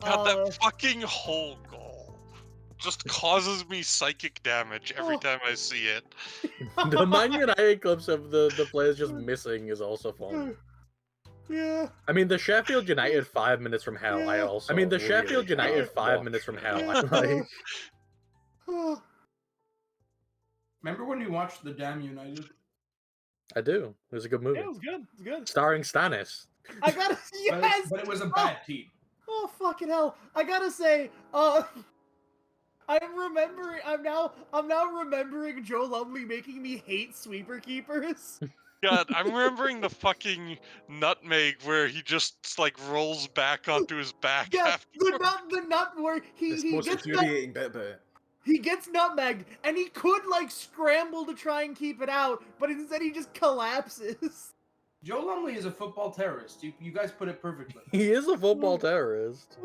God, that fucking whole goal just causes me psychic damage every time I see it. The Man United clips of the players just missing is also fun. Yeah. I mean, the Sheffield United 5 minutes from hell. Yeah. I mean, the Sheffield United 5 minutes from hell. Like, Remember when we watched The Damn United? I do. It was a good movie. Yeah, it was good. It was good. Starring Stannis. I gotta yes. But it was a bad team. Oh fucking hell! I gotta say, I'm now remembering Joe Lumley making me hate sweeper keepers. God, I'm remembering the fucking nutmeg where he just like rolls back onto his back. Yeah, after. the nut where he most gets infuriating bit about it. he gets nutmegged, and he could like scramble to try and keep it out, but instead he just collapses. Joe Lumley is a football terrorist. You guys put it perfectly. He is a football terrorist.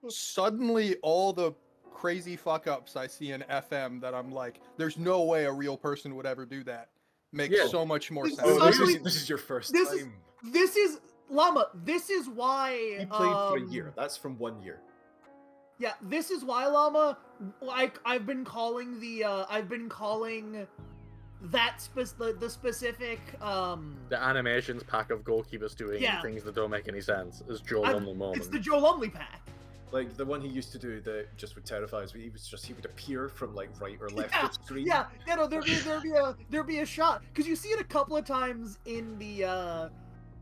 Suddenly, all the crazy fuck ups I see in FM that I'm like, there's no way a real person would ever do that. Makes so much more sense. Oh, this is your first time. This is Llama. This is why He played for a year. That's from 1 year. Yeah, this is why, Llama. Like I've been calling that the specific The animations pack of goalkeepers doing things that don't make any sense is Joe Lumley moment. It's the Joe Lumley pack. Like the one he used to do that just would terrify us. He would appear from like right or left of the screen. Yeah, no, there'd be a shot because you see it a couple of times in the.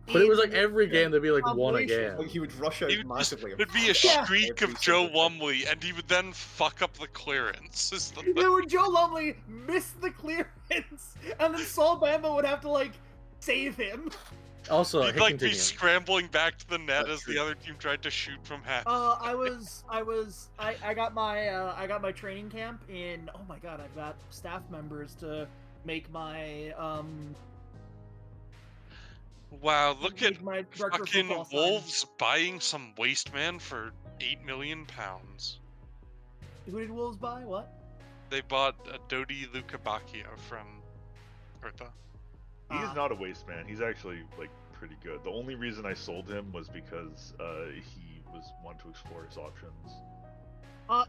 But it was like every game there'd be like one again. Like he would rush out massively. It'd be a streak of Joe Lumley, and he would then fuck up the clearance. There would Joe Lumley miss the clearance, and then Saul Bamba would have to like save him. Also, he'd like be scrambling back to the net as the other team tried to shoot from half. I got my training camp in. Oh my god, I've got staff members to make my Wow, look at my fucking Wolves buying some waste man for £8 million. Who did Wolves buy? What? They bought Dodi Lukebakio from Hertha. He's not a waste man. He's actually like pretty good. The only reason I sold him was because he was wanting to explore his options.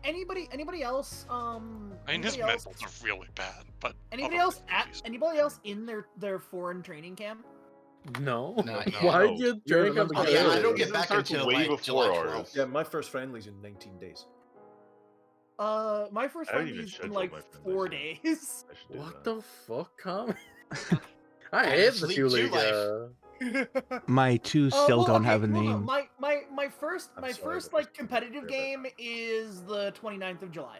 Anybody else? I mean, his mentals are really bad, but anybody else in their foreign training camp? No. No. Why did you drink up? Oh yeah, I don't get back until like July 12th. Yeah, my first friendly's in 19 days. My first friendly's in like 4 days. What the fuck, Tom? I hate the Two League. My two still don't have a name. My first like competitive game is the 29th of July.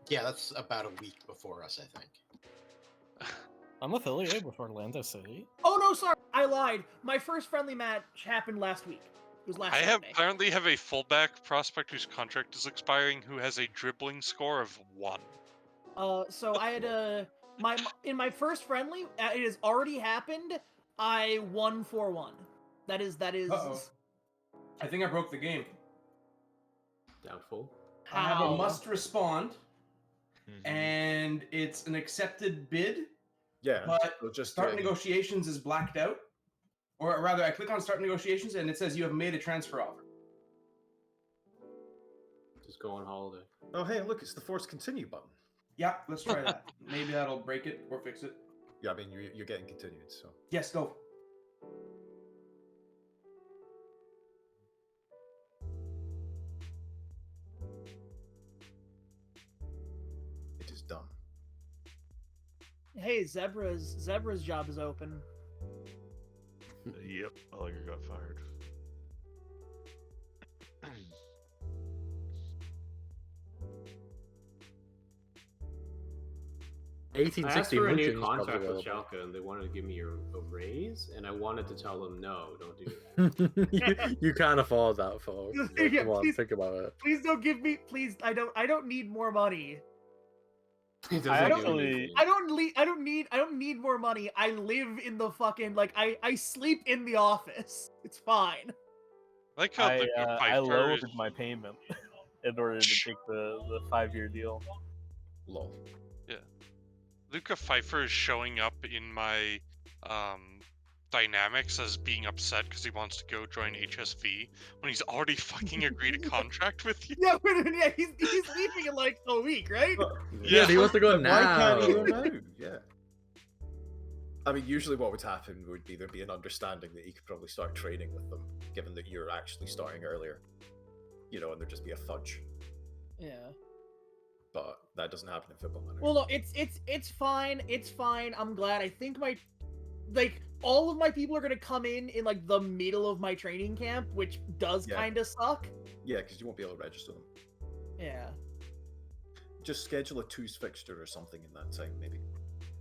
Yeah, that's about a week before us, I think. I'm affiliated with Orlando City. Oh no, sorry, I lied. My first friendly match happened last week. It was last Saturday. Currently have a fullback prospect whose contract is expiring who has a dribbling score of 1. So I had in my first friendly, it has already happened. I won 4-1. That is. Uh-oh. I think I broke the game. Doubtful. I have a must respond, and it's an accepted bid. Yeah, but just start negotiations is blacked out. Or rather, I click on start negotiations, and it says you have made a transfer offer. Just go on holiday. Oh, hey, look, it's the force continue button. Yeah, let's try that. Maybe that'll break it or fix it. Yeah, I mean, you're getting continued, so. Yes, go. It is done. Hey, Zebra's job is open. Yep, Alliger got fired. 1860 I asked for a new contract with Schalke, and they wanted to give me a raise, and I wanted to tell them no, don't do that. you can't afford that, folks. Yeah, come on, think about it. Please don't give me. Please, I don't need more money. I don't need more money. I live in the fucking I sleep in the office. It's fine. Like how I lowered my payment in order to take the 5-year deal. Lol. Yeah. Luca Pfeiffer is showing up in my Dynamics as being upset because he wants to go join HSV when he's already fucking agreed a contract with you. Yeah, he's leaving in like a week, right? Yeah, he wants to go now. Why can't he go now? Yeah. I mean, usually what would happen would be there'd be an understanding that he could probably start training with them, given that you're actually starting earlier. You know, and there'd just be a fudge. Yeah. But that doesn't happen in Football Manager. Well, no, it's fine. It's fine. I'm glad. I think all of my people are gonna come in like the middle of my training camp, which does kind of suck. Yeah, because you won't be able to register them. Yeah. Just schedule a twos fixture or something in that time, maybe,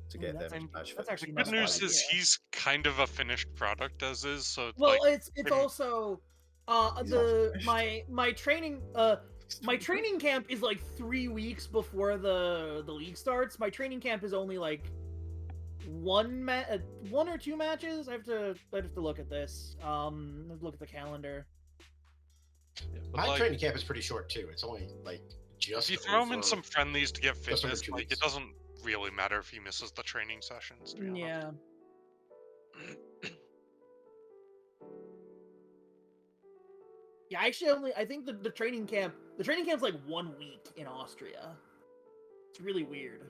to get them to match fit. That's actually Good news is he's kind of a finished product as is. So well, it's also my training camp is like 3 weeks before the league starts. My training camp is only like one or two matches. I have to look at this. I have to look at the calendar. Yeah, my training camp is pretty short too. It's only like just. If you throw him in some friendlies to get fitness, like it doesn't really matter if he misses the training sessions. To be yeah. Yeah, actually, I think the training camp's like 1 week in Austria. It's really weird.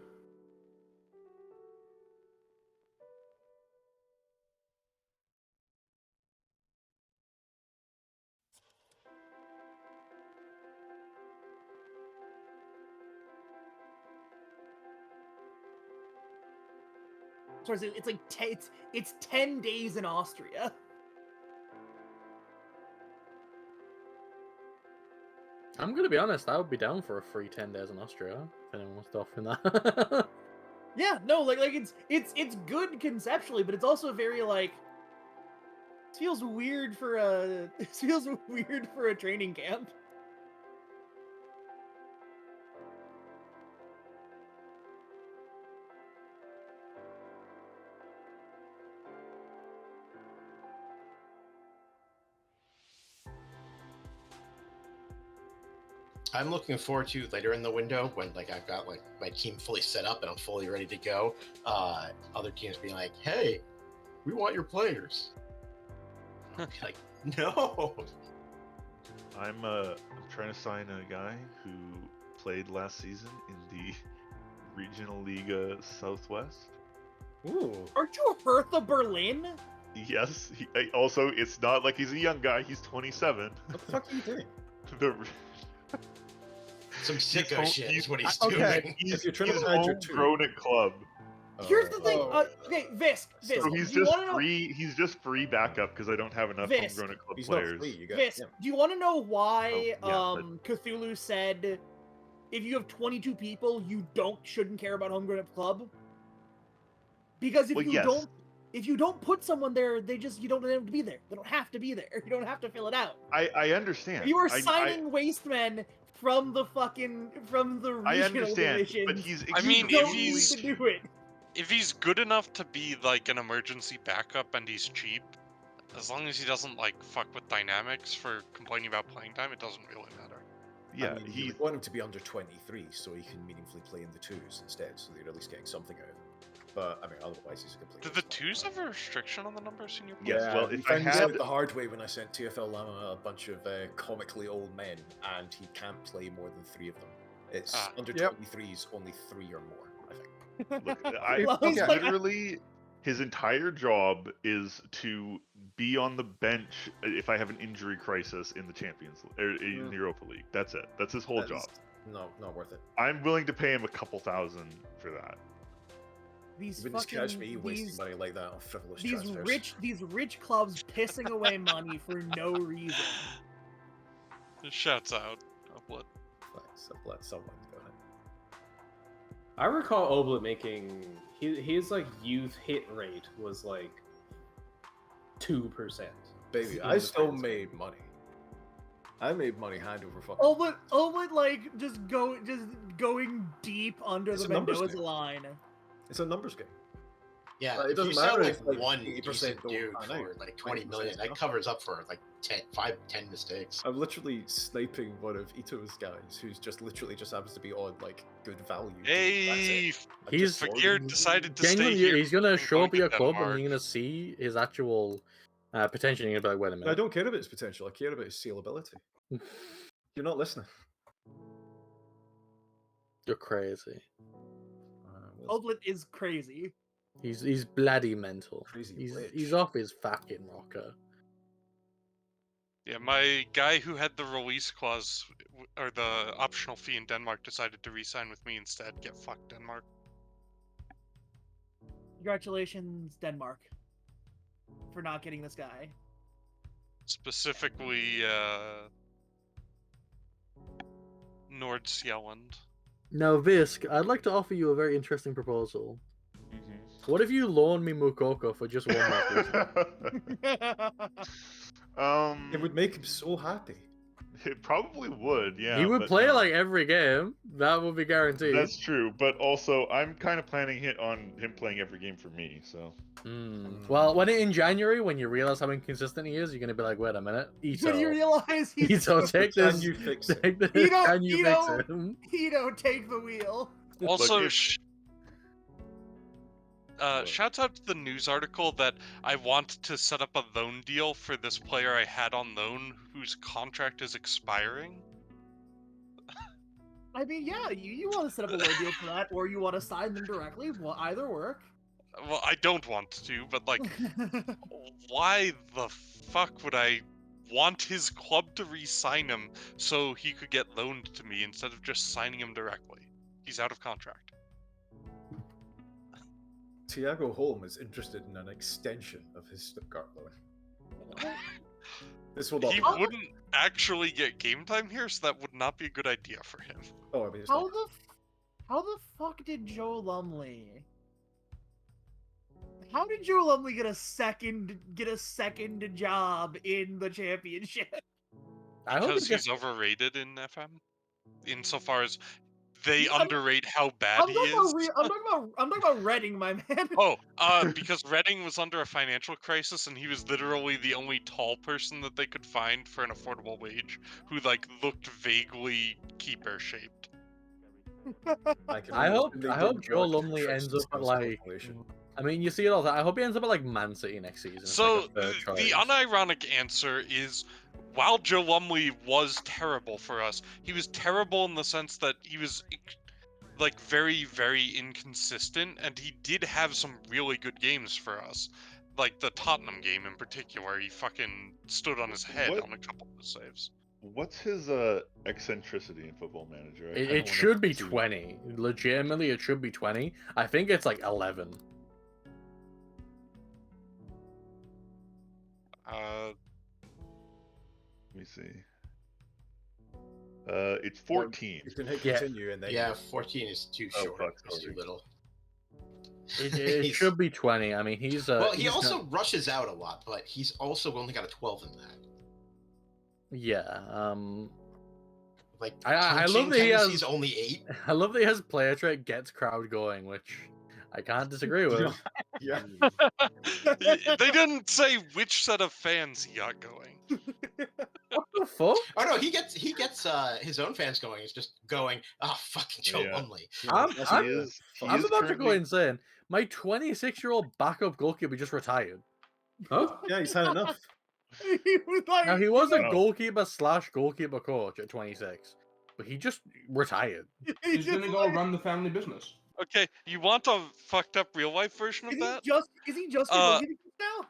So it's like it's 10 days in Austria. I'm gonna be honest, I would be down for a free 10 days in Austria if anyone wants to offer that. Yeah, no, like it's good conceptually, but it's also very like it feels weird for a training camp. I'm looking forward to later in the window when like I've got like my team fully set up and I'm fully ready to go. Other teams being like, "Hey, we want your players." I'll be like, "No." I'm trying to sign a guy who played last season in the Regional Liga Southwest. Ooh. Aren't you Hertha Berlin? Yes. Also, it's not like he's a young guy. He's 27. What the fuck are you doing? Some sicko shit is what he's okay. doing. If you're trying He's to hide your homegrown at club. Here's the thing. Okay, Visk. So he's just free. He's just free backup because I don't have enough homegrown at club players. Not free. Visk, do you want to know why Cthulhu said if you have 22 people, you shouldn't care about homegrown at club? Because if you don't put someone there, you don't want them to be there. They don't have to be there. You don't have to fill it out. I understand. You are signing wastemen from the regional I understand, divisions. but he's. I mean, if he's to do it. If he's good enough to be like an emergency backup and he's cheap, as long as he doesn't like fuck with dynamics for complaining about playing time, it doesn't really matter. Yeah, I mean, you want him to be under 23 so he can meaningfully play in the twos instead, so that you're at least getting something out of him. But I mean, otherwise he's a complete. Do the twos have a restriction on the number of senior Yes, players? well, if I had it the hard way when I sent TFL Lama a bunch of comically old men, and he can't play more than 3 of them. It's under 23s, only 3 or more, I think. Look, literally, his entire job is to be on the bench if I have an injury crisis in the Champions in the Europa League. That's it. That's his whole job. No, not worth it. I'm willing to pay him a couple thousand for that. You wouldn't catch me wasting money like that on frivolous transfers. These rich clubs pissing away money for no reason. Shouts out, Oblit. Thanks, Oblit. Someone go ahead. I recall Oblit making his like youth hit rate was like 2%. Baby, I still made money. I made money hand over fucking. Oblit like just going deep under the Mendoza line. It's a numbers game. Yeah, it if doesn't you sell matter like if, like, one 80% decent don't dude pan for out. like 20 20% million, that enough. covers up for like 10 mistakes. I'm literally sniping one of Ito's guys, who's literally just happens to be on like good value. Hey, he's Fakir decided to stay here. He's gonna show up at your club, and Denmark. you're gonna see his actual potential. You're gonna be like, wait a minute. I don't care about his potential. I care about his saleability. You're not listening. You're crazy. Oldland is crazy. He's bloody mental. Crazy he's off his fucking rocker. Yeah, my guy who had the release clause or the optional fee in Denmark decided to re-sign with me instead. Get fucked, Denmark. Congratulations, Denmark, for not getting this guy. Specifically, Nordsjælland. Now, Visk, I'd like to offer you a very interesting proposal. What if you loan me Mukoko for just one more It would make him so happy. It probably would, yeah. He would play like every game. That would be guaranteed. That's true, but also I'm kind of planning on him playing every game for me. So. Well, in January, when you realize how inconsistent he is, you're gonna be like, wait a minute, Ito. When you realize he's Ito, take this. Can you fix it? Take this. Can you fix it? Ito, take the wheel. Also, shouts out to the news article that I want to set up a loan deal for this player I had on loan whose contract is expiring. I mean, yeah, you want to set up a loan deal for that, or you want to sign them directly. Well, either work. Well, I don't want to, but like, why the fuck would I want his club to re-sign him so he could get loaned to me instead of just signing him directly? He's out of contract. Thiago Holm is interested in an extension of his Stuttgart loan. This will not. He wouldn't actually get game time here, so that would not be a good idea for him. Oh, I mean, how the fuck did Joe Lumley? How did Joe Lumley get a second job in the championship? Because he's overrated in FM, insofar as they underrate how bad he is. I'm talking about Reading, my man. Oh, because Reading was under a financial crisis, and he was literally the only tall person that they could find for an affordable wage, who like looked vaguely keeper shaped. I hope Joe Lumley ends up at like. I mean, you see it all the time. I hope he ends up at like Man City next season. So the unironic answer is, while Joe Lumley was terrible for us, he was terrible in the sense that he was like very, very inconsistent, and he did have some really good games for us. Like the Tottenham game in particular, he fucking stood on his head on a couple of saves. What's his eccentricity in Football Manager? It should be 20. Legitimately, it should be 20. I think it's like 11. Let me see. It's 14. You can hit continue and then 14 is too short. It's too little. It should be 20. I mean, he's well, he also rushes out a lot, but he's also only got a 12 in that. Yeah. Like I love that he has. He's only 8. I love that he has player trait gets crowd going, which I can't disagree with. Yeah. They didn't say which set of fans he got going. What the fuck? Oh no, he gets his own fans going. He's just going, fucking Joe Lumley. I'm about to go insane. My 26-year-old backup goalkeeper just retired. Oh, yeah, he's had enough. Now he was a goalkeeper/goalkeeper coach at 26, but he just retired. He's gonna go run the family business. Okay, you want a fucked up real life version of that? Is he just a goalkeeper now?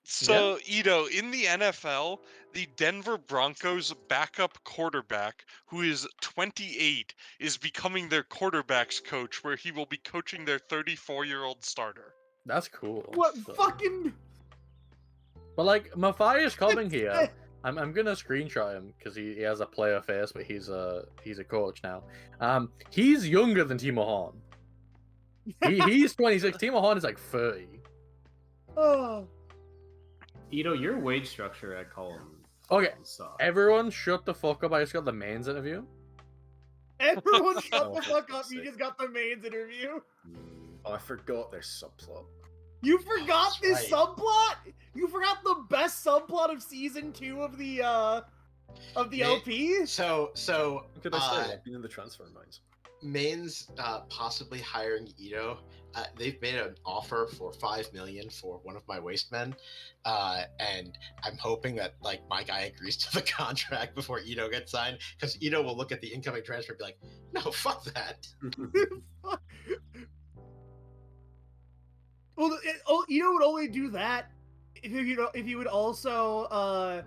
So, Ito, in the NFL, the Denver Broncos backup quarterback, who is 28, is becoming their quarterback's coach, where he will be coaching their 34-year-old starter. That's cool. What fucking... But like, Matthias coming here, I'm gonna screenshot him because he has a player face, but he's a coach now. He's younger than Timo Horn. He's 26. Timo Horn is like 30. Oh. Ito, your wage structure at Column. Okay, everyone shut the fuck up. I just got the mains interview. Everyone shut the fuck up. You just got the mains interview. Oh, I forgot there's subplot. You forgot this subplot? You forgot the best subplot of season 2 of the LP? What could I say? I've been in the transfer minds. Maine's possibly hiring Ito. They've made an offer for $5 million for one of my waste men, and I'm hoping that like my guy agrees to the contract before Ito gets signed, because Ito will look at the incoming transfer and be like, "No, fuck that." Well, Ito would only do that if you would also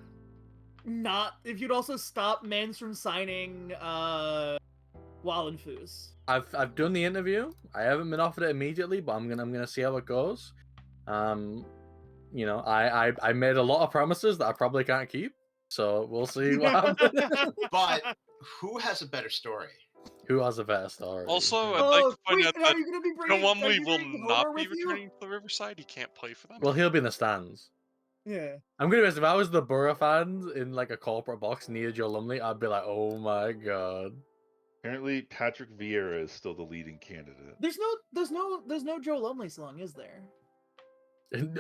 if you'd also stop Mans from signing Wallenfuss. I've done the interview. I haven't been offered it immediately, but I'm gonna see how it goes. You know, I made a lot of promises that I probably can't keep, so we'll see what happens. But who has a better story? Who has a better story? Also, I'd like to point out that Lumley will not be returning to the Riverside. He can't play for them. Well, he'll be in the stands. Yeah. I'm gonna be honest, if I was the Borough fans in like a corporate box near Joe Lumley, I'd be like, oh my god. Apparently, Patrick Vieira is still the leading candidate. There's no Joe Lumley song, is there?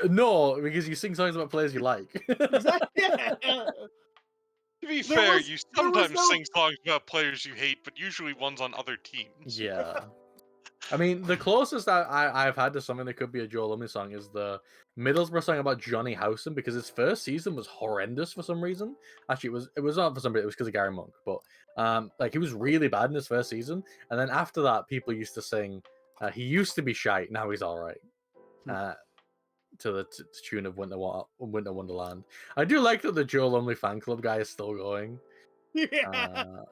No, because you sing songs about players you like. To be fair, you sometimes sing songs about players you hate, but usually ones on other teams. Yeah. I mean, the closest I've had to something that could be a Joe Lumley song is the Middlesbrough song about Johnny Howson, because his first season was horrendous for some reason. Actually, it was not for some reason, it was because of Gary Monk, but like he was really bad in his first season, and then after that, people used to sing, he used to be shite, now he's all right. To the tune of Winter Wonderland. I do like that the Joe Lumley fan club guy is still going. Yeah.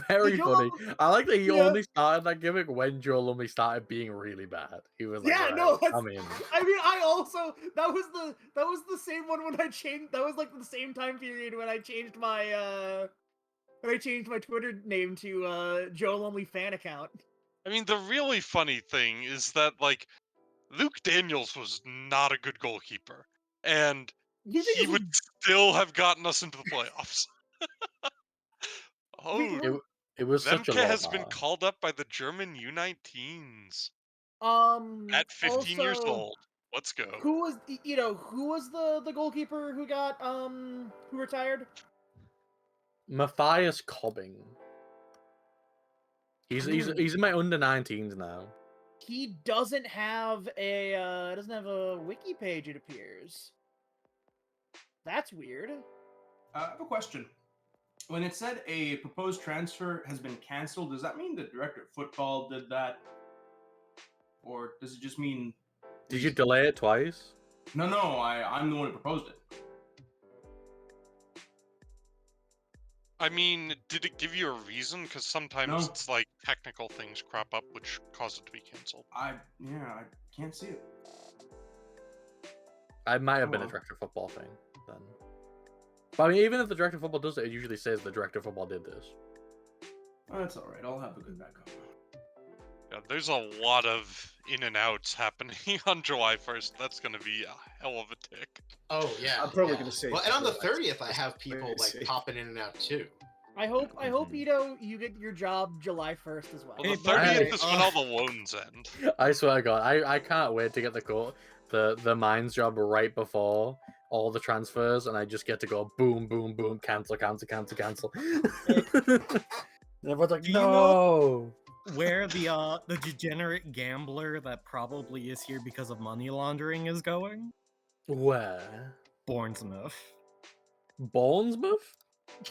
Very funny. I like that he only started that gimmick when Joe Lumley started being really bad. He was like, yeah, right, no, I'm in. I mean, I also that was the same one when I changed. That was like the same time period when I changed my Twitter name to Joe Lumley fan account. I mean, the really funny thing is that like Luke Daniels was not a good goalkeeper, and he would still have gotten us into the playoffs. It was such a Lemke low has bar. been called up by the German U19s. At 15 also, years old. Let's go. Who was the goalkeeper who got who retired? Matthias Cobbing. He's in my under 19s now. He doesn't have a wiki page, it appears. That's weird. I have a question. When it said a proposed transfer has been canceled, does that mean the director of football did that? Or does it just mean... Did you delay it twice? No, I'm the one who proposed it. I mean, did it give you a reason? Because sometimes it's like technical things crop up which cause it to be canceled. I can't see it. I might have been a director of football thing then. But I mean, even if the director of football does it, it usually says the director of football did this. Oh, that's alright. I'll have a good backup. Yeah, there's a lot of in and outs happening on July 1st. That's going to be a hell of a tick. Oh, yeah. I'm probably going to say... Well, and on the 30th, I have people like popping in and out too. I hope Ito, you get your job July 1st as well. Well, the 30th is when all the loans end. I swear to God, I can't wait to get the Mines job right before all the transfers, and I just get to go boom, boom, boom, cancel. And everyone's like, no. Where the degenerate gambler that probably is here because of money laundering is going? Where? Bournemouth. Bournemouth?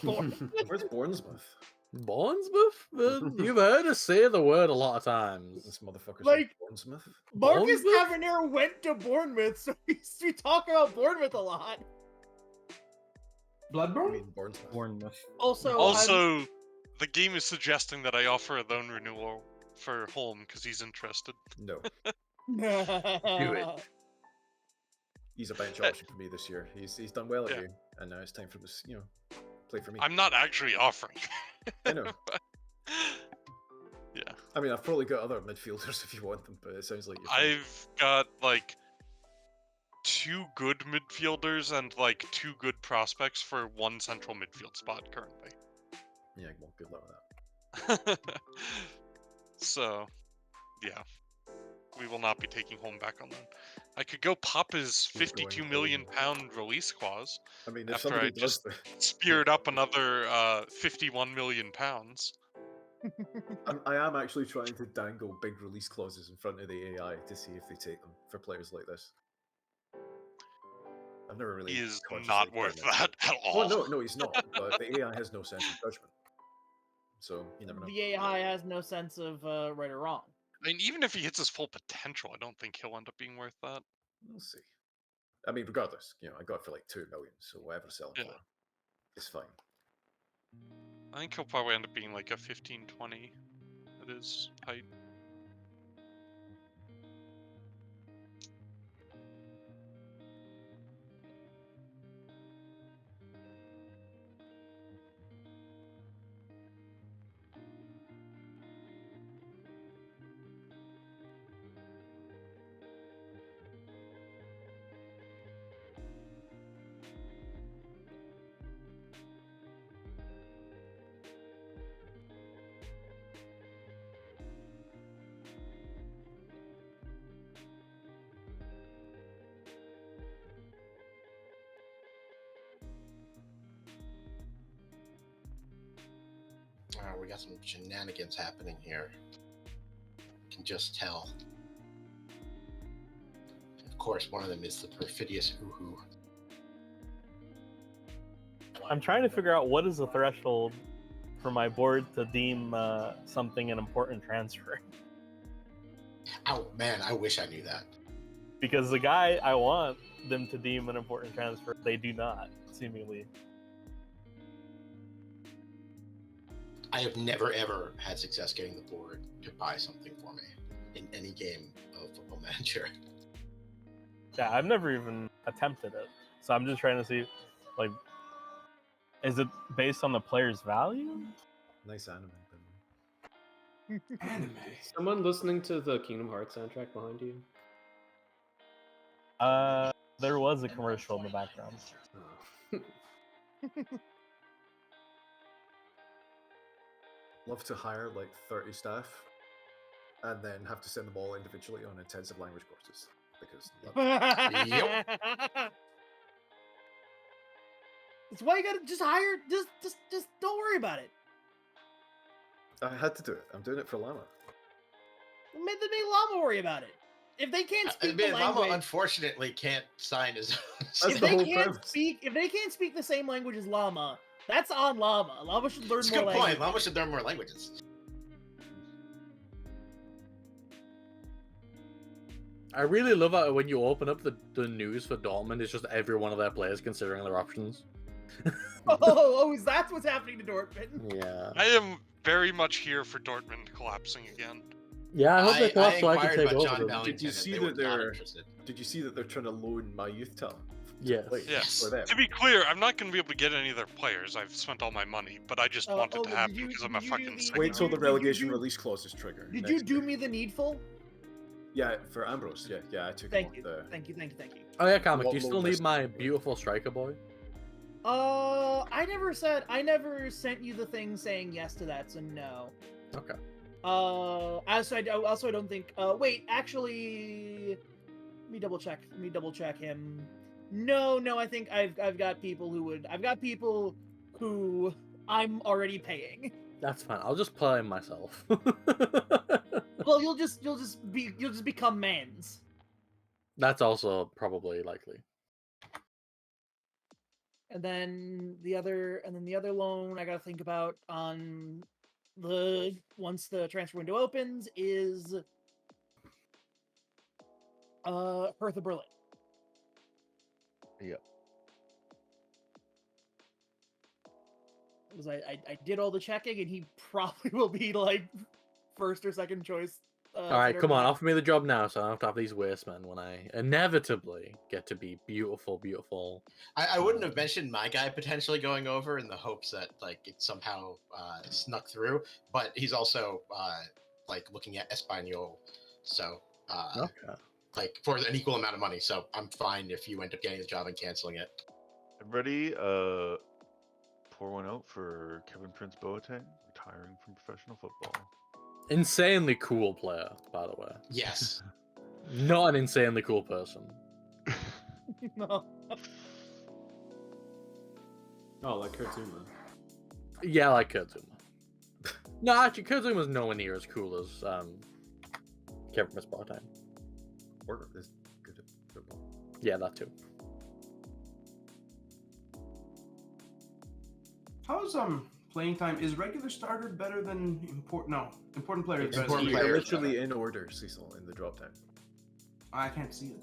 Where's Bournemouth? Bournemouth? You've heard us say the word a lot of times. This motherfucker's like Bournemouth. Marcus Tavernier went to Bournemouth, so we talk about Bournemouth a lot. Bloodborne? I mean, Bournemouth. Also, the game is suggesting that I offer a loan renewal for Holm because he's interested. No. Do it. He's a bench option for me this year. He's done well at you, and now it's time for this, play for me. I'm not actually offering. I know. Yeah. I mean, I've probably got other midfielders if you want them, but it sounds like you're I've got like 2 good midfielders and like 2 good prospects for 1 central midfield spot currently. Yeah, well, good luck with that. So, yeah. we will not be taking home back on that. I could go pop his £52 million release clause. I mean, if after somebody I just does speared up another £51 million. I am actually trying to dangle big release clauses in front of the AI to see if they take them for players like this. I've never really. He is consciously not worth that at all. Oh no, he's not. But the AI has no sense of judgment, so you never know. The AI has no sense of right or wrong. I mean, even if he hits his full potential, I don't think he'll end up being worth that. We'll see. I mean, regardless, I got it for like 2 million, so whatever I sell him for, it's fine. I think he'll probably end up being like a 15-20 at his height. We got some shenanigans happening here. Can just tell. Of course, one of them is the perfidious Uhu. I'm trying to figure out what is the threshold for my board to deem something an important transfer. Oh man, I wish I knew that. Because the guy I want them to deem an important transfer, they do not, seemingly. I have never ever had success getting the board to buy something for me in any game of Football Manager. Yeah, I've never even attempted it. So I'm just trying to see, like, is it based on the player's value? Nice anime. Anime. Someone listening to the Kingdom Hearts soundtrack behind you? There was a commercial in the background. Oh. Love to hire like 30 staff and then have to send them all individually on intensive language courses because Yep. That's why you gotta just hire. Just don't worry about it. I had to do it. I'm doing it for Llama. Make Llama worry about it. If they can't speak the language, Llama unfortunately can't sign his own. If they can't speak the same language as Llama, that's on Llama. Llama should learn That's a more good languages. point. Llama should learn more languages. I really love it when you open up the news for Dortmund. It's just every one of their players considering their options. Is that what's happening to Dortmund? Yeah. I am very much here for Dortmund collapsing again. Yeah, I hope they collapse so I can take over them. Did you see that they're trying to loan my youth talent? Yes. Yes. For them. To be clear, I'm not going to be able to get any of their players. I've spent all my money, but I just want it to happen because I'm a fucking sick. Wait till the relegation release clauses trigger. Did you do me the needful? Yeah, for Ambrose. Yeah, I took Thank him you. off the... Thank you. Oh yeah, Comic, What do you still loan need list? my beautiful striker boy? I never sent you the thing saying yes to that, so no. Okay. Also I don't think. Wait, actually, let me double check him. No, I think I've got people who would. I've got people who I'm already paying. That's fine. I'll just play him myself. Well, you'll just become mans. That's also probably likely. And then the other loan I gotta think about on once the transfer window opens is Hertha Berlin. Yep. Because I did all the checking and he probably will be like first or second choice. All right, come on, offer me the job now, so I don't have to have these waste men when I inevitably get to be beautiful. I wouldn't have mentioned my guy potentially going over in the hopes that like it somehow snuck through, but he's also like looking at Espanyol, so like for an equal amount of money. So I'm fine if you end up getting the job and canceling it. Everybody, pour one out for Kevin Prince Boateng retiring from professional football. Insanely cool player, by the way. Yes. Not an insanely cool person. No. Oh, like Kurtzuma. Yeah, like Kurtzuma. No, actually, Kurtzuma's nowhere near as cool as Kevin from Spartan. Or is good at football. Yeah, that too. How's playing time? Is regular starter better than important? No, important player is better. Important than player literally in order, Cecil, in the drop down. I can't see it.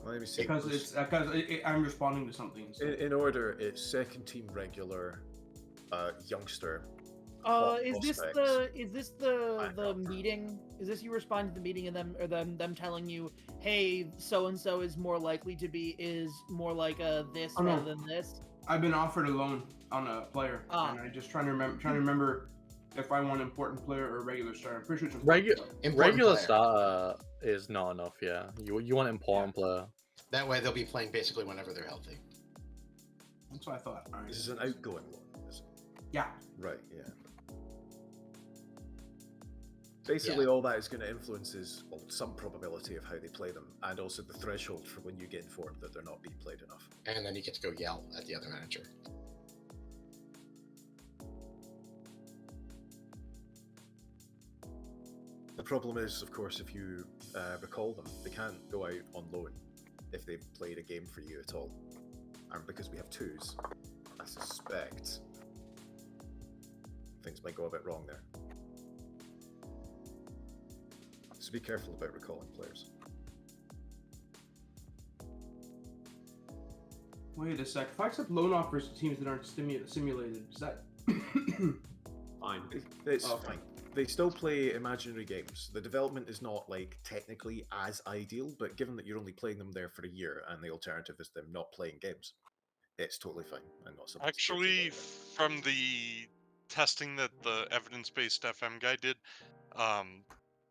Let me see. Because I'm responding to something. So. In order, it's second team regular, youngster. Is this the meeting? Is this you respond to the meeting and them telling you, hey, so and so is more likely to be like this rather than this? I've been offered a loan on a player, and I'm just trying to remember if I want important player or regular starter. I'm pretty sure it's regular starter is not enough. Yeah, you want important player. That way they'll be playing basically whenever they're healthy. That's what I thought. All right. This is an outgoing loan, is it? Yeah. Right. Yeah. Basically, all that is going to influence is some probability of how they play them, and also the threshold for when you get informed that they're not being played enough. And then you get to go yell at the other manager. The problem is, of course, if you recall them, they can't go out on loan if they've played a game for you at all. And because we have twos, I suspect things might go a bit wrong there. So be careful about recalling players. Wait a sec. If I accept loan offers to teams that aren't simulated, is that fine? It's fine. They still play imaginary games. The development is not like technically as ideal, but given that you're only playing them there for a year, and the alternative is them not playing games, it's totally fine and not something. Actually, from the testing that the evidence-based FM guy did,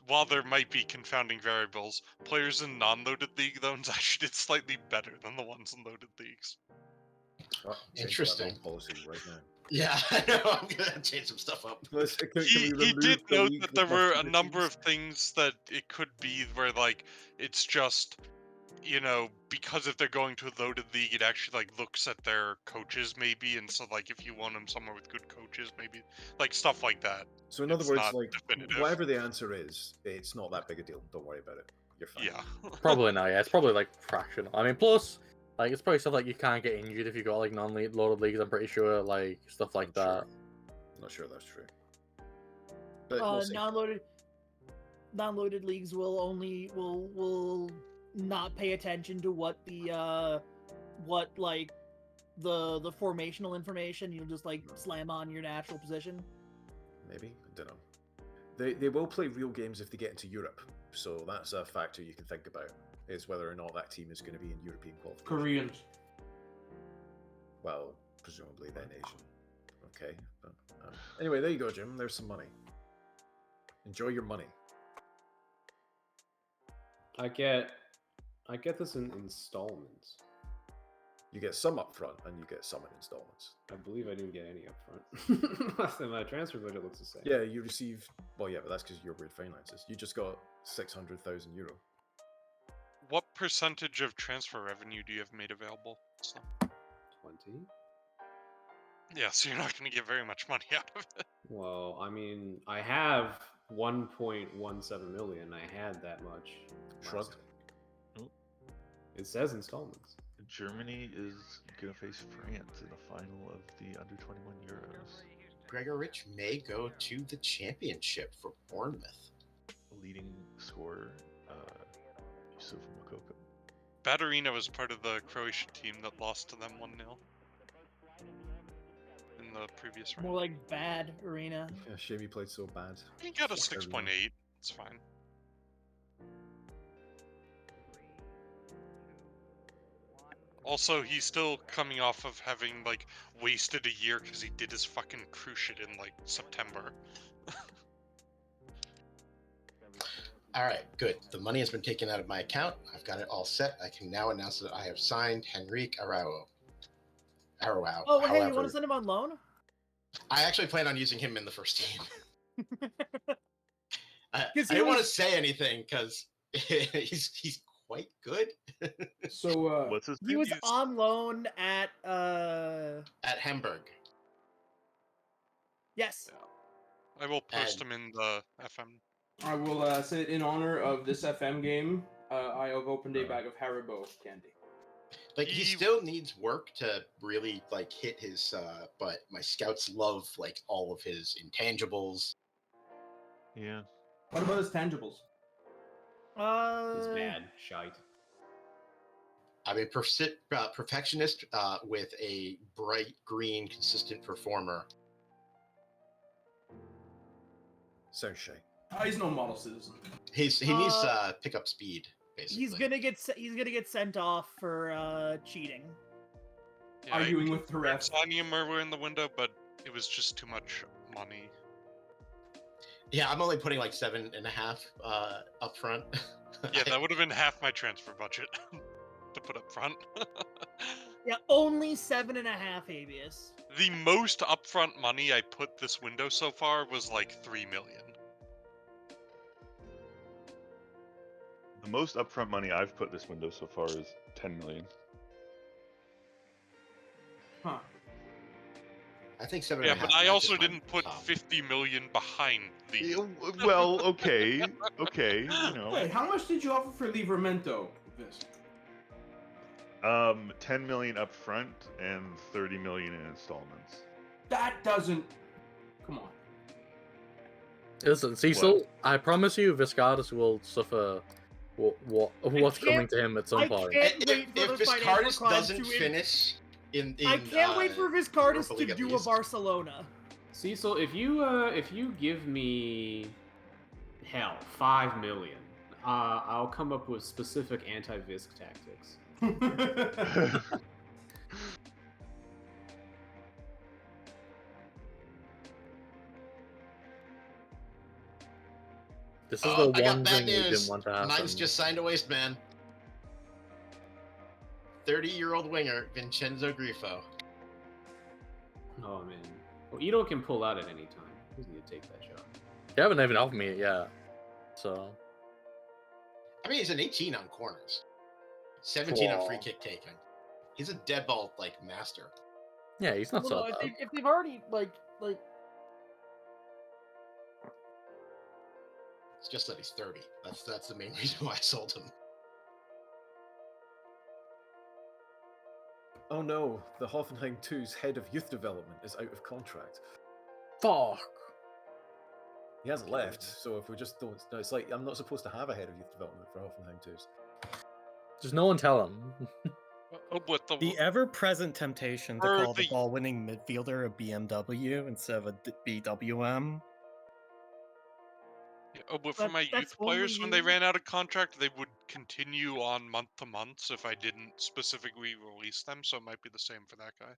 while there might be confounding variables, players in non-loaded league loans actually did slightly better than the ones in loaded leagues. Oh, interesting policy right now. Yeah, I know. I'm gonna change some stuff up. He did note that there were a number of things that it could be where, like, it's just, you know, because if they're going to a loaded league, it actually, like, looks at their coaches, maybe, and so, like, if you want them somewhere with good coaches, maybe, like, stuff like that. So in other words, like, whatever the answer is, it's not that big a deal. Don't worry about it. You're fine. Yeah. Probably not, yeah. It's probably, like, fractional. I mean, plus, like, it's probably stuff like you can't get injured if you got, like, non-loaded leagues, I'm pretty sure, like, stuff like that. I'm not sure that's true. But we'll non-loaded leagues will not pay attention to what the the formational information. You'll just like slam on your natural position. Maybe, I don't know. They will play real games if they get into Europe, so that's a factor you can think about, is whether or not that team is going to be in European qualification. Koreans. Well, presumably then Asian. Okay. But, anyway, there you go, Jim. There's some money. Enjoy your money. I get this in installments. You get some up front, and you get some in installments. I believe I didn't get any up front. Last time my transfer budget looks the same. Yeah, you receive. Well, yeah, but that's because of your weird finances. You just got €600,000. What percentage of transfer revenue do you have made available? So. 20. Yeah, so you're not going to get very much money out of it. Well, I mean, I have 1.17 million. I had that much. Shrugged. It says installments. Germany is going to face France in the final of the Under-21 Euros. Gregor Rich may go to the championship for Bournemouth. Leading scorer, Yusuf Moukoko. Baturina was part of the Croatian team that lost to them 1-0 in the previous round. More like bad arena. Yeah, shame he played so bad. He got a 6.8. It's fine. Also, he's still coming off of having, like, wasted a year because he did his fucking cruise shit in, like, September. Alright, good. The money has been taken out of my account. I've got it all set. I can now announce that I have signed Henrique Araujo. Oh, hey, you want to send him on loan? I actually plan on using him in the first team. I didn't want to say anything because he's quite good. So what's his He name? was on loan at Hamburg. Yes. I will post him in the FM. I will say in honor of this FM game, I have opened a bag of Haribo candy. Like he still needs work to really like hit his but my scouts love like all of his intangibles. Yeah. What about his tangibles? He's bad. Shite. I mean, perfectionist with a bright green, consistent performer. Sounds shy. He's no model citizen. He needs pickup speed. Basically. He's gonna get sent off for cheating. Yeah, Arguing with the ref. Signing him over in the window, but it was just too much money. Yeah, I'm only putting like 7.5 up front. Yeah, that would have been half my transfer budget to put up front. Yeah, only 7.5 habeas. The most upfront money I put this window so far was like 3 million. The most upfront money I've put this window so far is 10 million. Huh. I think 7.5. Yeah, but I also didn't put 50 million behind the. Well, okay, okay, you know. Wait, how much did you offer for Livramento, Vis? 10 million up front and 30 million in installments. That doesn't. Come on. Listen, Cecil, I promise you, Viscardus will suffer what's coming to him at some point. If Viscardus doesn't finish I can't wait for Viscardus to do a Barcelona. Cecil, if you give me 5 million, I'll come up with specific anti-Visc tactics. This is the one thing we didn't want to happen. Mine's just signed a waste man. 30-year-old winger, Vincenzo Grifo. Oh man. Well, Ito can pull out at any time. He's need to take that shot. You haven't even offered me it yet. So. I mean, he's an 18 on corners. 17 on free kick taken. He's a dead ball master. Yeah, he's not so bad. If they've already like. It's just that he's 30. That's the main reason why I sold him. Oh no, the Hoffenheim 2's head of youth development is out of contract. Fuck. He hasn't left, so if we just don't... No, it's like, I'm not supposed to have a head of youth development for Hoffenheim 2's. Just no one tell him. The ever-present temptation to call the ball-winning midfielder a BMW instead of a BWM. Yeah, but for my youth players, when they ran out of contract, they would continue on month-to-months if I didn't specifically release them, so it might be the same for that guy.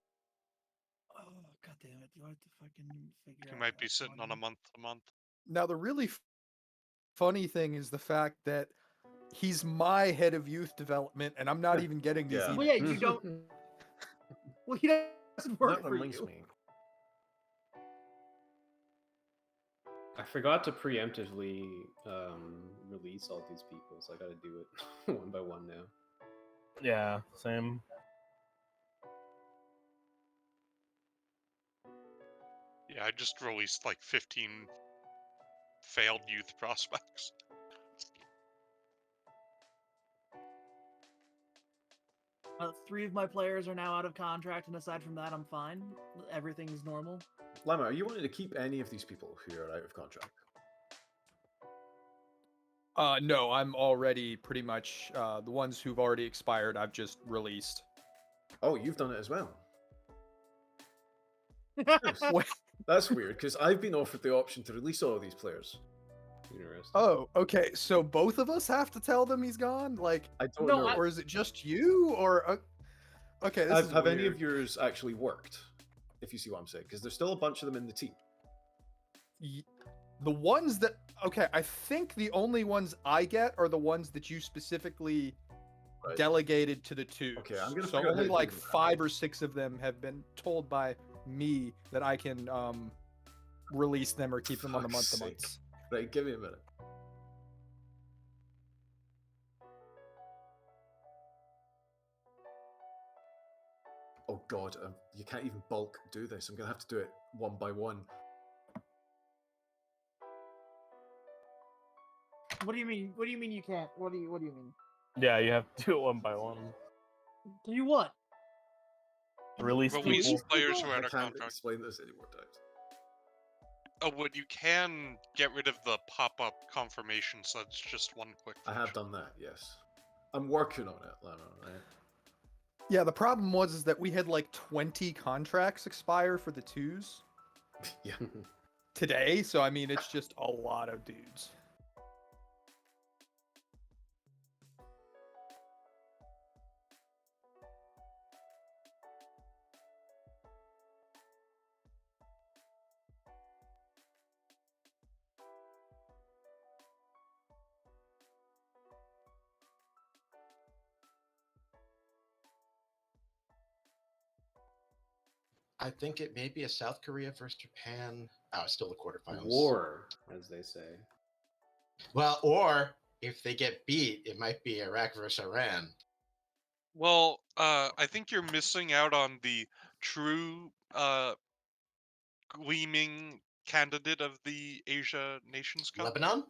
Oh, god damn it. Do I have to fucking figure out? He might be sitting on a month-to-month. Now, the really funny thing is the fact that he's my head of youth development, and I'm not even getting these. Well, yeah, you don't. Well, he doesn't work for you. I forgot to preemptively release all these people, so I gotta do it one by one now. Yeah, same. Yeah, I just released like 15 failed youth prospects. 3 of my players are now out of contract, and aside from that, I'm fine. Everything's normal. Lama, are you wanting to keep any of these people who are out of contract? No, I'm already pretty much the ones who've already expired. I've just released. Oh, you've done it as well. That's weird because I've been offered the option to release all of these players. Interesting. Oh, okay. So both of us have to tell them he's gone. Like, I don't know. Or is it just you? Or okay, this have any of yours actually worked? If you see what I'm saying, because there's still a bunch of them in the team. The ones that I think the only ones I get are the ones that you specifically delegated to the 2. Okay, I'm gonna. So only like 5 or 6 of them have been told by me that I can release them or keep them on the month-to-month. Right, give me a minute. Oh god, you can't even bulk do this. I'm gonna have to do it one by one. What do you mean? What do you mean you can't? What do you mean? Yeah, you have to do it one by one. Do you what? Release people. Players who are I out of can't contract. explain this any more times. Oh, what you can get rid of the pop-up confirmation, so it's just one quick feature. I have done that, yes. I'm working on it, Lana, right? Yeah, the problem was that we had like 20 contracts expire for the 2s. Yeah. Today, so I mean, it's just a lot of dudes. I think it may be a South Korea versus Japan. Oh, it's still the quarterfinals. War, as they say. Well, or if they get beat, it might be Iraq versus Iran. Well, I think you're missing out on the true gleaming candidate of the Asia Nations Cup. Lebanon?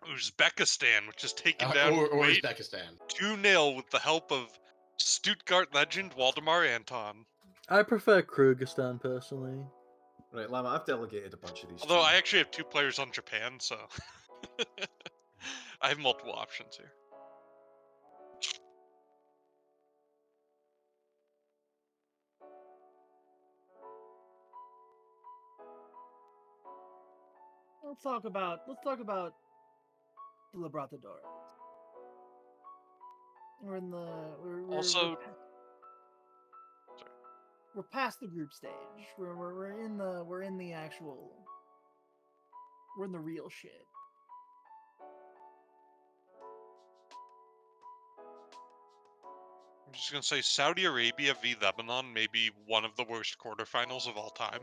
Uzbekistan, which is taken down or Kuwait Uzbekistan. 2-0 with the help of Stuttgart legend Waldemar Anton. I prefer Kyrgyzstan personally. Right, Lama, I've delegated a bunch of these. Although I actually have 2 players on Japan, so I have multiple options here. Let's talk about the Libertadores. We're in the we're past the group stage. We're in the real shit. I'm just gonna say Saudi Arabia v Lebanon may be one of the worst quarterfinals of all time.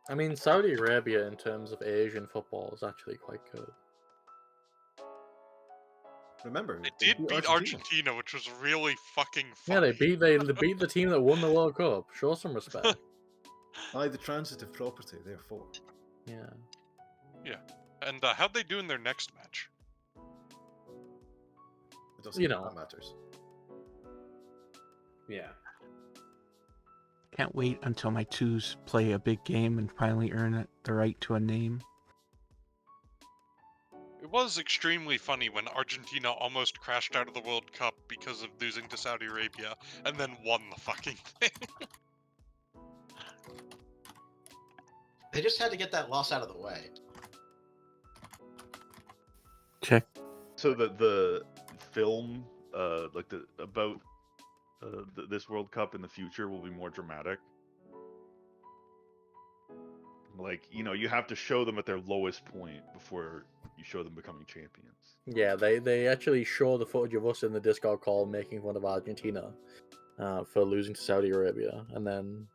I mean, Saudi Arabia in terms of Asian football is actually quite good. Remember, they did beat Argentina, which was really fucking funny. Yeah, they beat the team that won the World Cup. Show some respect. Aye, the transitive property, therefore. Yeah. Yeah, and how'd they do in their next match? It doesn't that matters. Yeah. Can't wait until my 2s play a big game and finally earn the right to a name. It was extremely funny when Argentina almost crashed out of the World Cup because of losing to Saudi Arabia, and then won the fucking thing. They just had to get that loss out of the way. Check. So the film, about this World Cup in the future will be more dramatic. Like, you have to show them at their lowest point before you show them becoming champions. Yeah, they actually show the footage of us in the Discord call making fun of Argentina for losing to Saudi Arabia, and then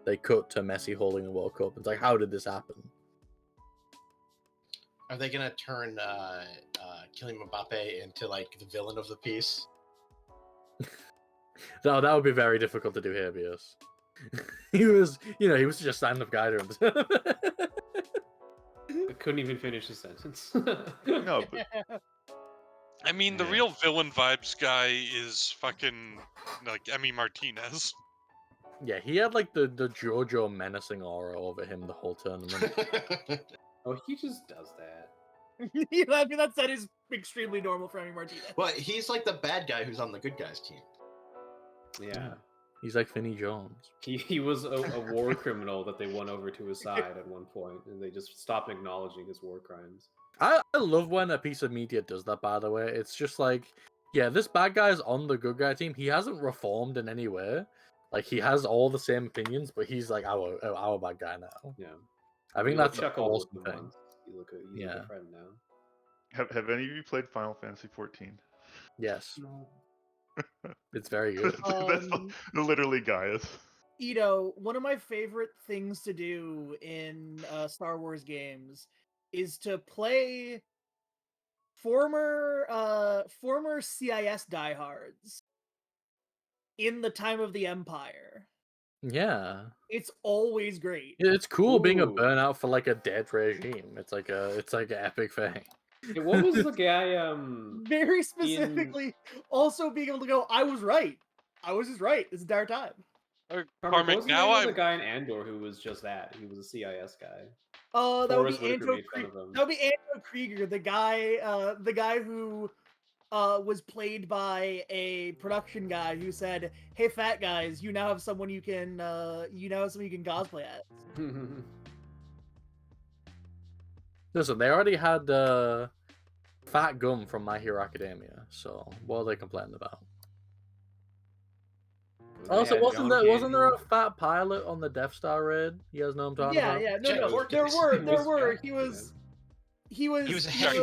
they cut to Messi holding the World Cup. It's like, how did this happen? Are they gonna turn Kylian Mbappe into like the villain of the piece? No, that would be very difficult to do here, Bios. he was just a stand-up guy to himself. I couldn't even finish the sentence. No, but... I mean, the real villain vibes guy is fucking, like, Emi Martinez. Yeah, he had, like, the JoJo menacing aura over him the whole tournament. Oh, he just does that. I mean, that is extremely normal for Emi Martinez. Well, he's like the bad guy who's on the good guys team. Yeah. He's like Finney Jones. He was a war criminal that they won over to his side at one point, and they just stopped acknowledging his war crimes. I love when a piece of media does that, by the way. It's just like, yeah, this bad guy's on the good guy team. He hasn't reformed in any way. Like, he has all the same opinions, but he's like our bad guy now. Yeah. I think that's an awesome thing. You look a friend now. Have any of you played Final Fantasy 14? Yes. No. It's very good. That's literally Gaius. Ito, one of my favorite things to do in Star Wars games is to play former CIS diehards in the time of the Empire. Yeah. It's always great. It's cool being a Ooh. burnout for like a dead regime. It's like an epic thing. Yeah, what was the guy? Very specifically, also being able to go, I was right. I was just right this entire time. What was the name of the guy in Andor who was just that? He was a CIS guy. That would Forrest be Whitaker Anto made fun of him. That would be Anto Krieger, the guy who was played by a production guy who said, "Hey, fat guys, you now have someone you can cosplay as." Listen, they already had Fat Gum from My Hero Academia, so what are they complaining about? Also, wasn't there a fat pilot on the Death Star raid? You guys know what I'm talking about? Yeah, no, there were. He was a heavy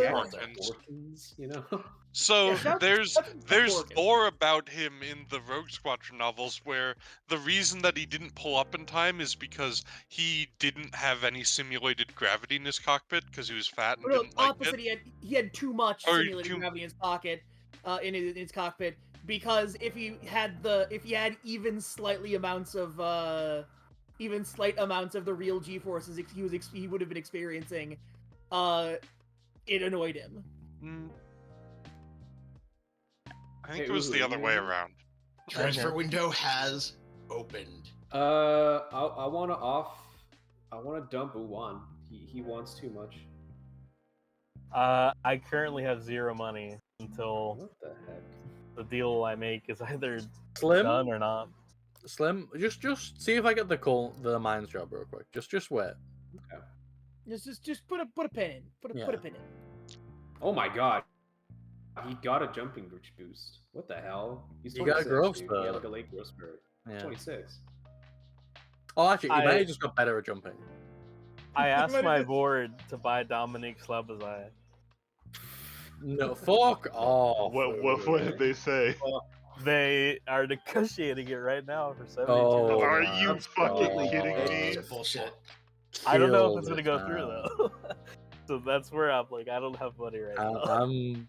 you know. So Yeah, there's Porkins. lore about him in the Rogue Squadron novels where the reason that he didn't pull up in time is because he didn't have any simulated gravity in his cockpit because he was fat and didn't like opposite, it. he had too much Or simulated gravity in his pocket, in his cockpit, because if he had even slight amounts of the real G forces he would have been experiencing, it annoyed him. I think it was the other way around. Transfer window has opened. I want to dump Uwan. He wants too much. I currently have 0 money until What the heck? the deal I make is either Slim? done or not. Slim, just see if I get the mines job real quick. Just wait. Okay. Just put a pin in. Put a pin in. Oh my god. He got a jumping boost. What the hell? He's 26, You got a growth dude. spurt. He had like a late growth spurt. Yeah. 26. Oh, actually, he might have just got better at jumping. I asked my board to buy Dominique Slabazai. No, fuck off. What did they say? They are negotiating it right now for 72. Oh, Are you fucking kidding me? Bullshit. I don't know if it's Kill gonna go this through man. though. So that's where I'm like, I don't have money right now.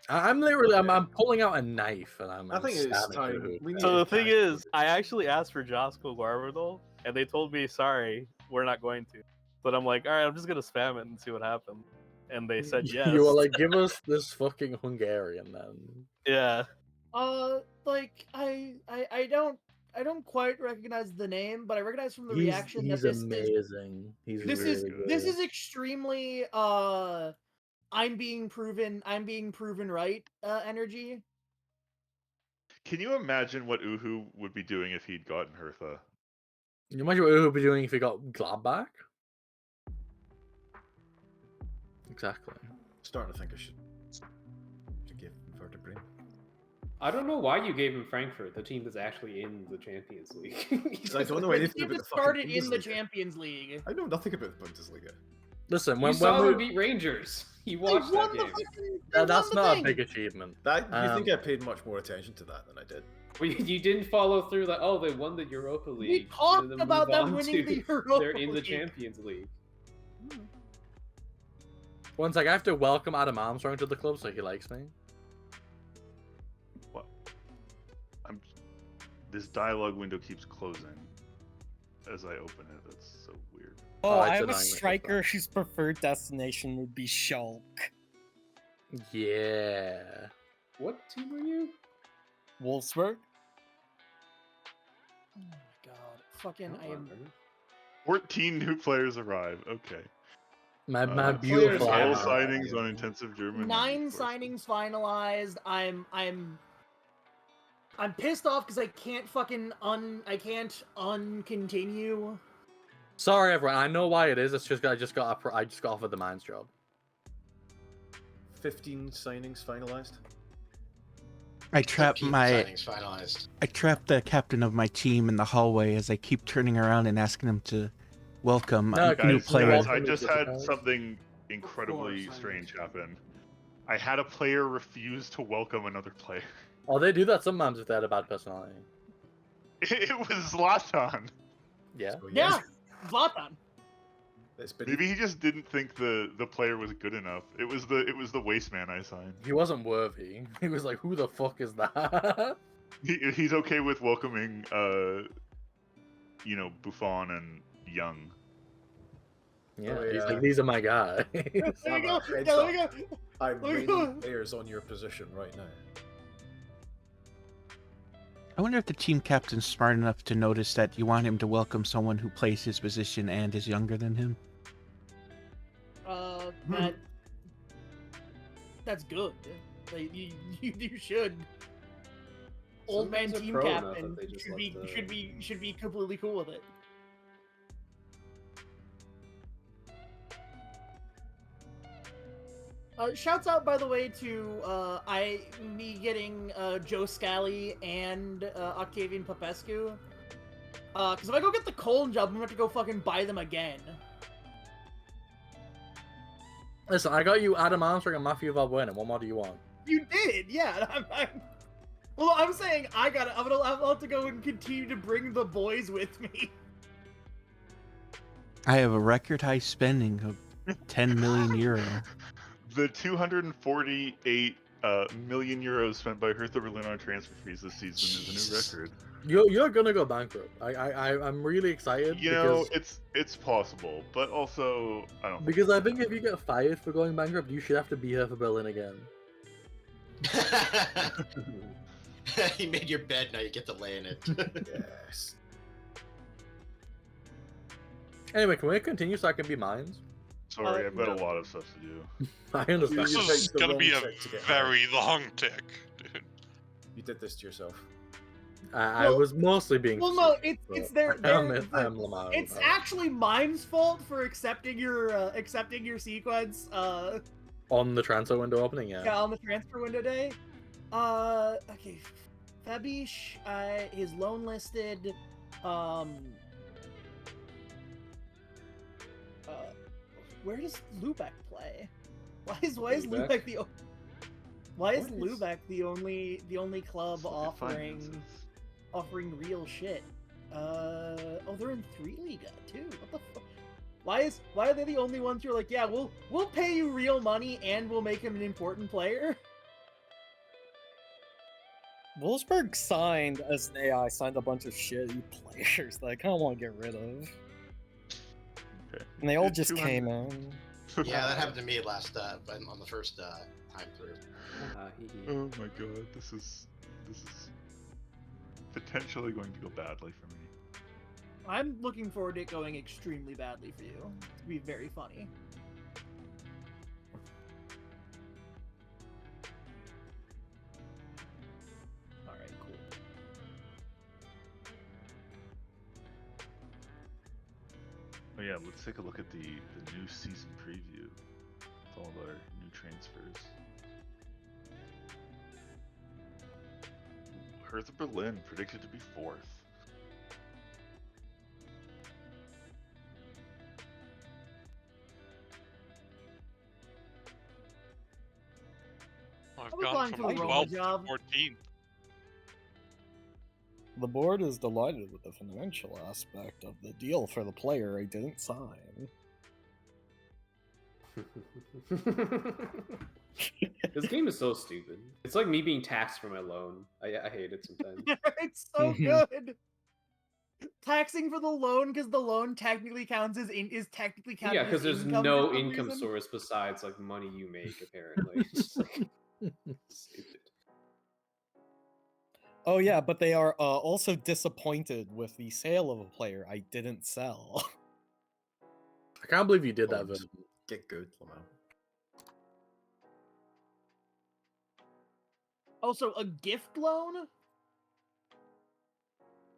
I'm literally I'm pulling out a knife and I'm. I think it's stabbing time. through. We need So a the thing cash is, I actually asked for Josco Guarbadol, and they told me, sorry, we're not going to. But I'm like, all right, I'm just gonna spam it and see what happens. And they said yes. You were like, give us this fucking Hungarian then. Yeah. Like I don't quite recognize the name, but I recognize from the He's reaction that amazing. this is extremely I'm being proven right energy. Can you imagine what Uhu would be doing if he'd gotten Hertha? Can you imagine what Uhu would be doing if he got Glad back? Exactly. Starting to think I should give him Werder Bremen. I don't know why you gave him Frankfurt, the team that's actually in the Champions League. I don't know anything about the fucking started in the Bundesliga. Champions League. I know nothing about the Bundesliga. Listen, You when saw we them beat Rangers. You watched that game. that's not a big achievement. You think I paid much more attention to that than I did? Well, you didn't follow through like, oh, they won the Europa League. We talked and then about move them on winning to- the Europa They're in the League. Champions League. One sec, I have to welcome Adam Armstrong to the club so he likes me. What? This dialogue window keeps closing as I open it. That's so weird. Oh, I it's have a annoying. striker whose preferred destination would be Schalke. Yeah. What team are you? Wolfsburg? Oh my god. Fucking I am 14 new players arrive. Okay. My beautiful all Adam. signings on intensive German. 9 signings finalized. I'm pissed off because I can't uncontinue. Sorry everyone, I know why it is. It's just I just got offered the mines job. 15 signings finalized. I trapped 13 my signings finalized. I trapped the captain of my team in the hallway as I keep turning around and asking him to welcome a new player. Guys, I just had something incredibly strange happen. I had a player refuse to welcome another player. Oh, they do that sometimes if they had a bad personality. It was Zlatan. Yeah. So, Yeah, Zlatan. Maybe he just didn't think the player was good enough. It was the waste man I signed. He wasn't worthy. He was like, who the fuck is that? He's okay with welcoming, Buffon and Young. Yeah, he's like, these are my guys. Let me go. Yeah, let me go. I'm raining players on your position right now. I wonder if the team captain's smart enough to notice that you want him to welcome someone who plays his position and is younger than him. That's good. Like, you should. Old man team captain should be completely cool with it. Shouts out, by the way, to me getting Joe Scally and Octavian Popescu. Because if I go get the Colin job, I'm gonna have to go fucking buy them again. Listen, I got you Adam Armstrong and Matthew Valbuena. What more do you want? You did, yeah. Well, I'm saying I'll have to go and continue to bring the boys with me. I have a record high spending of 10 million euro. The 248 million euros spent by Hertha Berlin on transfer fees this season is a new record. You're gonna go bankrupt. I'm really excited. It's possible, but also I don't. Because I think if you get fired for going bankrupt, you should have to be here for Berlin again. You made your bed, now you get to lay in it. Yes. Anyway, can we continue so I can be mines? Sorry, I've got a lot of stuff to do. I understand. This is gonna be a very long tick, dude. You did this to yourself. I was mostly being. Well, no, it's their. Lamar, it's actually mine's fault for accepting your sequence. On the transfer window opening, yeah. Yeah, on the transfer window day. Okay, Fabish, his loan listed. Where does Lubeck play? Why is Lubeck the only club offering real shit? Oh, they're in 3 Liga too. What the fuck? Why are they the only ones who are like, yeah, we'll pay you real money and we'll make him an important player? Wolfsburg signed as an AI, signed a bunch of shitty players that I kind of want to get rid of. Okay. And they all just came in. Yeah, that happened to me last on the first time through. Oh my god, this is potentially going to go badly for me. I'm looking forward to it going extremely badly for you. It's be very funny. Alright, cool. Oh yeah, let's take a look at the new season preview with all our new transfers. Hertha Berlin predicted to be 4th. I've gone from 12th to 14th. The board is delighted with the financial aspect of the deal for the player I didn't sign. This game is so stupid. It's like me being taxed for my loan. I hate it sometimes. It's so good. Taxing for the loan because the loan technically counts as technically counted. Yeah, because there's no income source besides like money you make. Apparently, it's like stupid. Oh yeah, but they are also disappointed with the sale of a player I didn't sell. I can't believe you did that, Vin. Get good, Lamar. Also, a gift loan?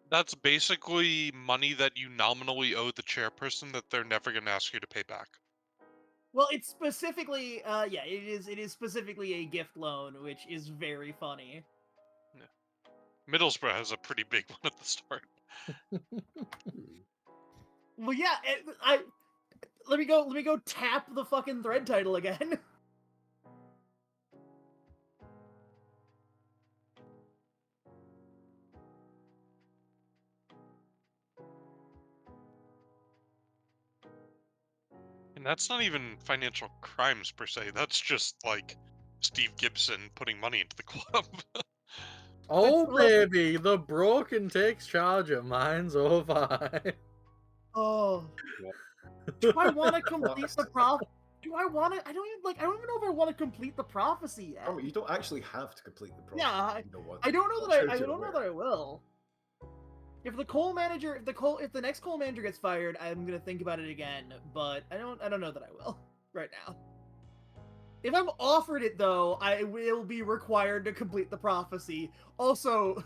That's basically money that you nominally owe the chairperson that they're never going to ask you to pay back. Well, it's specifically, yeah, it is specifically a gift loan, which is very funny. Yeah. Middlesbrough has a pretty big one at the start. Well, yeah, let me go tap the fucking thread title again. And that's not even financial crimes per se. That's just like Steve Gibson putting money into the club. Oh, Well, baby, the broken takes charge of mine's over. Oh. Do I want to complete the Do I want to? I don't even know if I want to complete the prophecy yet. Oh, you don't actually have to complete the prophecy. Yeah, you know what? I don't know Not that sure I if you're don't know aware. that I will. If the next Cole manager gets fired, I'm gonna think about it again. But I don't know that I will right now. If I'm offered it though, I will be required to complete the prophecy. Also,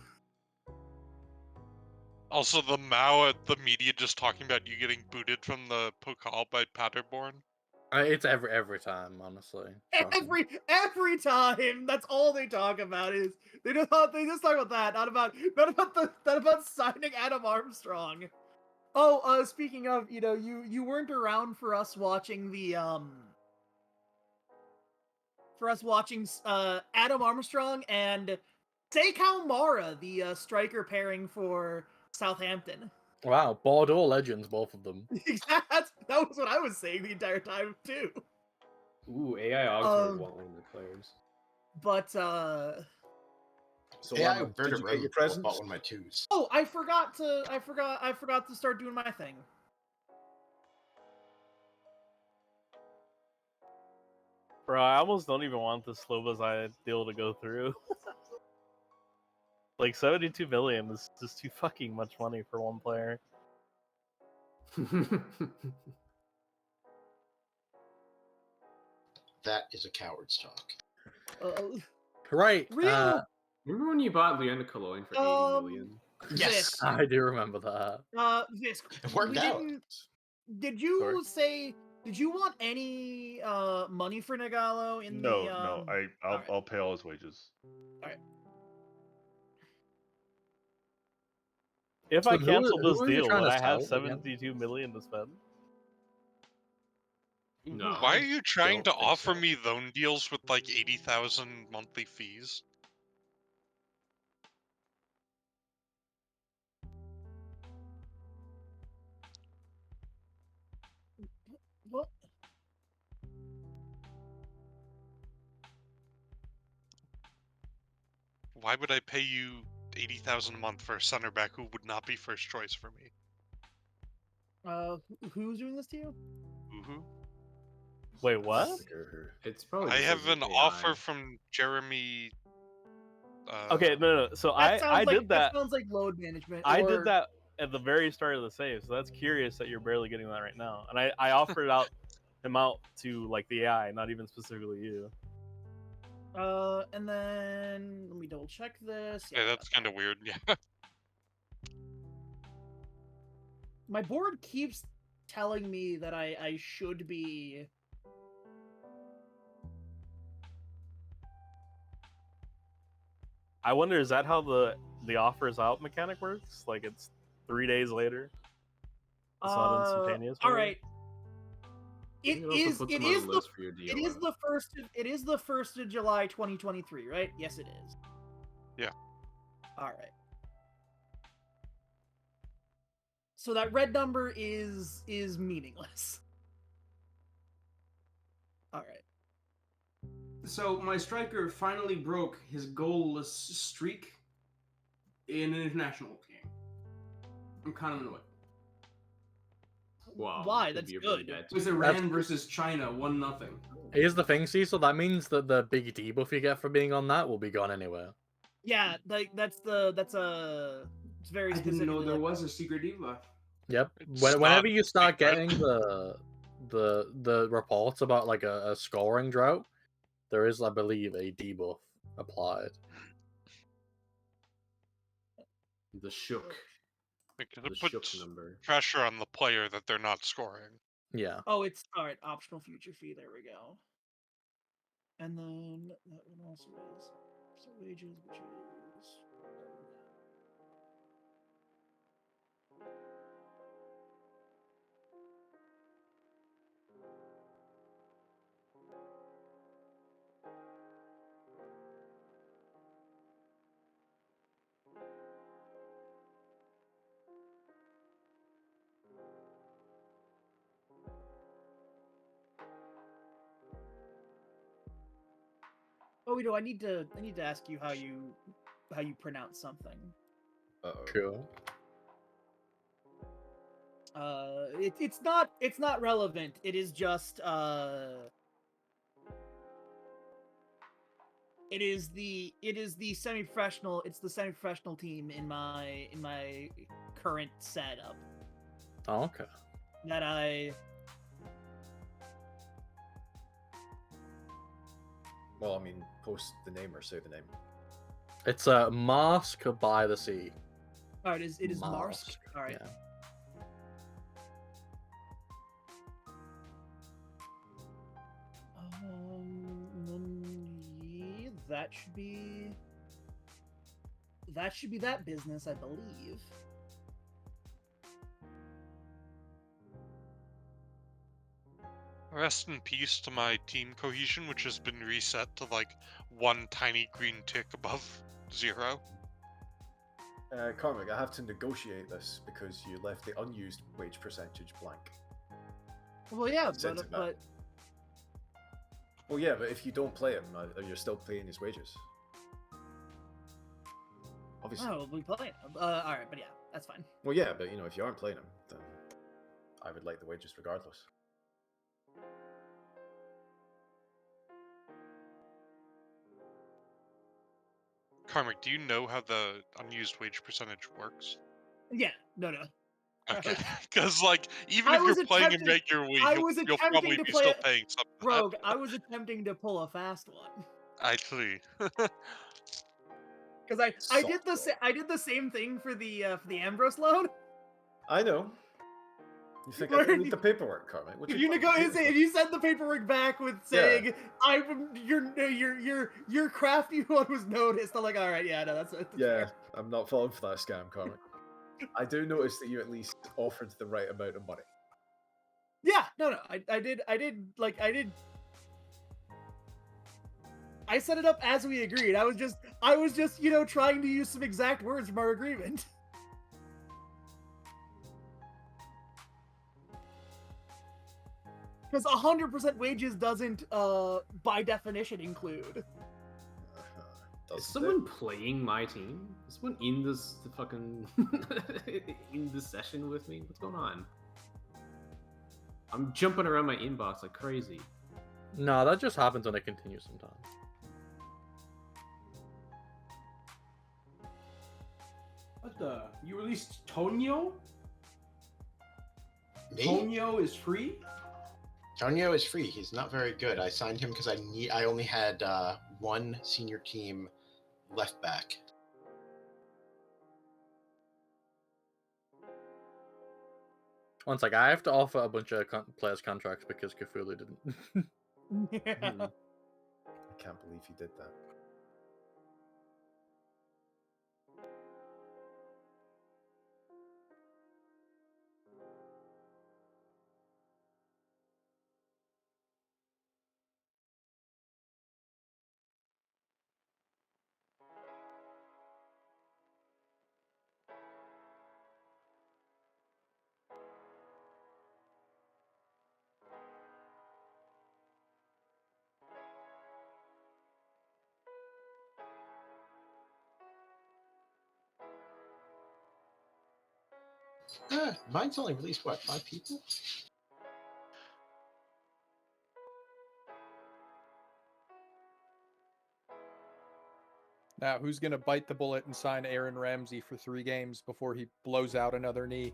the Mao at the media just talking about you getting booted from the Pokal by Paderborn. It's every time, honestly. every time. That's all they talk about is they just talk about that, not about signing Adam Armstrong. Oh, speaking of, you weren't around for us watching the Adam Armstrong and Seikau Mara, the striker pairing for Southampton. Wow, Bordeaux legends, both of them. That was what I was saying the entire time too. Ooh, AI Augsburg won't win the players. But So AI did you get your presents? Bought one of my twos. Oh, I forgot to start doing my thing. Bro, I almost don't even want this Slobozai deal to go through. Like 72 million is just too fucking much money for one player. That is a coward's talk. Right. Real. Remember when you bought Leander Cologne for 80 million? Yes, I do remember that. Visk, it worked out. Did you say? Did you want any money for Nagalo in the? No. I'll pay all his wages. All right. If So I who cancel this are you deal, trying would to I have sell again? 72 million to spend? No. Why are you trying to don't think offer so. me loan deals with like 80,000 monthly fees? What? Why would I pay you 80,000 a month for a center back who would not be first choice for me? Who's doing this to you? Woohoo. Wait, what? It's probably. I just have an AI. offer from Jeremy. Okay, no. So I did that. That sounds like load management. I did that at the very start of the save, so that's curious that you're barely getting that right now. And I offered him out to like the AI, not even specifically you. And then let me double check this. Yeah, that's kind of weird. Yeah. My board keeps telling me that I should be. I wonder, is that how the offers out mechanic works? Like it's 3 days later? It's not instantaneous? All maybe? right. It is the first of July 2023, right? Yes, it is. Yeah. All right. So that red number is meaningless. All right. So my striker finally broke his goalless streak in an international game. I'm kind of annoyed. Wow. Why? That's good. It was Iran versus China, 1-0. Here's the thing, Cecil. That means that the big debuff you get for being on that will be gone anyway. Yeah, like it's very specific. I didn't know there was a secret debuff. Yep. Whenever you start getting the reports about like a scoring drought, there is, I believe, a debuff applied. The shook. Because The it shook puts number. pressure on the player that they're not scoring. Yeah. Oh, it's all right. Optional future fee. There we go. And then that one also is so wages, which is. Oh, I need to ask you how you pronounce something. Cool. It's not relevant. It is just it is the semi-professional. It's the semi-professional team in my current setup. Oh, okay. That I. Well, I mean, post the name or say the name. It's a Mask by the Sea. Oh, it is Marsk. All right. Yeah. Yeah, that should be that business, I believe. Rest in peace to my team cohesion, which has been reset to like one tiny green tick above 0. Carmick, I have to negotiate this because you left the unused wage percentage blank. Well, yeah, Sentiment. but Well, yeah, but if you don't play him, you're still paying his wages. Obviously. oh, we play. All right, but yeah, that's fine. Well, yeah, but you know, if you aren't playing him, then I would like the wages regardless. Carmick, do you know how the unused wage percentage works? Yeah, no. Okay, because like even if you're playing him regularly, you'll probably be still paying something. Rogue, I was attempting to pull a fast one. I see. Because I did the same thing for the Ambrose loan. I know. You think I don't need the paperwork, Carmick? If you send the paperwork back with saying your crafty one was noticed, I'm like, all right, yeah, no, that's yeah. I'm not falling for that scam, Carmick. I do notice that you at least offered the right amount of money. Yeah, no, I did. I set it up as we agreed. I was just, trying to use some exact words from our agreement. Because 100% wages doesn't, by definition, include. Is someone playing my team? Is someone in this in this session with me? What's going on? I'm jumping around my inbox like crazy. No, that just happens when it continues sometimes. What the? You released Tonyo? Me? Tonyo is free? Tonyo is free. He's not very good. I signed him because I only had one senior team left back. One sec, I have to offer a bunch of players contracts because Cthulhu didn't. Yeah. I can't believe you did that. Mine's only released, what, 5 people? Now, who's going to bite the bullet and sign Aaron Ramsey for 3 games before he blows out another knee?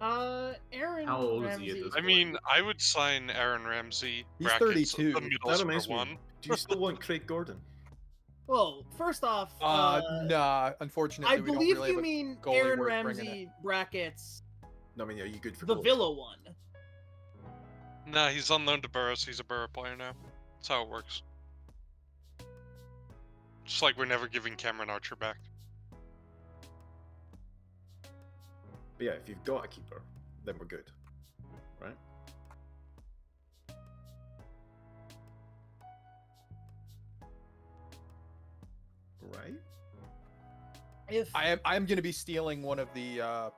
Aaron How old Ramsey. is he at this I mean, I would sign Aaron Ramsey. He's brackets, 32. The middle That reminds me. one. Do you still want Craig Gordon? Well, first off, nah. Unfortunately, I we don't believe really you have a mean goalie Aaron worth bringing Ramsey brackets. No, I mean, are you good for The goals? Villa one. Nah, he's on loan to Burrows. He's a Borough player now. That's how it works. Just like we're never giving Cameron Archer back. But yeah, if you've got a keeper, then we're good, right? Right? If I'm going to be stealing one of the Oh,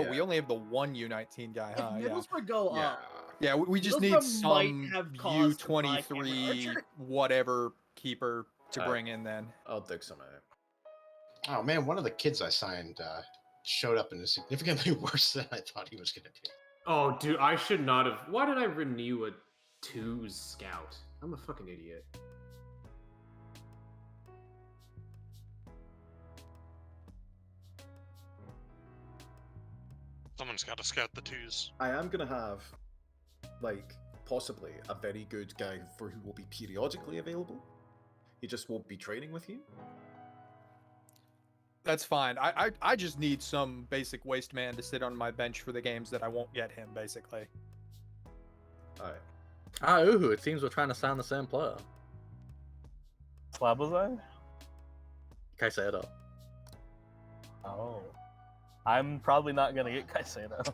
we only have the one U19 guy, huh? if Middlesbrough go Yeah. up, Yeah, we just need Middlesbrough might some have cause to buy Cameron U23 Archer. whatever keeper to bring in then. I'll dig some out. Oh man, one of the kids I signed showed up and is significantly worse than I thought he was going to be. Oh, dude, I should not have. Why did I renew a 2's scout? I'm a fucking idiot. Someone's got to scout the 2s. I am gonna have, like, possibly a very good guy for who will be periodically available. He just won't be training with you. That's fine. I just need some basic waste man to sit on my bench for the games that I won't get him, basically. Alright. Uhu, it seems we're trying to sign the same player. Slabazai? Caicedo. Oh. I'm probably not gonna get Caicedo.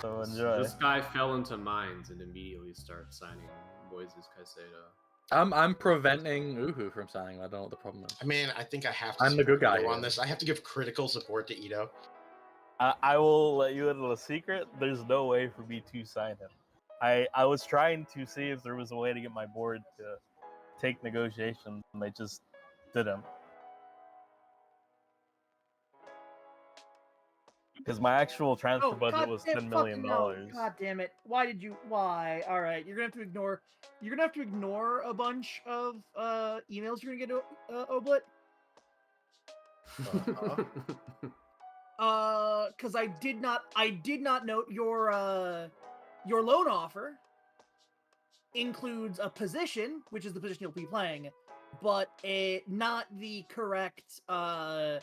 So enjoy. This guy fell into mines and immediately started signing Moises Caicedo. I'm preventing Uhu from signing. I don't know what the problem is. I mean, I think I have to. I'm the good guy on this. I have to give critical support to Ito. I will let you into a secret. There's no way for me to sign him. I was trying to see if there was a way to get my board to take negotiations, and they just didn't. Because my actual transfer budget was $10 million. God damn it! Why did you? Why? All right, you're gonna have to ignore. You're gonna have to ignore a bunch of emails you're gonna get, Oblit. Because I did not note your loan offer includes a position, which is the position you'll be playing, but not the correct role.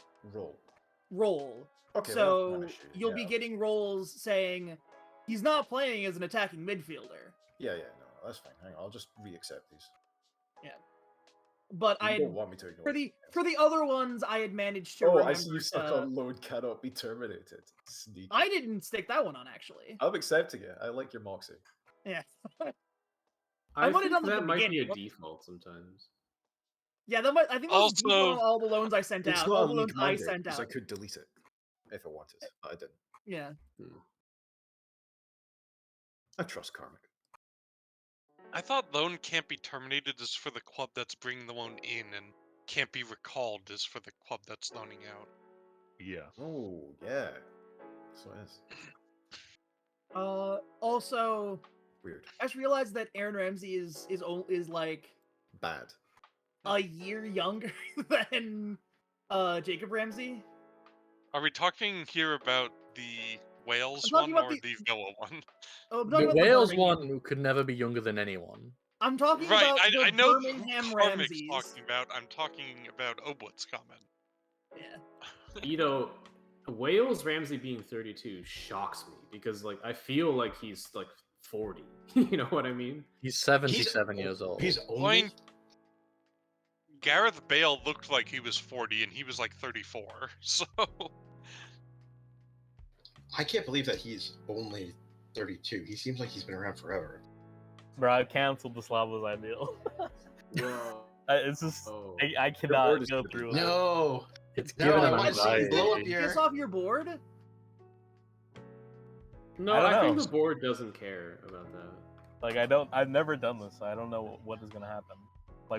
Okay, so you'll be getting roles saying he's not playing as an attacking midfielder. Yeah, no, that's fine. Hang on, I'll just re-accept these. Yeah, but you don't want me to ignore for the other ones I had managed to. I see you stuck on load cannot be terminated. Sneaky. I didn't stick that one on actually. I'm accepting it. I like your moxie. Yeah. I think that might be a default sometimes. Yeah, that might. I think that was default on all the loans I sent out. All the loans I sent out. I could delete it if I wanted, but I didn't. Yeah. I trust Karmic. I thought loan can't be terminated is for the club that's bringing the loan in, and can't be recalled is for the club that's loaning out. Yeah. Oh, yeah. So it is. Also, weird. I just realized that Aaron Ramsey is like bad. A year younger than Jacob Ramsey. Are we talking here about the Wales one or the Villa one? The Wales one could never be younger than anyone. I'm talking about the I know Birmingham who Ramseys. talking about. I'm talking about Oblit's comment. Yeah. Wales Ramsey being 32 shocks me because I feel like he's 40. You know what I mean? He's 77 years old. He's only... Gareth Bale looked like he was 40 and he was 34. So I can't believe that he's only 32. He seems like he's been around forever. Bro, I canceled the Slabazai deal. It's just I cannot go through it. No. It's giving him anxiety. Blow up this off your board? No, I think the board doesn't care about that. I've never done this, so I don't know what is gonna happen.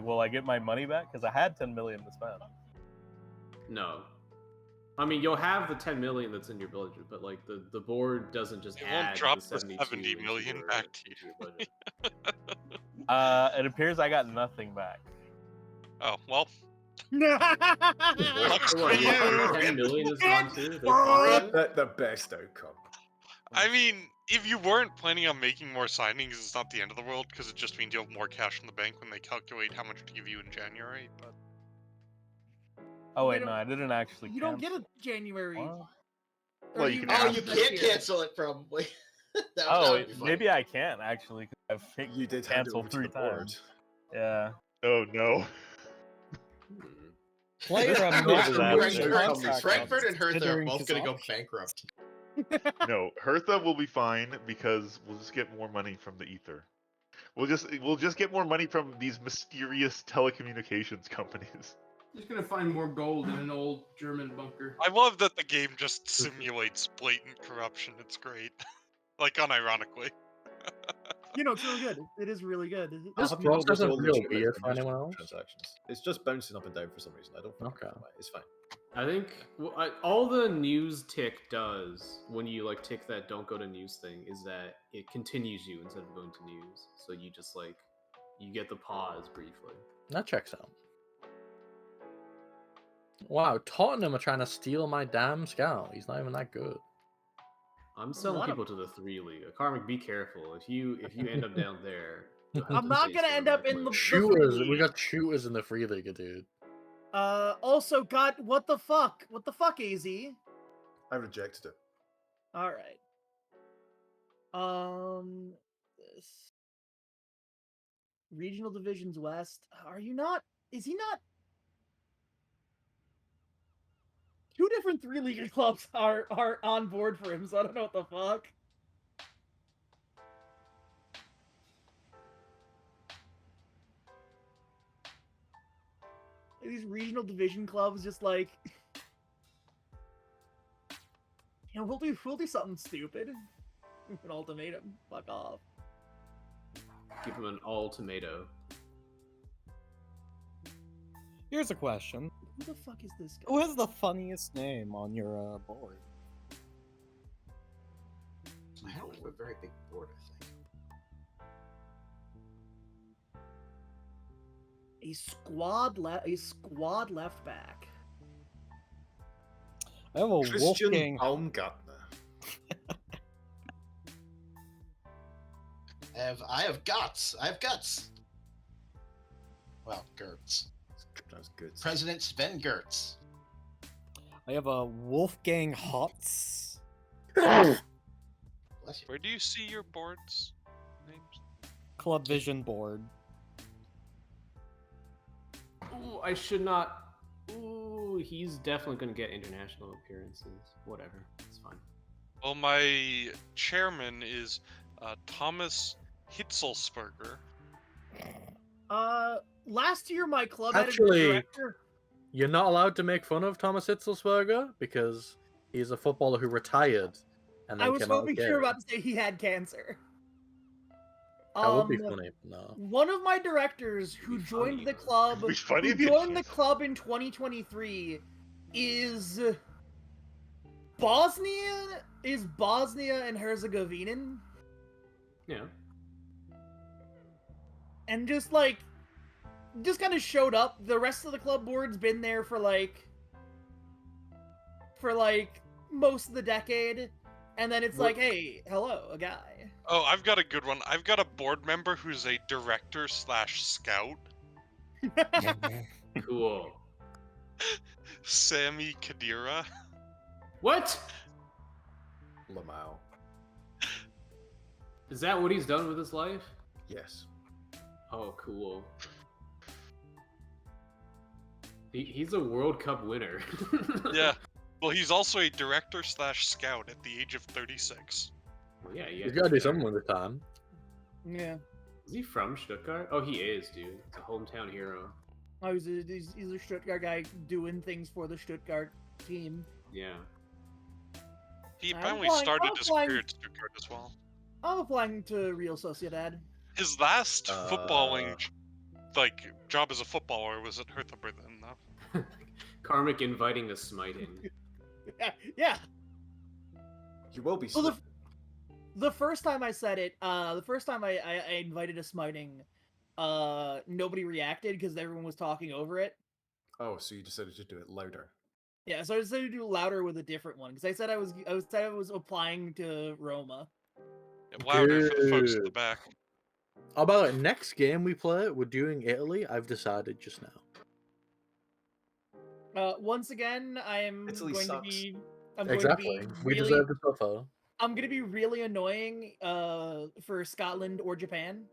Will I get my money back? Because I had 10 million to spend. No. I mean, you'll have the 10 million that's in your budget, but the board doesn't just add drop the 70 million back to you. It appears I got nothing back. Oh well. Sucks for you. 10 million is gone too. The best outcome. I mean, if you weren't planning on making more signings, it's not the end of the world because it just means you have more cash in the bank when they calculate how much to give you in January. But oh wait, no, I didn't actually. You don't get a January. Well, you can't cancel it probably. Maybe I can actually. I've you did cancel 3 times. Yeah. Oh no. Player Frankfurt and Hertha are both going to go bankrupt. No, Hertha will be fine because we'll just get more money from the ether. We'll just get more money from these mysterious telecommunications companies. Just gonna find more gold in an old German bunker. I love that the game just simulates blatant corruption. It's great, unironically. It's really good. It is really good. This have process noticed isn't all real legitimate weird for anyone else. transactions. It's just bouncing up and down for some reason. I don't fucking Okay. know why. It's fine. I think all the news tick does when you like tick that don't go to news thing is that it continues you instead of going to news. So you just like you get the pause briefly. That checks out. Wow, Tottenham are trying to steal my damn scout. He's not even that good. I'm selling people to the 3 league. Karmic, be careful. If you end up down there, I'm not gonna end up in the shooters. free We league. got shooters in the free league, dude. Also got what the fuck? What the fuck, AZ? I rejected it. All right. This regional divisions west. Are you not? Is he not? 2 different 3 league clubs are on board for him, so I don't know what the fuck. These regional division clubs just like, we'll do something stupid. An ultimatum. Fuck off. Give him an all tomato. Here's a question. Who the fuck is this guy? Who has the funniest name on your board? I don't have a very big board, I think. A squad left back. I have a Christian Wolfgang. Baumgartner. I have guts. Well, Gertz. That's good. President Sven Gertz. I have a Wolfgang Hotz. Bless you. Where do you see your boards names? Club Vision board. Ooh, I should not. Ooh, he's definitely going to get international appearances. Whatever, it's fine. Well, my chairman is Thomas Hitzelsperger. Last year my club Actually, editor director. You're not allowed to make fun of Thomas Hitzelsperger because he's a footballer who retired. And I then was came out hoping you gay. were about to say he had cancer. That would be funny. No. One of my directors who joined the club, It'd be funny who if you joined the did. club in 2023, is Bosnia and Herzegovinian, Yeah. and just kind of showed up. The rest of the club board's been there for most of the decade, and then it's like, hey, hello, a guy. Oh, I've got a good one. I've got a board member who's a director/scout. Cool. Sammy Kadira. What? Lamau. Is that what he's done with his life? Yes. Oh, cool. He's a World Cup winner. Yeah. Well, he's also a director/scout at the age of 36. Well, yeah, He's got to do something with the time. Yeah. Is he from Stuttgart? Oh, he is, dude. It's a hometown hero. Oh, he's a Stuttgart guy doing things for the Stuttgart team. Yeah. He I'm apparently applying- started I'm his applying- career at Stuttgart as well. I'm applying to Real Sociedad. His last footballing job as a footballer was at Hertha Berlin, though. Karmic inviting a smiting. Yeah. You will be. Well, the first time I said it, the first time I invited a smiting, nobody reacted because everyone was talking over it. Oh, so you decided to do it louder. Yeah, so I decided to do louder with a different one because I said I was applying to Roma. Yeah, louder for the folks in the back. How about next game we play? We're doing Italy. I've decided just now. Once again, I'm Italy going sucks. to be. Exactly. We deserve to suffer. I'm going to be really annoying for Scotland or Japan.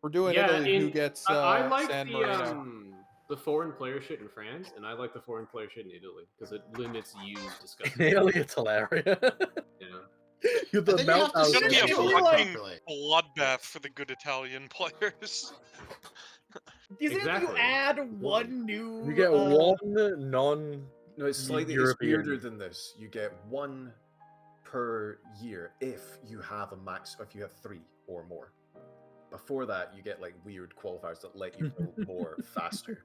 We're doing Italy. Who gets I like San Marino? the foreign player shit in France, and I like the foreign player shit in Italy because it limits use discussion. In Italy, it's hilarious. Yeah. You're the meltdown. It's gonna be a Italy, fucking bloodbath for the good Italian players. Isn't it you add one new? You get one non. No, it's slightly it's weirder than this. You get one per year if you have a max. If you have 3 or more. Before that, you get like weird qualifiers that let you build more faster.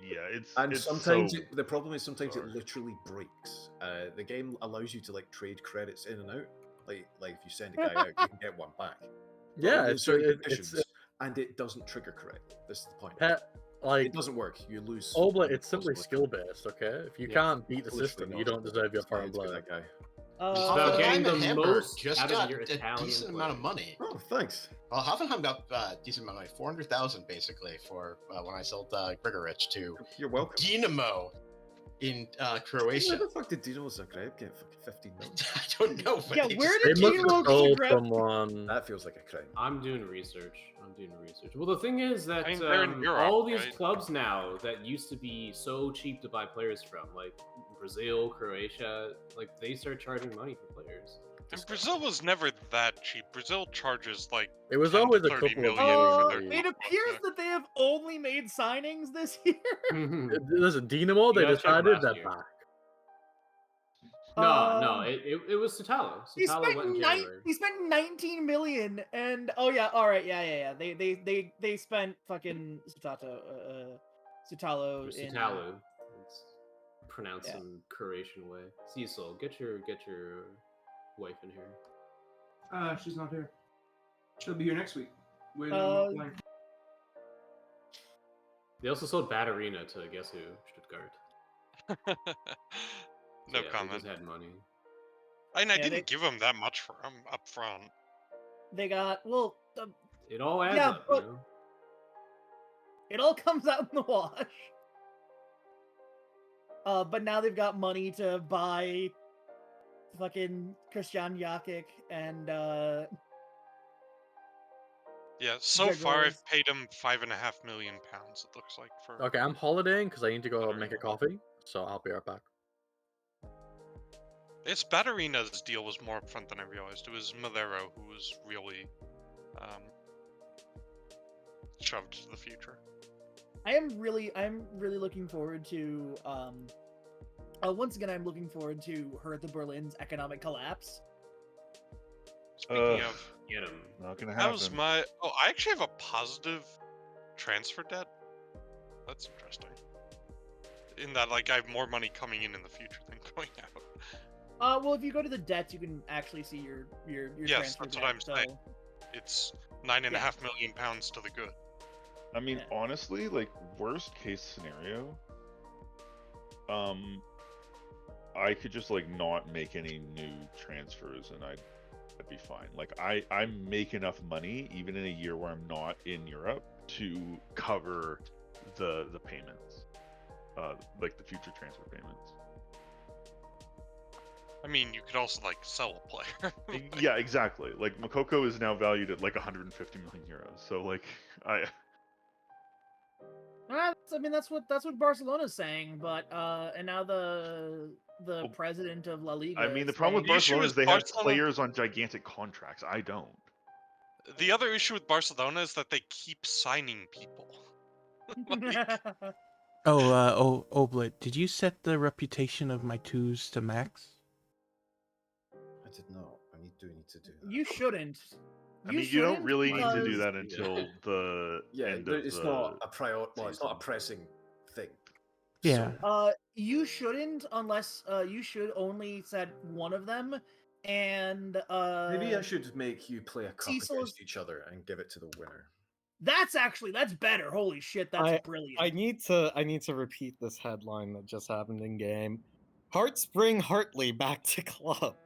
Yeah, it's sometimes so the problem is sometimes bizarre. it literally breaks. The game allows you to like trade credits in and out. Like if you send a guy out, you can get one back. Yeah, it's and it doesn't trigger correctly. This is the point. It doesn't work. You lose. Oblit, it's simply skill based. Okay, if you can't beat the system, you don't deserve your foreign blood. That guy. Hoffenheim and Hamburg just out got of your a Italian decent amount of money. Oh, thanks. Well, Hoffenheim got a decent amount of money, 400,000 basically for when I sold Grigorich to You're welcome. Dinamo in Croatia. Where the fuck did Dinamo Zagreb get fucking 15 million? I don't know. But Yeah, they where just- did Dinamo Zagreb? Someone. That feels like a crime. I'm doing research. Well, the thing is that I mean, they're in Europe, all these right? clubs now that used to be so cheap to buy players from, like Brazil, Croatia, like they start charging money for players. And Brazil was never that cheap. Brazil charges like It was 10 to always a 30 couple of million for years. their It appears that they have only made signings this year. Listen, Dinamo, they Yeah, check decided last they're year. back. No, it was Satalo. He Satalo spent went in January. he spent 19 million, and oh yeah, all right, yeah. They spent fucking Satalo in. Satalo. It's pronounced some Croatian way. Cecil, get your wife in here. She's not here. She'll be here next week. With They also sold Batterina to guess who? Stuttgart. No So, yeah, comment. They just had money. I didn't give him that much for him up front. They got It all adds yeah, up, but you know? it all comes out in the wash. But now they've got money to buy fucking Christian Jakic and Yeah, so far I've paid him £5.5 million. It looks like for. Okay, I'm holidaying because I need to go make a coffee, so I'll be right back. This Batterina's deal was more upfront than I realized. It was Madero who was really shoved to the future. I'm really looking forward to once again I'm looking forward to Hertha Berlin's economic collapse. Speaking of, get him. Not gonna happen. That was my. Oh, I actually have a positive transfer debt. That's interesting. In that, like, I have more money coming in the future than going out. Well, if you go to the debts, you can actually see your Yes, transfer that's debt, what I'm so... saying. It's £9.5 million to the good. I mean, honestly, like worst case scenario, I could just like not make any new transfers and I'd be fine. Like I make enough money even in a year where I'm not in Europe to cover the payments, like the future transfer payments. I mean, you could also like sell a player. Yeah, exactly. Like Makoko is now valued at like 150 million euros. So like I mean, that's what Barcelona's saying, but and now the president of La Liga. I mean, the is problem with saying- Barcelona is they have players on gigantic contracts. I don't. The other issue with Barcelona is that they keep signing people. Oblit, did you set the reputation of my twos to max? I did not. I need to do that. You shouldn't. I mean, you don't really need to do that until the end of it's the not a priority. Well, it's not a pressing thing. Yeah. You shouldn't unless you should only set one of them, and maybe I should make you play a cup Cecil's... against each other and give it to the winner. That's better. Holy shit, that's brilliant. I need to repeat this headline that just happened in game. Hearts bring Hartley back to club.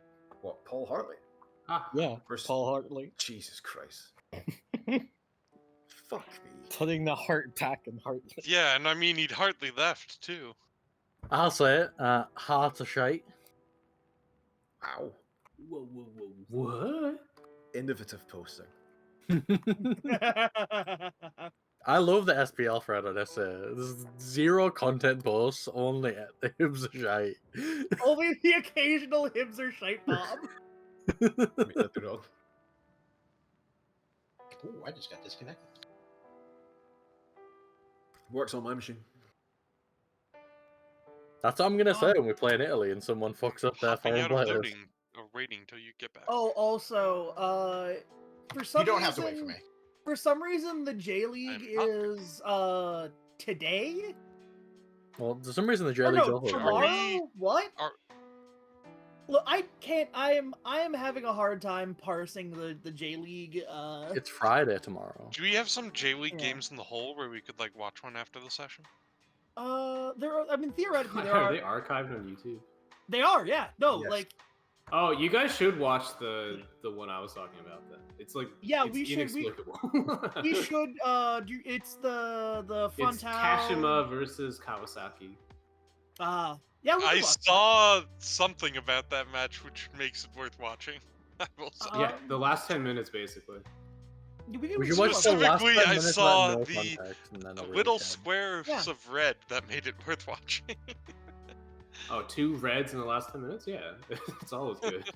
What, Paul Hartley? Yeah, Paul Hartley. Jesus Christ. Fuck me. Putting the heart back in Hartley. Yeah, and I mean, he'd hardly left too. I'll say it. Heart of shite. Wow. Whoa. What? Innovative posting. I love the SPL thread on this. There's zero content posts, only the Hibs are shite. Only the occasional Hibs are shite bomb. Oh, I just got disconnected. Works on my machine. That's what I'm gonna say when we play in Italy and someone fucks up their foreign players. Rating till you get back. Oh, also, for some You don't have to reason, wait for me. For some reason, the J League is today. Well, for some reason the J Or League's no, also tomorrow. What? Look, I can't. I am having a hard time parsing the J League. It's Friday tomorrow. Do we have some J League games in the hole where we could like watch one after the session? There are. I mean, theoretically, there Are are. they archived on YouTube? They are. Yeah. No, Yes. like. Oh, you guys should watch the one I was talking about. Then it's like we should. inexplicable. We should. Do it's the front It's Kashima versus Kawasaki. Yeah. We I can watch saw something about that match which makes it worth watching. I will say. Yeah, the last 10 minutes basically. We should watch the last 10 Specifically, I minutes saw without no the context, and then I'll little read it. squares Yeah. of red that made it worth watching. Oh, 2 reds in the last 10 minutes? Yeah, it's always good.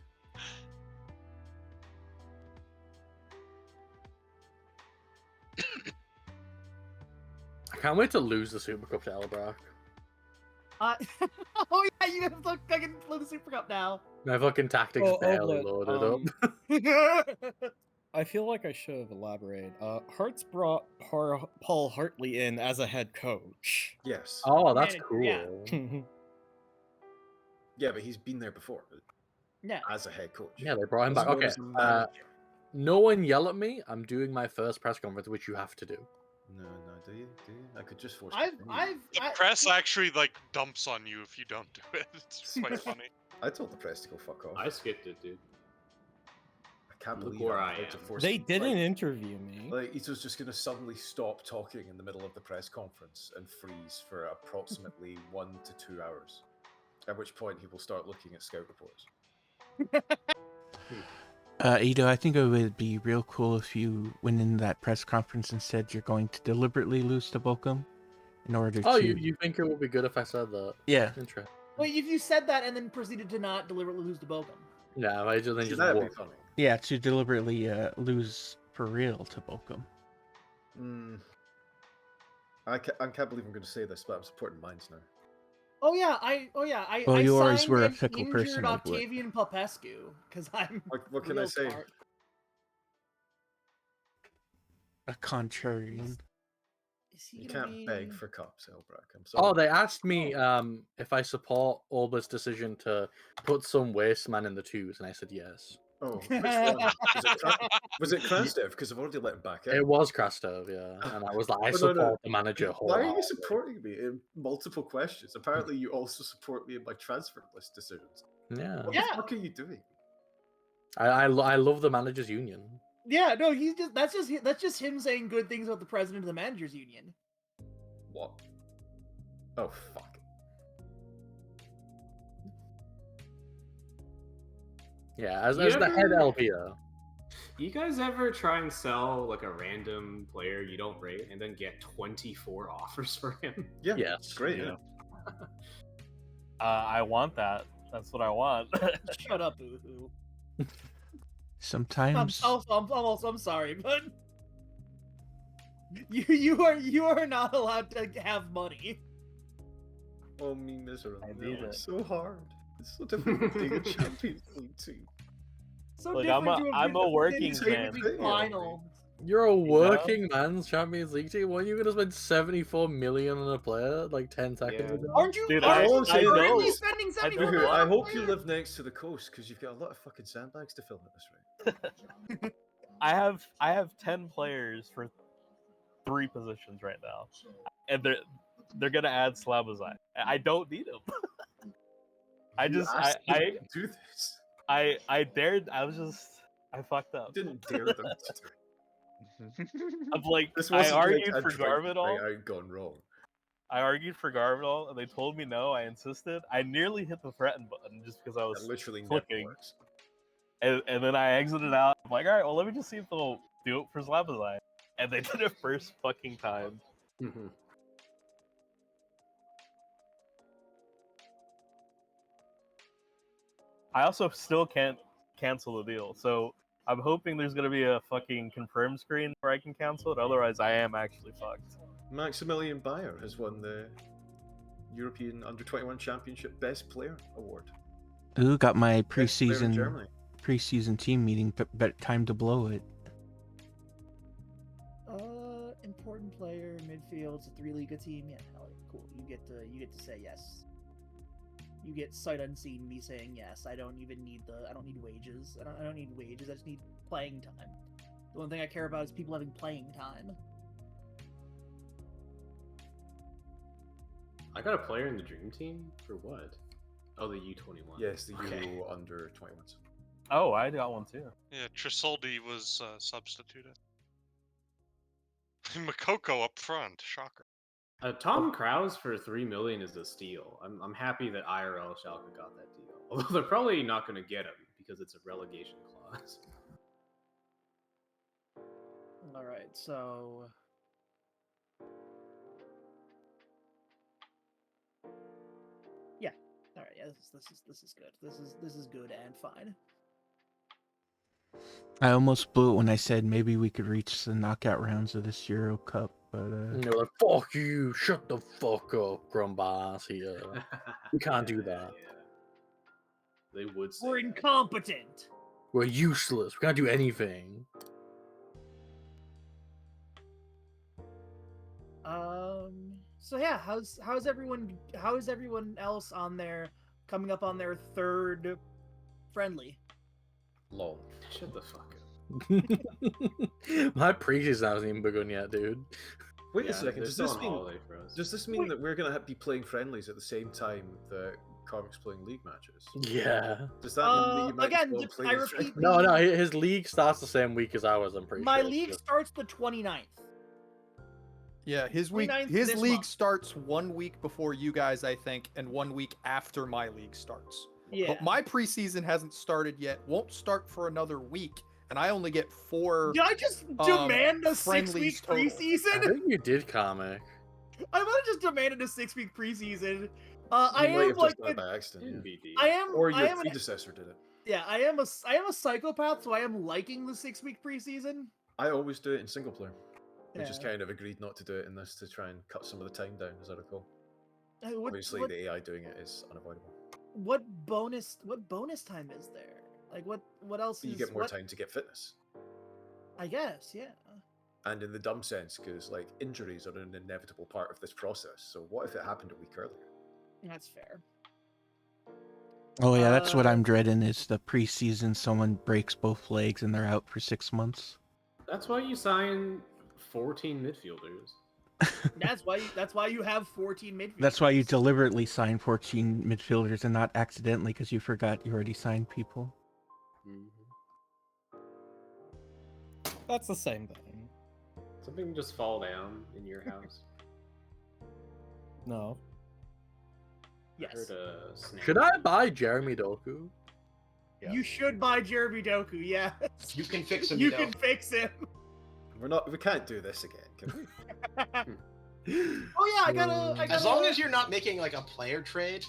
I can't wait to lose the Super Cup to Elbrock. Oh yeah, you have to fucking play the Super Cup now. My fucking tactics barely loaded up. I feel like I should have elaborated. Hearts brought Paul Hartley in as a head coach. Yes. Oh, that's cool. Yeah. Yeah, but he's been there before. Yeah. As a head coach. Yeah, they brought him As back. well Okay. as a manager. No one yell at me. I'm doing my first press conference, which you have to do. No, do you? I could just force The press actually like dumps on you if you don't do it. It's quite funny. I told the press to go fuck off. I skipped it, dude. I can't Look believe where I'm I about to am. force They him, didn't like- interview me. Like, Ito's just going to suddenly stop talking in the middle of the press conference and freeze for approximately 1 to 2 hours. At which point he will start looking at scout reports. Ito, I think it would be real cool if you went in that press conference and said you're going to deliberately lose to Bochum in order Oh, to... you think it would be good if I said that? Yeah. Interesting. Wait, if you said that and then proceeded to not deliberately lose to Bochum. Yeah, I just then just That'd be walk. funny. Yeah, to deliberately lose for real to Bochum. I can't believe I'm going to say this, but I'm supporting Mainz now. Oh yeah, Well, I you always signed were a an fickle injured person, I would. Octavian Popescu because I'm. What can I real say? smart. A contrarian. Is he You gonna can't be... beg for cups, Elbrack. I'm sorry. Oh, they asked me if I support Alba's decision to put some waste man in the twos, and I said yes. Oh, which one? Was it Krastev? Because I've already let him back in. It was Krastov, yeah, and I was like, I Oh, no, support no. the manager. Why are you wholeheartedly. supporting me in multiple questions? Apparently, you also support me in my transfer list decisions. Yeah, What the fuck are you doing? I love the managers union. Yeah, no, he's just that's just him saying good things about the president of the managers union. What? Oh fuck. Yeah, as the head LPO. You guys ever try and sell like a random player you don't rate and then get 24 offers for him? Yeah, Yes. it's great. Yeah. I want that. That's what I want. Shut up, boo-hoo. Sometimes... I'm sorry, but you are not allowed to have money. Oh, me miserable. I need It's it. so hard. It's so difficult being a Champions League team. So Look, different to I'm a working man. Final. You're a working man's Champions League team. When are you gonna spend 74 million on a player like 10 seconds ago? Aren't you? Dude, aren't I you know. currently spending I 74 know. million? I on a hope you player? live next to the coast because you've got a lot of fucking sandbags to fill at this rate. I have 10 players for 3 positions right now, and they're gonna add Slabazai. I don't need him. I do this. I dared. I fucked up. Didn't dare them to do it. I'm like, This I wasn't argued like a for drink Garvidal. thing I'd gone wrong. I argued for Garvidal, and they told me no. I insisted. I nearly hit the threaten button just because I That was literally never clicking. works. And then I exited out. I'm like, all right, well, let me just see if they'll do it for Slabazai. And they did it first fucking time. I also still can't cancel the deal, so I'm hoping there's gonna be a fucking confirm screen where I can cancel it. Otherwise, I am actually fucked. Maximilian Bayer has won the European Under-21 Championship Best Player Award. Ooh, got my Best player in preseason Germany. team meeting, but time to blow it. player, midfield, it's a 3-liga team. Yeah, hell, cool. You get to say yes. You get sight unseen me saying yes. I don't need wages. I don't need wages. I just need playing time. The one thing I care about is people having playing time. I got a player in the dream team for what? Oh, the U21. Yes, the U under 21s. Oh, I got one too. Yeah, Trisoldi was substituted. Makoko up front, shocker. Tom Krause for $3 million is a steal. I'm happy that IRL Schalke got that deal. Although they're probably not going to get him because it's a relegation clause. All right, so yeah, all right, yeah, this is good. This is good and fine. I almost blew it when I said maybe we could reach the knockout rounds of this Euro Cup, but They're like, fuck you, shut the fuck up, grumbass here. We can't do that. Yeah. They would say We're that. incompetent. We're useless. We can't do anything. So yeah, how's everyone else on their coming up on their third friendly? Lol. Shut the fuck up. My preseason hasn't even begun yet, dude. Wait Yeah, a second. they're Does still this on mean holiday for us. does this mean that we're gonna be playing friendlies at the same time that Carmick's playing league matches? Yeah. Does that mean that you might again, as well play I these repeat, friendlies? No, his league starts the same week as ours, I'm pretty my sure. league starts the 29th. Yeah, his 29th his this league month. starts 1 week before you guys, I think, and 1 week after my league starts. Yeah. But my preseason hasn't started yet. Won't start for another week, and I only get 4. Did I just demand a 6-week friendlies total. I preseason? think you did, Comic. I might have just demanded a 6-week preseason. You I might am have like just done it by accident. Yeah. I am Or I your am an, predecessor did it. yeah, I am a psychopath, so I am liking the 6-week preseason. I always do it in single player. We just Yeah. kind of agreed not to do it in this to try and cut some of the time down, as I recall. Obviously, What, the AI doing it is unavoidable. what bonus time is there? Like what else You is get more what, time to get fitness. I guess, yeah. And in the dumb sense, because like injuries are an inevitable part of this process. So what if it happened a week earlier? That's fair. oh yeah, that's what I'm dreading is the preseason. Someone breaks both legs and they're out for 6 months. That's why you sign 14 midfielders. That's why you have 14 midfielders. That's why you deliberately sign 14 midfielders and not accidentally because you forgot you already signed people. That's the same thing. Something just fall down in your house. No. Yes. I heard a snake. Should I buy Jeremy Doku? Yeah. You should buy Jeremy Doku, yes. You can fix him. You can fix him. We can't do this again, can we? Oh yeah, I gotta As long as you're not making like a player trade.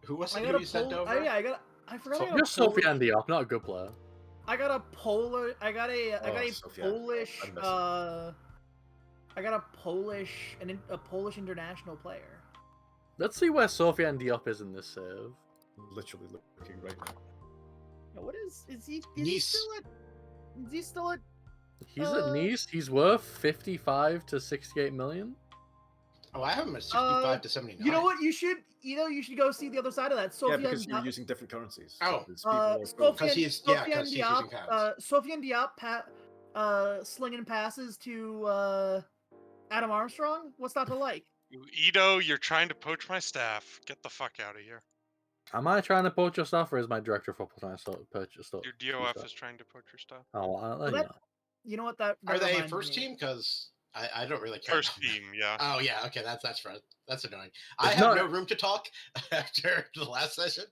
Who was it who you sent over? I forgot. I got a Just Sofian Diop, not a good player. I got a Polish. I got a Polish international player. Let's see where Sofian Diop is in this save. Literally looking right now. Yeah, what is he? Nice. Is he still at? He's at Nice. He's worth 55 to 68 million. Oh, I have him at 65 to 79. You know what? You should go see the other side of that. Yeah, because you're using different currencies. Oh. Sofian he's using pounds. Sofian Diop slinging passes to Adam Armstrong. What's not to like? Ito, you're trying to poach my staff. Get the fuck out of here. Am I trying to poach your stuff, or is my director of football trying to poach your stuff? Your DOF is trying to poach your stuff. Oh, I'll let you know. You know what? That Are they reminds first me. team? Because I don't really care. First team, yeah. Oh yeah, okay, that's annoying. I have no room to talk after the last session.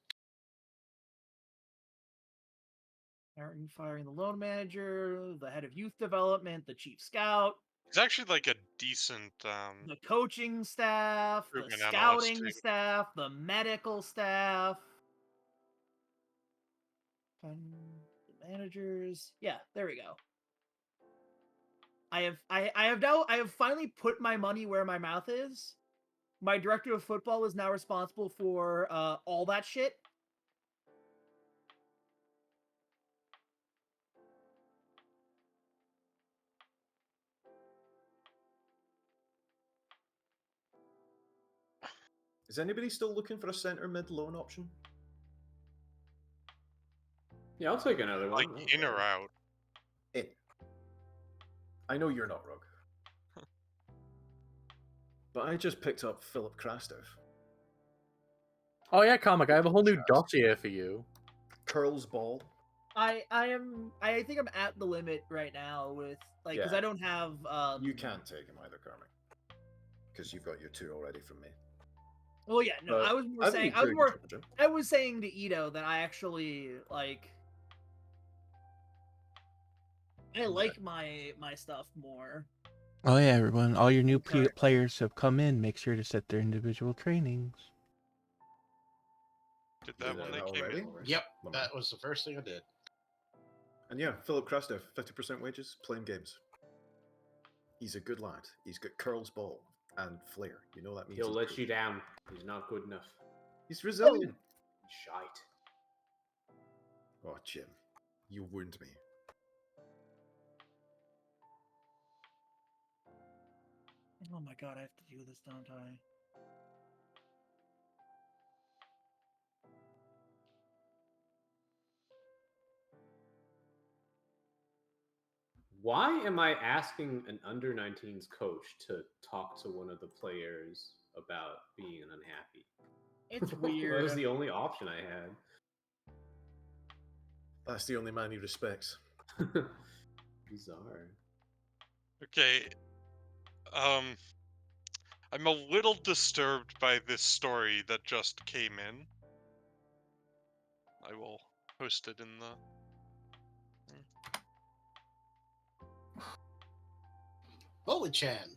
Firing the loan manager, the head of youth development, the chief scout. It's actually like a decent the coaching staff, the recruitment analyst scouting too. staff, the medical staff, the managers. Yeah, there we go. I have finally put my money where my mouth is. My director of football is now responsible for all that shit. Is anybody still looking for a centre mid loan option? Yeah, I'll take another one. Like in or out? In. I know you're not, Rug. But I just picked up Philip Krastev. Oh yeah, comic. I have a whole new dossier for you. Curls ball. I think I'm at the limit right now with because I don't have. You can't take him either, Carmick, because you've got your 2 already from me. Well, yeah, no, I was more saying. I was saying to Ito that I actually like. I like my stuff more. Oh yeah, everyone! All your new players have come in. Make sure to set their individual trainings. Did that when they came in? Yep, that was the first thing I did. And yeah, Philip Krastev, 50% wages, playing games. He's a good lad. He's got curls ball and flair. You know that means he'll let you down. He's not good enough. He's resilient. Shite. Oh, Jim, you wound me. Oh my god, I have to do this, don't I? Why am I asking an under-19s coach to talk to one of the players about being unhappy? It's weird. That was the only option I had. That's the only man he respects. Bizarre. Okay. I'm a little disturbed by this story that just came in. I will post it in the... Loli-chan.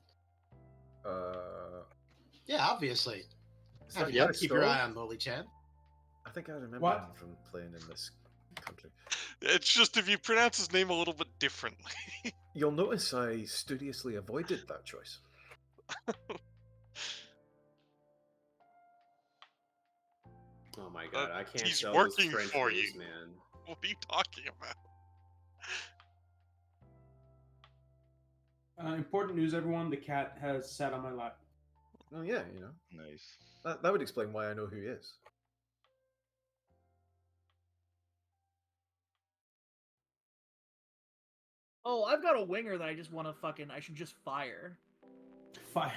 Yeah, obviously. You have to keep your eye on Loli-chan. I think I remember him from playing in this country. It's just if you pronounce his name a little bit differently. You'll notice I studiously avoided that choice. Oh my god, I can't He's sell working this French for face, you, man. What are you talking about? Important news, everyone. The cat has sat on my lap. Oh yeah, you know. Nice. That would explain why I know who he is. Oh, I've got a winger that I just want to I should just fire. Fire.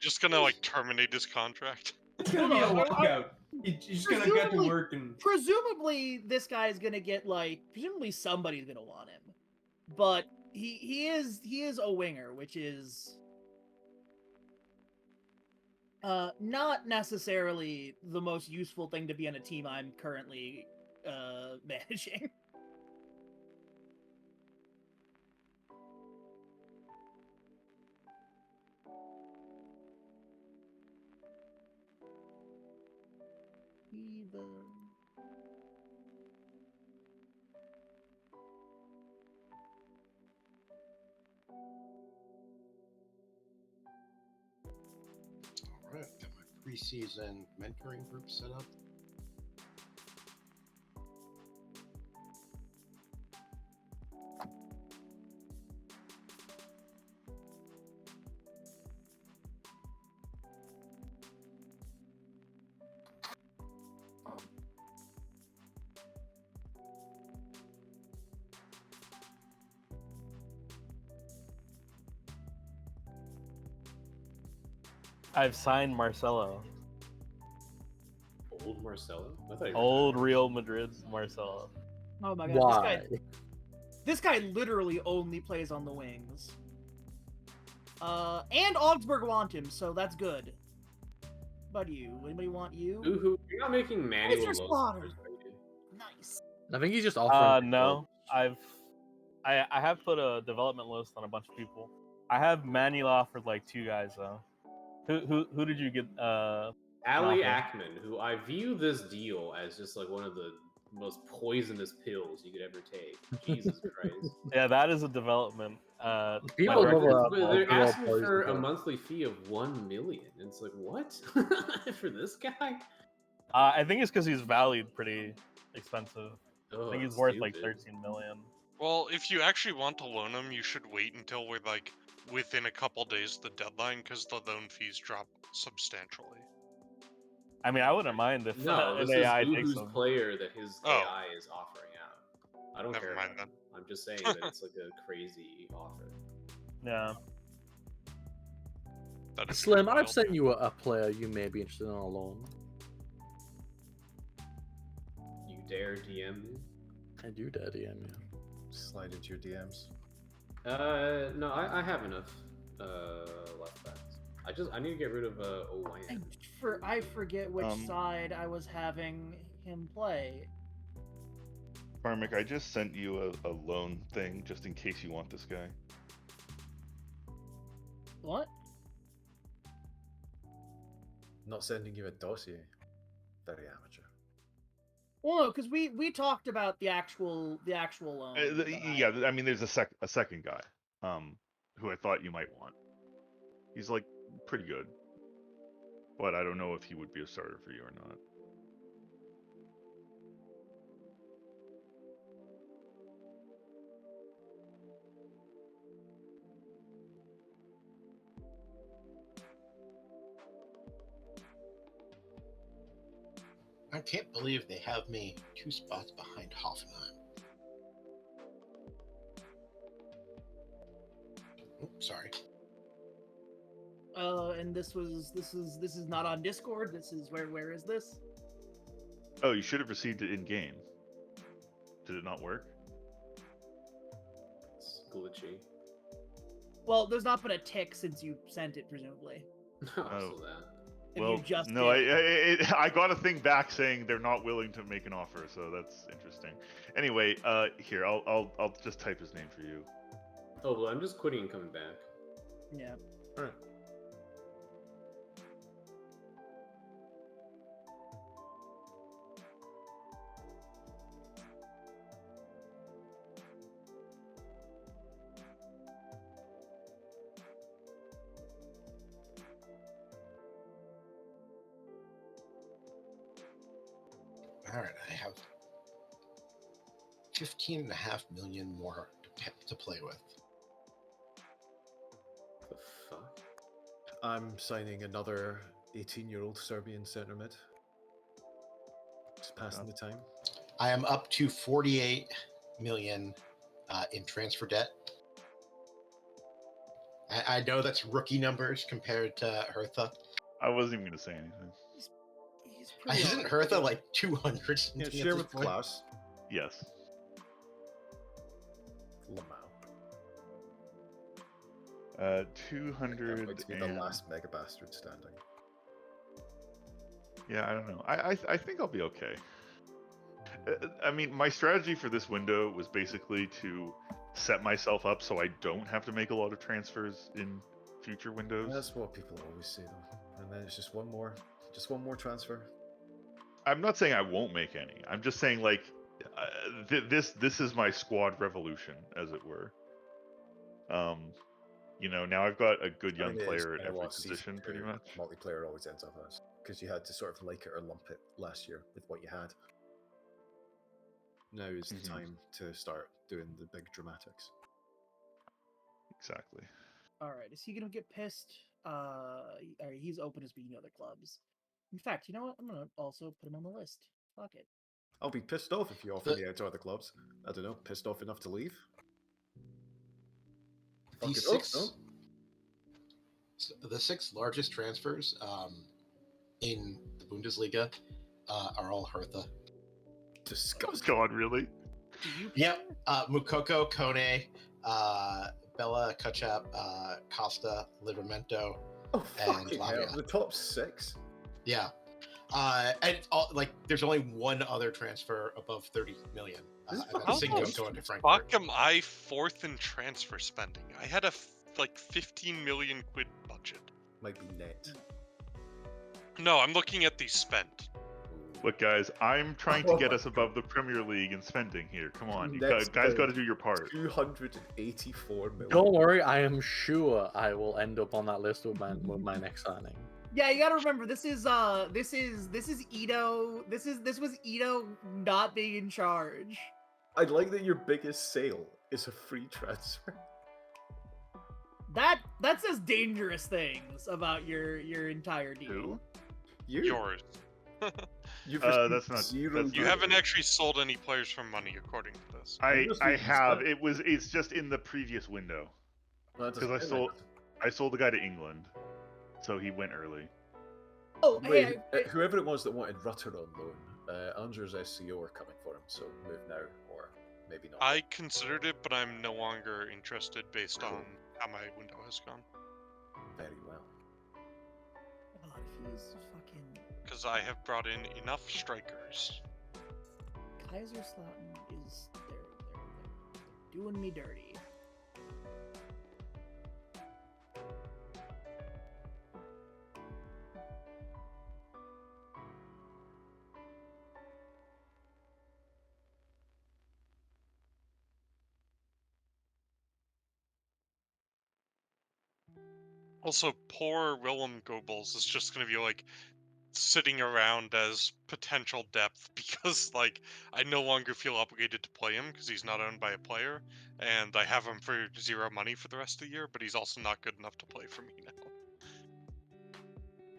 Just gonna like terminate his contract. It's gonna be a lockout. He's just gonna get to work and. Presumably, this guy's gonna get presumably somebody's gonna want him, but he is a winger, which is not necessarily the most useful thing to be on a team I'm currently managing. Alright, got my preseason mentoring group set up. I've signed Marcelo. Old Marcelo? I thought Old Real Madrid Marcelo. Oh my god, Why? This guy literally only plays on the wings. And Augsburg want him, so that's good. What about you? Anybody want you? Who? You're not making manual Where's your spotter? loans. Nice. I think he's just offering. No, I have put a development list on a bunch of people. I have manually offered like 2 guys though. Who did you get? Ali Ackman, who I view this deal as just like one of the most poisonous pills you could ever take. Jesus Christ. Yeah, that is a development. They're asking for a monthly fee of $1 million. It's like, what? For this guy? I think it's because he's valued pretty expensive. Oh, I think he's worth like 13 million. Well, if you actually want to loan him, you should wait until we're like within a couple days of the deadline because the loan fees drop substantially. I mean, I wouldn't mind if No, an this is AI takes Boohoo's them. player that his Oh. AI is offering out. I don't Never care mind about then. it. I'm just saying that it's like a crazy offer. Yeah. That is Slim, pretty I've wild. sent you a player you may be interested in on a loan. You dare DM me? I do dare DM you. Slide into your DMs. No, I have enough left backs. I need to get rid of Owain. I forget which side I was having him play. Karmic, I just sent you a loan thing just in case you want this guy. What? Not sending you a dossier. Very amateur. Well, no, because we talked about the actual loan. Yeah, I mean, there's a second guy, who I thought you might want. He's like pretty good, but I don't know if he would be a starter for you or not. I can't believe they have me 2 spots behind Hoffenheim. Oops, sorry. And this is not on Discord. This is where is this? Oh, you should have received it in game. Did it not work? It's glitchy. Well, there's not been a tick since you sent it, presumably. Also that. If Well, you just no, did. I got a thing back saying they're not willing to make an offer, so that's interesting. Anyway, here I'll just type his name for you. Oh, well, I'm just quitting and coming back. Yeah. All right. All right, I have 15.5 million more to play with. The fuck? I'm signing another 18-year-old Serbian centre mid. Just passing the time. I am up to 48 million in transfer debt. I know that's rookie numbers compared to Hertha. I wasn't even going to say anything. Isn't Hertha like 200 something? Yeah, at share this with point? Klaus. Yes. Lamau. 200. Going to be the last mega bastard standing. Yeah, I don't know. I think I'll be okay. I mean, my strategy for this window was basically to set myself up so I don't have to make a lot of transfers in future windows. That's what people always say, though. And then it's just one more transfer. I'm not saying I won't make any. I'm just saying, like, this is my squad revolution, as it were. You know, now I've got a good young player at every position, pretty much. Multiplayer always ends up as, because you had to sort of like it or lump it last year with what you had. Now is the time to start doing the big dramatics. Exactly. All right, is he gonna get pissed? All right, he's open to speaking to other clubs. In fact, you know what? I'm gonna also put him on the list. Fuck it. I'll be pissed off if you offer me out to other clubs. I don't know, pissed off enough to leave? The 6 largest transfers in the Bundesliga are all Hertha. Disgusting. God, really? Yep. Mukoko, Kone, Bella, Kachap, Costa, Livramento, and Lavia. The top 6? Yeah. And like, there's only one other transfer above 30 million. How the fuck am I 4th in transfer spending? I had a like 15 million quid budget. Might be net. No, I'm looking at the spent. Look, guys, I'm trying to get us above the Premier League in spending here. Come on, you guys got to do your part. 284 million. Don't worry, I am sure I will end up on that list with my next signing. Yeah, you gotta remember this is Ito. This was Ito not being in charge. I'd like that your biggest sale is a free transfer. that says dangerous things about your entire deal. Who? Yours. That's not zero. You haven't actually sold any players for money, according to this. I have. It's just in the previous window. Because I sold the guy to England, so he went early. Oh, wait, whoever it was that wanted Rutter on loan, Andrew's SCO are coming for him, so move now, or maybe not. I considered it, but I'm no longer interested based on how my window has gone. Very well. God, he's fucking. Because I have brought in enough strikers. Kaiserslautern is they're doing me dirty. Also, poor Willem Goebbels is just going to be like sitting around as potential depth because like I no longer feel obligated to play him because he's not owned by a player, and I have him for 0 money for the rest of the year, but he's also not good enough to play for me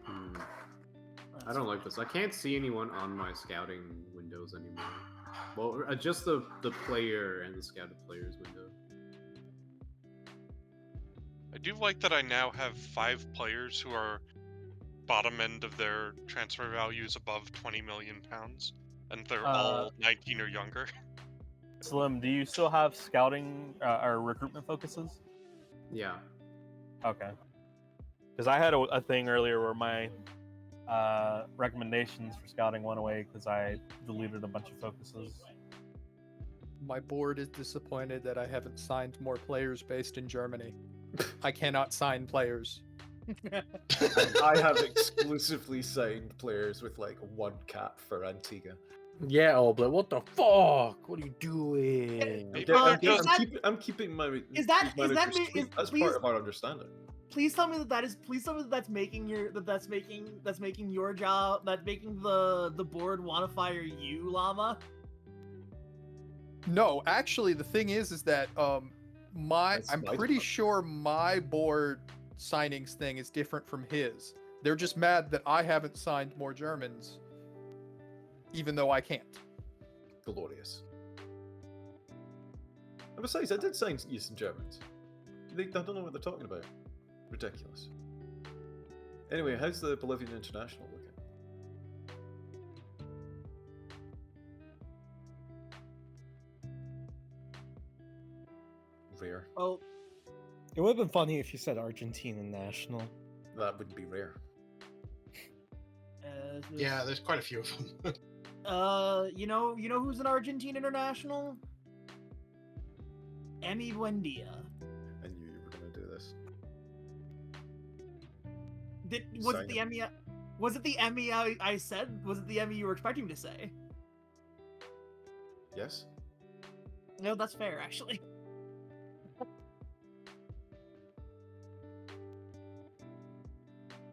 now. I don't like this. I can't see anyone on my scouting windows anymore. Well, just the player and the scouted players window. I do like that I now have 5 players who are bottom end of their transfer values above £20 million, and they're all 19 or younger. Slim, do you still have scouting or recruitment focuses? Yeah. Okay. Because I had a thing earlier where my recommendations for scouting went away because I deleted a bunch of focuses. My board is disappointed that I haven't signed more players based in Germany. I cannot sign players. I have exclusively signed players with like 1 cap for Antigua. Yeah, Oblet, what the fuck? What are you doing? I'm keeping my. That's part of our understanding. Please tell me that's making your job, that's making the board want to fire you, Llama. No, actually, the thing is that I'm pretty sure my board signings thing is different from his. They're just mad that I haven't signed more Germans, even though I can't. Glorious. And besides, I did sign you some Germans. I don't know what they're talking about. Ridiculous. Anyway, how's the Bolivian International looking? Rare. Oh. It would have been funny if you said Argentina national. That would be rare. Yeah, there's quite a few of them. You know who's an Argentine international? Emi Buendia. I knew you were gonna do this. Was it the Emmy? Was it the Emmy I said? Was it the Emmy you were expecting me to say? Yes. No, that's fair, actually.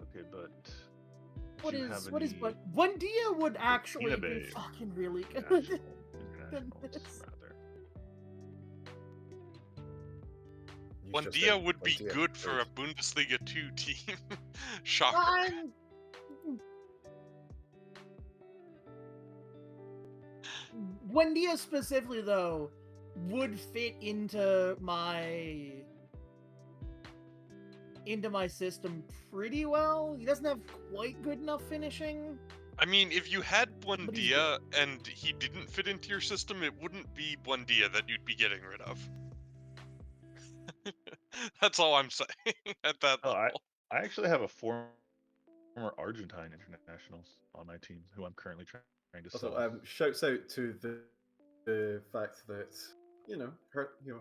Okay, but Buendia would actually be fucking really good. Buendia would be good for a Bundesliga 2 team. Shocker. Buendia specifically, though, would fit into my system pretty well. He doesn't have quite good enough finishing. I mean, if you had Buendia and he didn't fit into your system, it wouldn't be Buendia that you'd be getting rid of. That's all I'm saying at that level. I actually have a former Argentine international on my team who I'm currently trying to sell. Shouts out to the fact that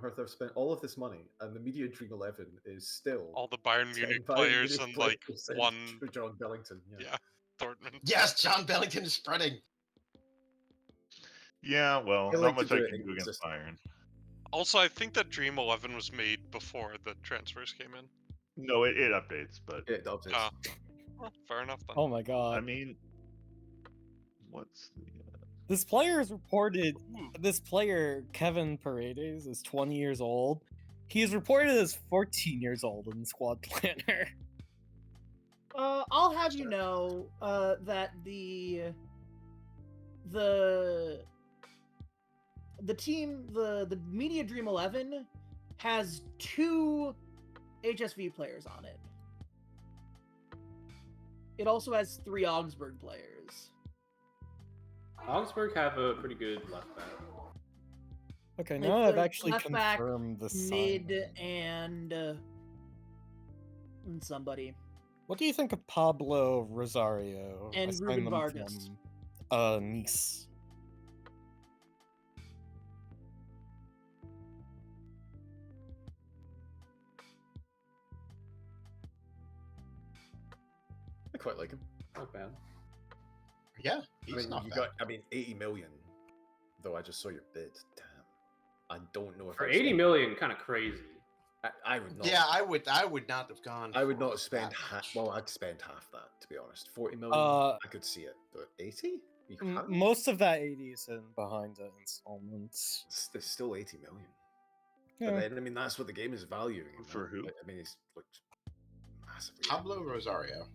Hertha spent all of this money, and the Media Dream 11 is still all the Bayern Munich players and like one for John Bellington. Yeah, Dortmund. Yes, John Bellington is spreading. Yeah, well, not much I can do against Bayern. Also, I think that Dream 11 was made before the transfers came in. No, it updates, but it updates. Well, fair enough then. Oh my god. I mean, what's the? This player is reported. This player, Kevin Paredes, is 20 years old. He's reported as 14 years old in Squad Planner. I'll have you know that the team, the Media Dream 11, has 2 HSV players on it. It also has 3 Augsburg players. Augsburg have a pretty good left back. Okay, now I've actually left back, confirmed the mid, sign. and somebody. What do you think of Pablo Rosario? And I signed Ruben them Vargas. From, Nice. I quite like him. Not bad. Yeah, he's not bad. 80 million. Though I just saw your bid. Damn. I don't know if For 80 million, kind of crazy. I would not. Yeah, I would not have gone. I would not spend half. Well, I'd spend half that, to be honest. 40 million, I could see it, but 80? Most of that 80 is in behind the installments. It's still 80 million. Yeah. But then, I mean, that's what the game is valuing. For who? I mean, he's looked massively. Pablo Rosario.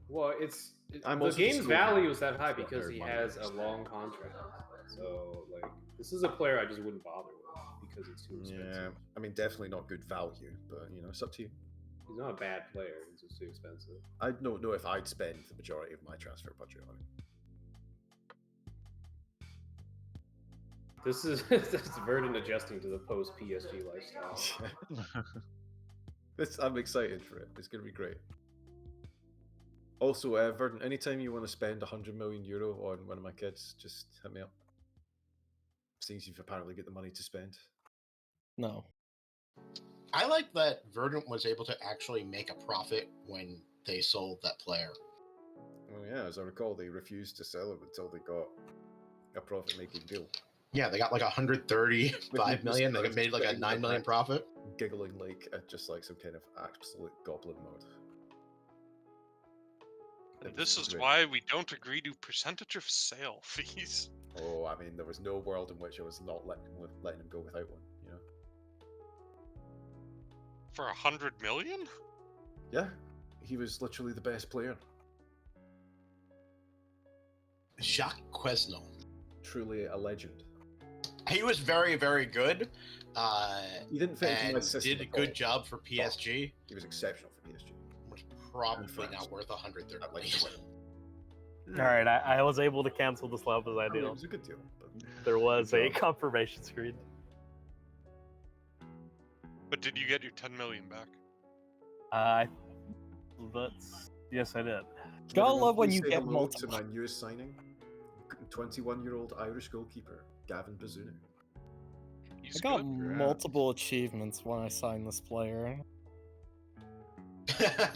Well, the game's value is that high because he has a long contract. So, like, this is a player I just wouldn't bother with because it's too expensive. Yeah, I mean, definitely not good value, but it's up to you. He's not a bad player. He's just too expensive. I don't know if I'd spend the majority of my transfer budget on him. This is Verdun adjusting to the post PSG lifestyle. I'm excited for it. It's going to be great. Also, Verdun, anytime you want to spend €100 million on one of my kids, just hit me up. Since you've apparently got the money to spend. No. I like that Verdun was able to actually make a profit when they sold that player. Oh yeah, as I recall, they refused to sell him until they got a profit-making deal. Yeah, they got like 135 million. They made like a 9 million profit. Giggling just like some kind of absolute goblin mode. And this is why we don't agree to percentage of sale fees. Oh, I mean, there was no world in which I was not letting him go without one, For 100 million? Yeah, he was literally the best player. Jacques Quesnel. Truly a legend. He was very, very good. He didn't fit into my system. Did a good job for PSG. He was exceptional for PSG. Was probably not worth 130 million. All right, I was able to cancel the slab as I deal. It was a good deal. But... There was a confirmation screen. But did you get your 10 million back? Yes, I did. Gotta love when you say get hello multiple. to my newest signing, 21-year-old Irish goalkeeper Gavin Bazunu. I got multiple achievements when I signed this player.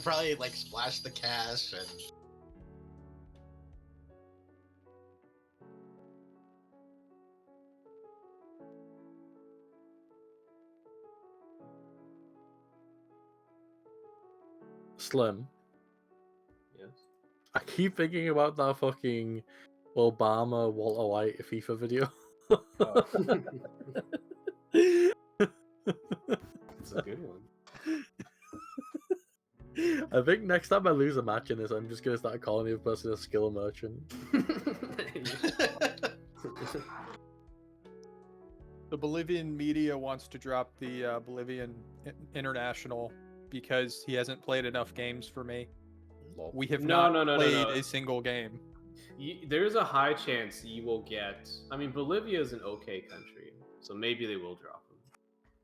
Probably like splash the cash and. Slim. Yes. I keep thinking about that fucking Obama Walter White FIFA video. It's a good one. I think next time I lose a match in this, I'm just gonna start calling the person a skill merchant. The Bolivian media wants to drop the Bolivian international because he hasn't played enough games for me. We have not played a single game. There's a high chance you will get. I mean, Bolivia is an okay country, so maybe they will drop him.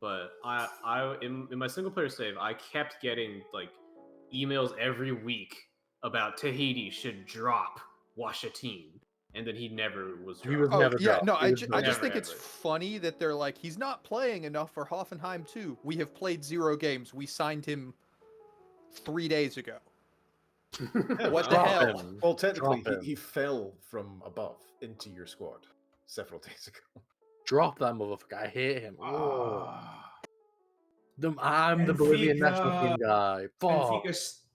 But I in my single player save, I kept getting like emails every week about Tahiti should drop Washatin, and then he never was dropped. He was never dropped. No, I just think it's funny that they're like, he's not playing enough for Hoffenheim too. We have played 0 games. We signed him 3 days ago. What the hell? Well, technically, he fell from above into your squad several days ago. Drop that motherfucker. I hate him. I'm the Bolivian national team guy. Fuck.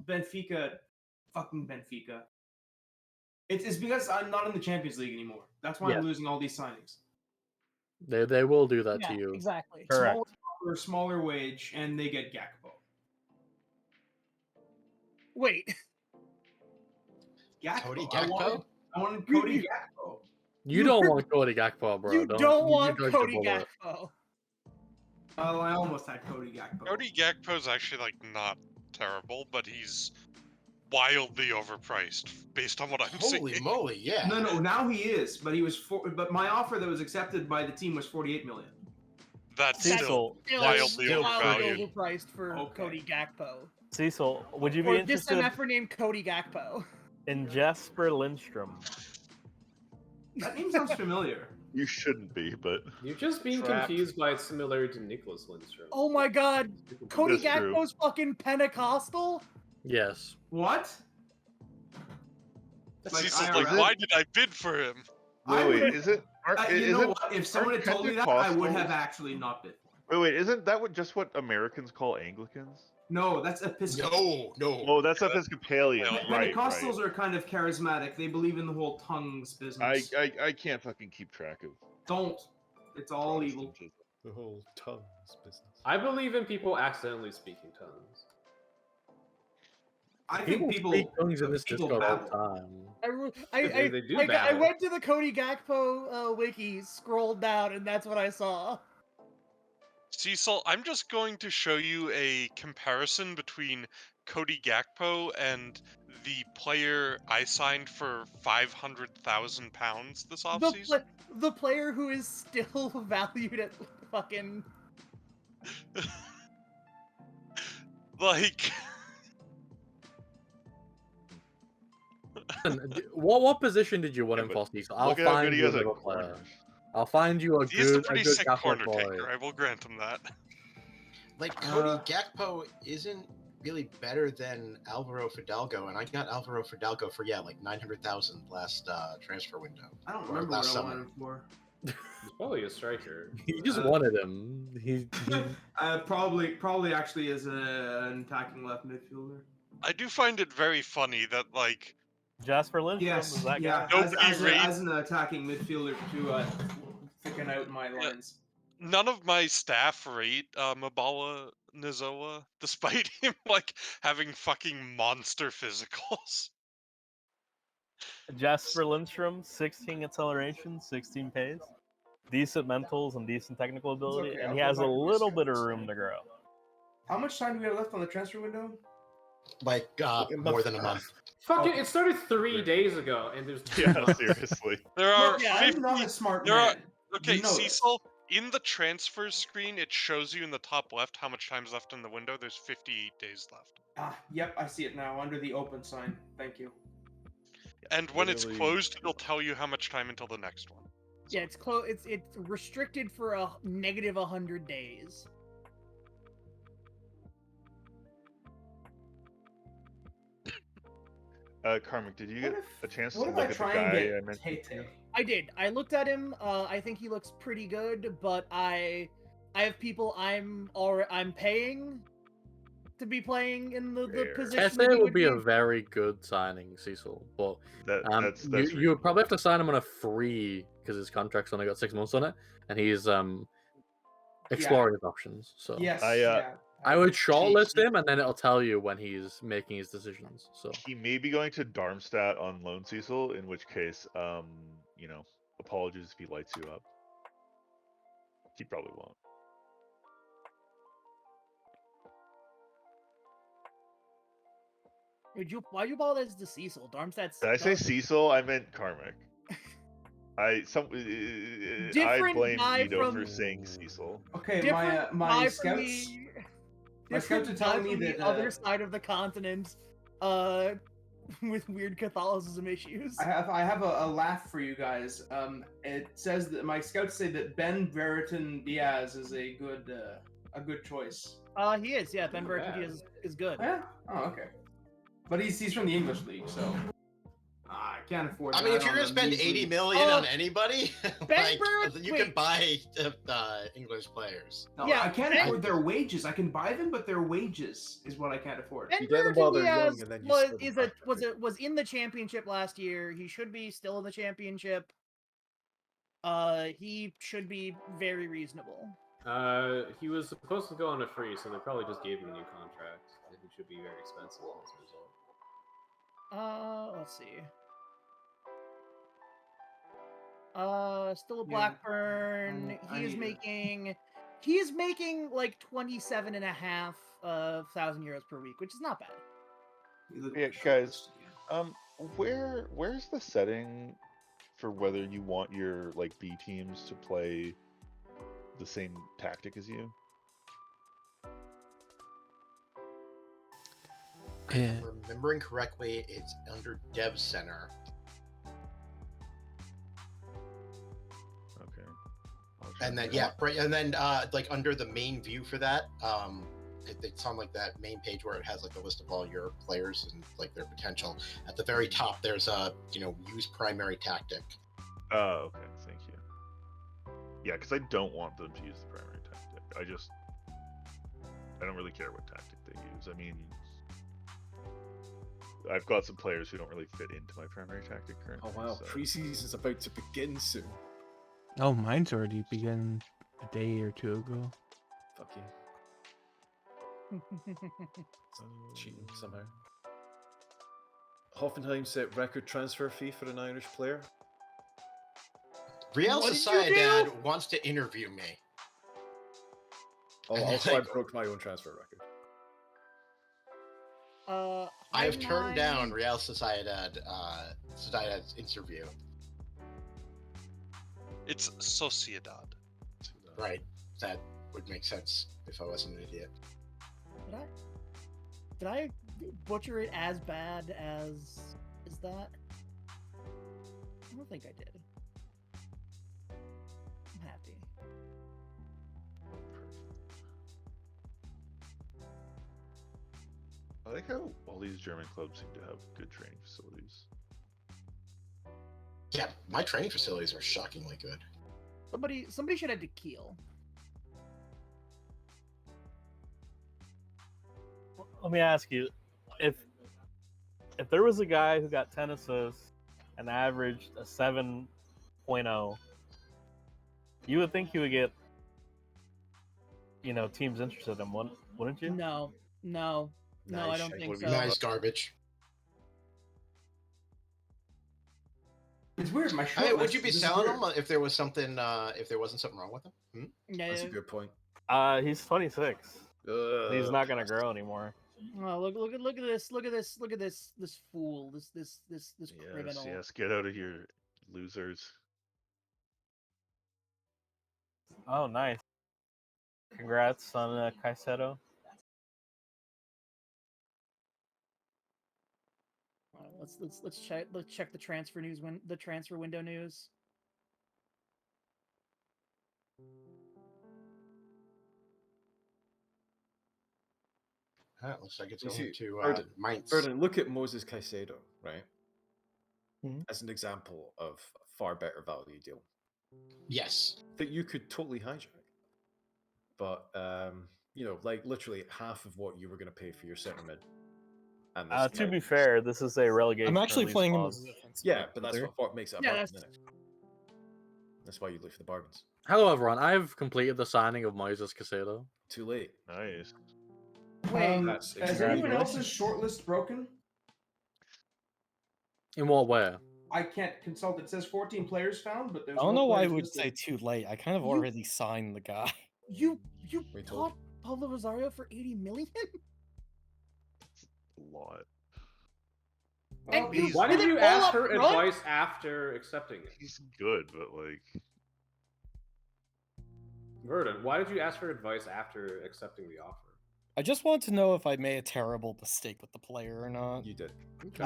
Benfica, fucking Benfica. It's because I'm not in the Champions League anymore. That's why I'm losing all these signings. They will do that to you. Exactly. Correct. offer a smaller wage, and they get Gakpo. Wait. Gakpo. Cody Gakpo? I wanted Cody Gakpo. You don't want Cody Gakpo, bro. You don't want dodged a Cody bullet. Gakpo. Oh, I almost had Cody Gakpo. Cody Gakpo's actually like not terrible, but he's wildly overpriced based on what I'm seeing. Holy moly, yeah. No, now he is, but he was but my offer that was accepted by the team was 48 million. That's Cecil, still wildly overvalued. Overpriced for Cody Gakpo. Cecil, would you be Or interested this MFer named Cody Gakpo. in Jasper Lindstrom? That name sounds familiar. You shouldn't be, but You're just being confused by its similarity to Nicholas Lindstrom. Oh my god, Cody That's true. Gakpo's fucking Pentecostal? Yes. What? Cecil's like, why did I bid for him? wait, is it? You know what? If someone had told me that, I would have actually not bid. Wait, isn't that just what Americans call Anglicans? No, that's Episcopal. No. Oh, that's Episcopalian, right? Pentecostals are kind of charismatic. They believe in the whole tongues business. I can't fucking keep track of. Don't. It's all evil. The whole tongues business. I believe in people accidentally speaking tongues. I think people speak tongues in this people Discord all the babble. time. I went to the Cody Gakpo wiki, scrolled down, and that's what I saw. Cecil, I'm just going to show you a comparison between Cody Gakpo and the player I signed for £500,000 this offseason. The player who is still valued at fucking... Like... what position did you want him for, Cecil? I'll find you a little player. I'll find you a good. He's a pretty sick Gakpo corner boy. taker. I will grant him that. Like Cody Gakpo isn't really better than Alvaro Fidalgo, and I got Alvaro Fidalgo for like 900,000 last transfer window. I don't remember what I wanted him for. He's probably a striker. You just wanted him. He probably actually is an attacking left midfielder. I do find it very funny that like Jasper Lindstrom is that guy? As an attacking midfielder to thicken out my lines. None of my staff rate Mabala Nizoa, despite him like having fucking monster physicals. Jasper Lindstrom, 16 acceleration, 16 pace, decent mentals and decent technical ability, okay, and I'll he go has a back to my little bit of scouts. room to grow. How much time do we have left on the transfer window? Like more than a month. Fuck it started 3 days ago, and there's seriously. There are I'm not a smart there man. Okay, You know Cecil, in the transfers screen, it shows you in the top left how much time's left in the window. There's 58 days left. Yep, I see it now under the open sign. Thank you. And when it's closed, it'll tell you how much time until the next one. Yeah, it's close. It's restricted for a negative 100 days. Carmick, did you get a chance to What look if I at the try guy and I get mentioned? Tete? I did. I looked at him. I think he looks pretty good, but I have people I'm paying to be playing in the position. Tete would be a very good signing, Cecil, but that's you would probably have to sign him on a free because his contract's only got 6 months on it, and he's exploring his options. So Yes. I would shortlist him, and then it'll tell you when he's making his decisions. So He may be going to Darmstadt on loan, Cecil, in which case, you know, apologies if he lights you up. He probably won't. Why you ball this to Cecil? Darmstadt's. Did I say Cecil? I meant Carmick. I blame Vito for saying Cecil. Okay, my scouts. My scouts are telling me that the other side of the continent, with weird Catholicism issues. I have a laugh for you guys. It says that my scouts say that Ben Brereton Diaz is a good choice. He is. Yeah, Ben Brereton Diaz is good. Yeah. Oh, okay. But he's from the English league, so I can't afford. I mean, if you're gonna spend 80 million on anybody, like, you can buy English players. No, yeah, I can't afford their wages. I can buy them, but their wages is what I can't afford. Ben Brereton Diaz was in the championship last year. He should be still in the championship. He should be very reasonable. He was supposed to go on a free, so they probably just gave him a new contract, and it should be very expensive as a result. Let's see. Still a Blackburn. He is making like 27,500 euros per week, which is not bad. Yeah, guys. Where's the setting for whether you want your like B teams to play the same tactic as you? If I'm remembering correctly, it's under Dev Center. Okay. And then like under the main view for that, it's on like that main page where it has like a list of all your players and like their potential. At the very top, there's a use primary tactic. Oh, okay. Thank you. Yeah, because I don't want them to use the primary tactic. I don't really care what tactic they use. I mean, I've got some players who don't really fit into my primary tactic currently. Oh wow, so. preseason's about to begin soon. Oh, mine's already begun a day or two ago. Fuck you. Cheating somehow. Hoffenheim set record transfer fee for an Irish player. Real Sociedad wants to interview me. Oh, also I broke my own transfer record. I have turned down Real Sociedad's interview. It's Sociedad. Right. That would make sense if I wasn't an idiot. Did I butcher it as bad as that? I don't think I did. I'm happy. I like how all these German clubs seem to have good training facilities. Yeah, my training facilities are shockingly good. Somebody should head to Kiel. Let me ask you, if there was a guy who got 10 assists and averaged a 7.0, you would think he would get, teams interested in him, wouldn't you? No, I don't think so. Nice garbage. It's weird. Would you be selling him if there was something? If there wasn't something wrong with him? That's a good point. He's 26. He's not gonna grow anymore. Oh, look at this! Look at this fool! This criminal! Yes, get out of here, losers. Oh, nice! Congrats on Caicedo. Let's check the transfer news the transfer window news. Looks like it's going to Mainz. Burden, look at Moses Caicedo, right? Mm-hmm. As an example of a far better value deal. Yes. That you could totally hijack. But, like literally half of what you were going to pay for your center mid. And to be fair, this is a relegation. I'm actually playing him as a defensive. Yeah, but that's what makes it a bargain, isn't it? That's why you look for the bargains. Hello, everyone. I've completed the signing of Moses Caicedo. Too late. Nice. Wait, is anyone else's shortlist broken? In what way? I can't consult. It says 14 players found, but there's I don't know why I would say too late. I kind of already signed the guy. You bought Pablo Rosario for 80 million? A lot. Why did you ask for advice after accepting it? He's good, but like... Verdun, why did you ask for advice after accepting the offer? I just want to know if I made a terrible mistake with the player or not. You did. You've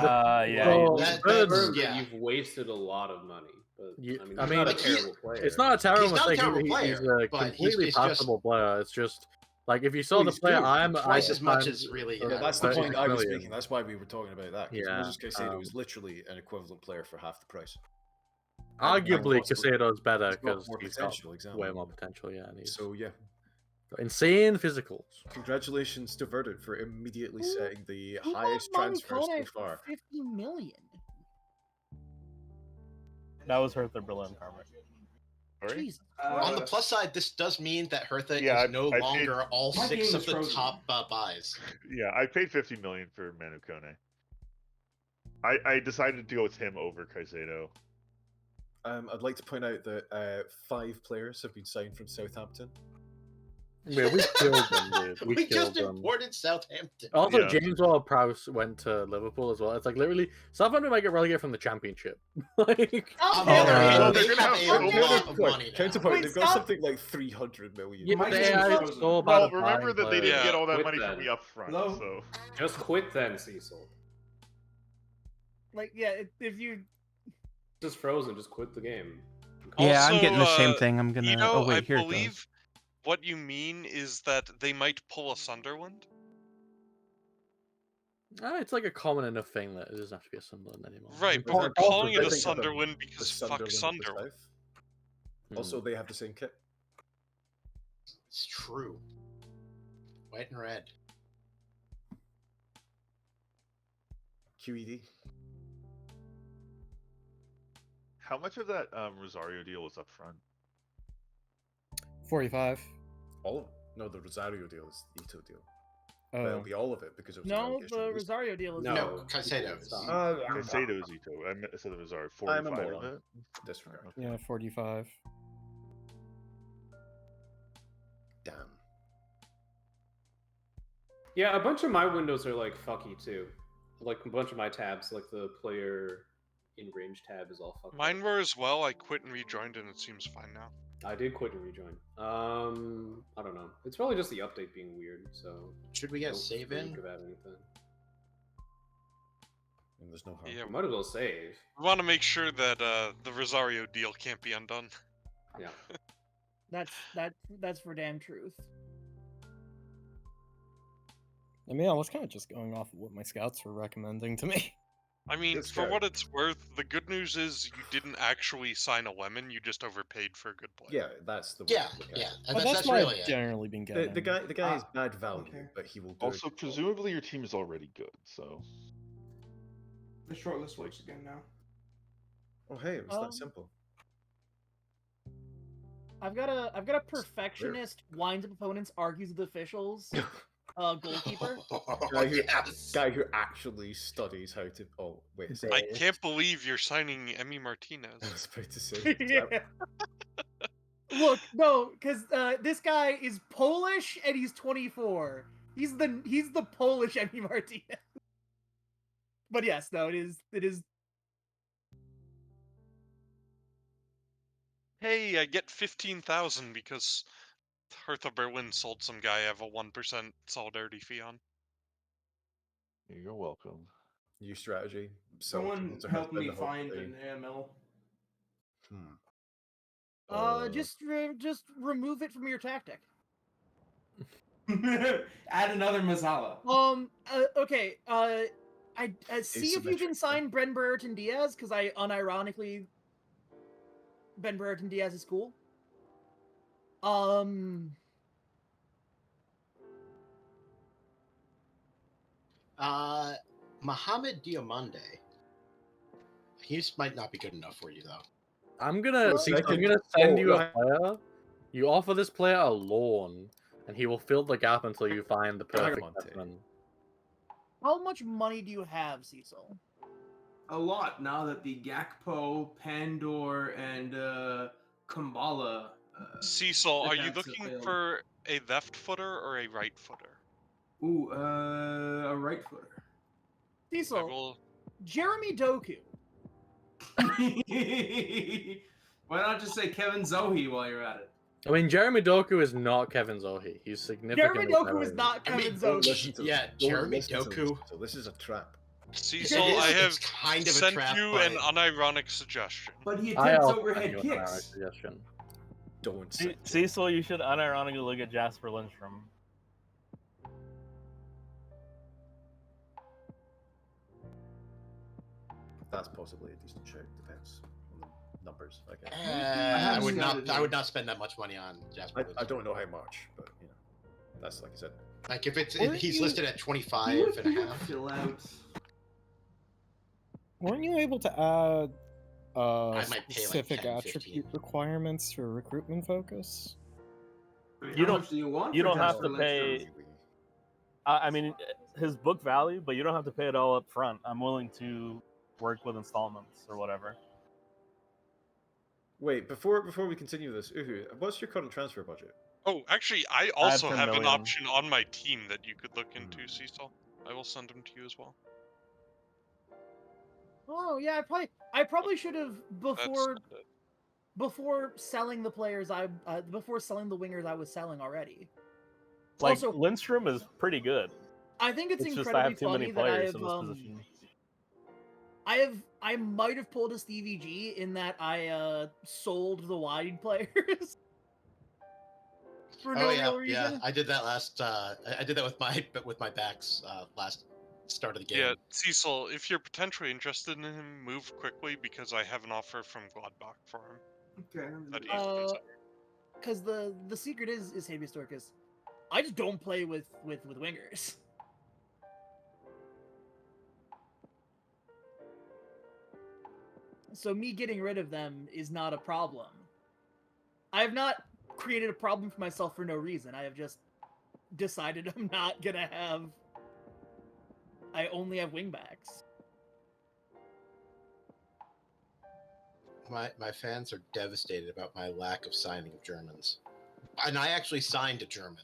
wasted a lot of money. But he's not a terrible player. It's not a terrible He's not a mistake. terrible player, He's a but completely passable player. It's just like if you saw the player, twice as much as really. That's the point I was making. That's why we were talking about that. Yeah. Moses Caicedo is literally an equivalent player for half the price. Arguably, Caicedo's better because he's got way more potential. Yeah, and so yeah. Insane physicals. Congratulations to Verdun for immediately setting the highest transfer so far. 50 million. That was Hertha Berlin, Carmen. Jesus. On the plus side, this does mean that Hertha Yeah, is no I longer paid- all My 6 game of is the frozen. top buys. Yeah, I paid 50 million for Manu Kone. I decided to go with him over Caicedo. I'd like to point out that 5 players have been signed from Southampton. Yeah, we killed them, dude. We killed just them. imported Southampton. Also, Yeah. James Ward-Prowse went to Liverpool as well. It's like literally Southampton might get relegated from the Championship. Like, Well, they're they gonna have have a so lot of money now. Counterpoint, Wait, they've got stop. something like 300 million. yeah, My they game's are frozen. so bad Well, at remember buying that they didn't Yeah. get all that Quit money then. from me up front, Hello? so Just quit then, Cecil. Like, yeah, if you Just frozen. Just quit the game. Yeah, I'm Also, getting the same thing. I'm gonna. You know, oh wait, I here it goes. believe what you mean is that they might pull a Sunderland. it's like a common enough thing that it doesn't have to be a Sunderland anymore. Right, but Oh, we're oh, calling it I a think of them, Sunderland the because Sunderland fuck of the Sunderland. South. Also, they have the same kit. It's true. White and red. QED. how much of that Rosario deal was up front? 45. All of no, the Rosario deal is the Ito deal. Oh. It'll be all of it because it was no, relegation the list. Rosario deal is No, Caicedo is. Caicedo is Ito. I said the Rosario. I'm a 45 of moron. it. Disregard. Yeah, 45. Damn. Yeah, a bunch of my windows are like fucky too. Like a bunch of my tabs, like the player in range tab is all fucked. Mine were as well. I quit and rejoined, and it seems fine now. I did quit and rejoin. I don't know. It's probably just the update being weird. So Should we get don't save think in? about anything. And there's no harm. Yeah, You might as well save. we want to make sure that the Rosario deal can't be undone. Yeah. That's for damn truth. I mean, I was kind of just going off of what my scouts were recommending to me. I mean, This for guy- what it's worth, the good news is you didn't actually sign a lemon. You just overpaid for a good player. Yeah, that's the way Yeah, to look at yeah. it. But That's that's what really I've it. generally been getting. The guy is bad value, okay. but he will do Also, it. presumably your team is already good, so The shortlist works again now. Oh hey, it was that simple. I've got a perfectionist, winds up opponents, argues with officials, goalkeeper. Guy who actually studies how to. Oh wait, a second. I can't believe you're signing Emi Martinez. I was about to say. Yeah. Look, no, because this guy is Polish and he's 24. He's the Polish Emi Martinez. But yes, no, it is. Hey, I get 15,000 because Hertha Berlin sold some guy I have a 1% solidarity fee on. you're welcome. New strategy. Someone to help me the whole find thing. an AML. Just remove it from your tactic. Add another Mazzala. Okay. I see if you can sign Bren Brereton Diaz, because I unironically Ben Brereton Diaz is cool. Mohamed Diomande. He might not be good enough for you though. I'm gonna send you a player. You offer this player a loan, and he will fill the gap until you find the perfect veteran. How much money do you have, Cecil? A lot now that the Gakpo, Pandor, and Kumbala. Cecil, are you attacks looking failed. for a left footer or a right footer? Ooh, a right footer. Cecil, Jeremy Doku. Why not just say Kevin Zohe while you're at it? I mean, Jeremy Doku is not Kevin Zohe. He's significantly Jeremy Doku better is than- not Kevin Zohe. Yeah, Jeremy Doku. So this is a trap. Cecil, It is- I have it's kind of a sent trap, you but- an unironic suggestion. But he I attempts also overhead sent you an ironic kicks. suggestion. Don't say. Cecil, you should unironically look at Jasper Lindstrom. That's possibly a decent shout. Depends on the numbers, I guess. I would not. I would not spend that much money on Jasper. I don't know how much, but you know, that's like I said. Like if it's Weren't he's you- listed at 25 and a half. Fill out. Weren't you able to add I might pay like specific 10, attribute 15. requirements for recruitment focus? You How much do you want? You for don't have Jasper to pay. Lindstrom? I mean, his book value, but you don't have to pay it all up front. I'm willing to work with installments or whatever. Wait, before we continue this, Uhu, what's your current transfer budget? Oh, actually, I have also 10 have an million. option on my team that you could look into, Cecil. I will send them to you as well. Oh yeah, I probably should have before selling the players before selling the wingers I was selling already. Like Also, Lindstrom is pretty good. I think it's just I incredibly have too many funny that I players have in this position. I might have pulled a Stevie G in that I sold the wide players for no real reason. Yeah. I did that last. I did that with my backs last start of the game. Yeah, Cecil, if you're potentially interested in him, move quickly because I have an offer from Gladbach for him. Okay. That he's considered. Because the secret is Habeas Dorcas. I just don't play with wingers. So me getting rid of them is not a problem. I have not created a problem for myself for no reason. I have just decided I'm not gonna have... I only have wingbacks. My fans are devastated about my lack of signing of Germans. And I actually signed a German.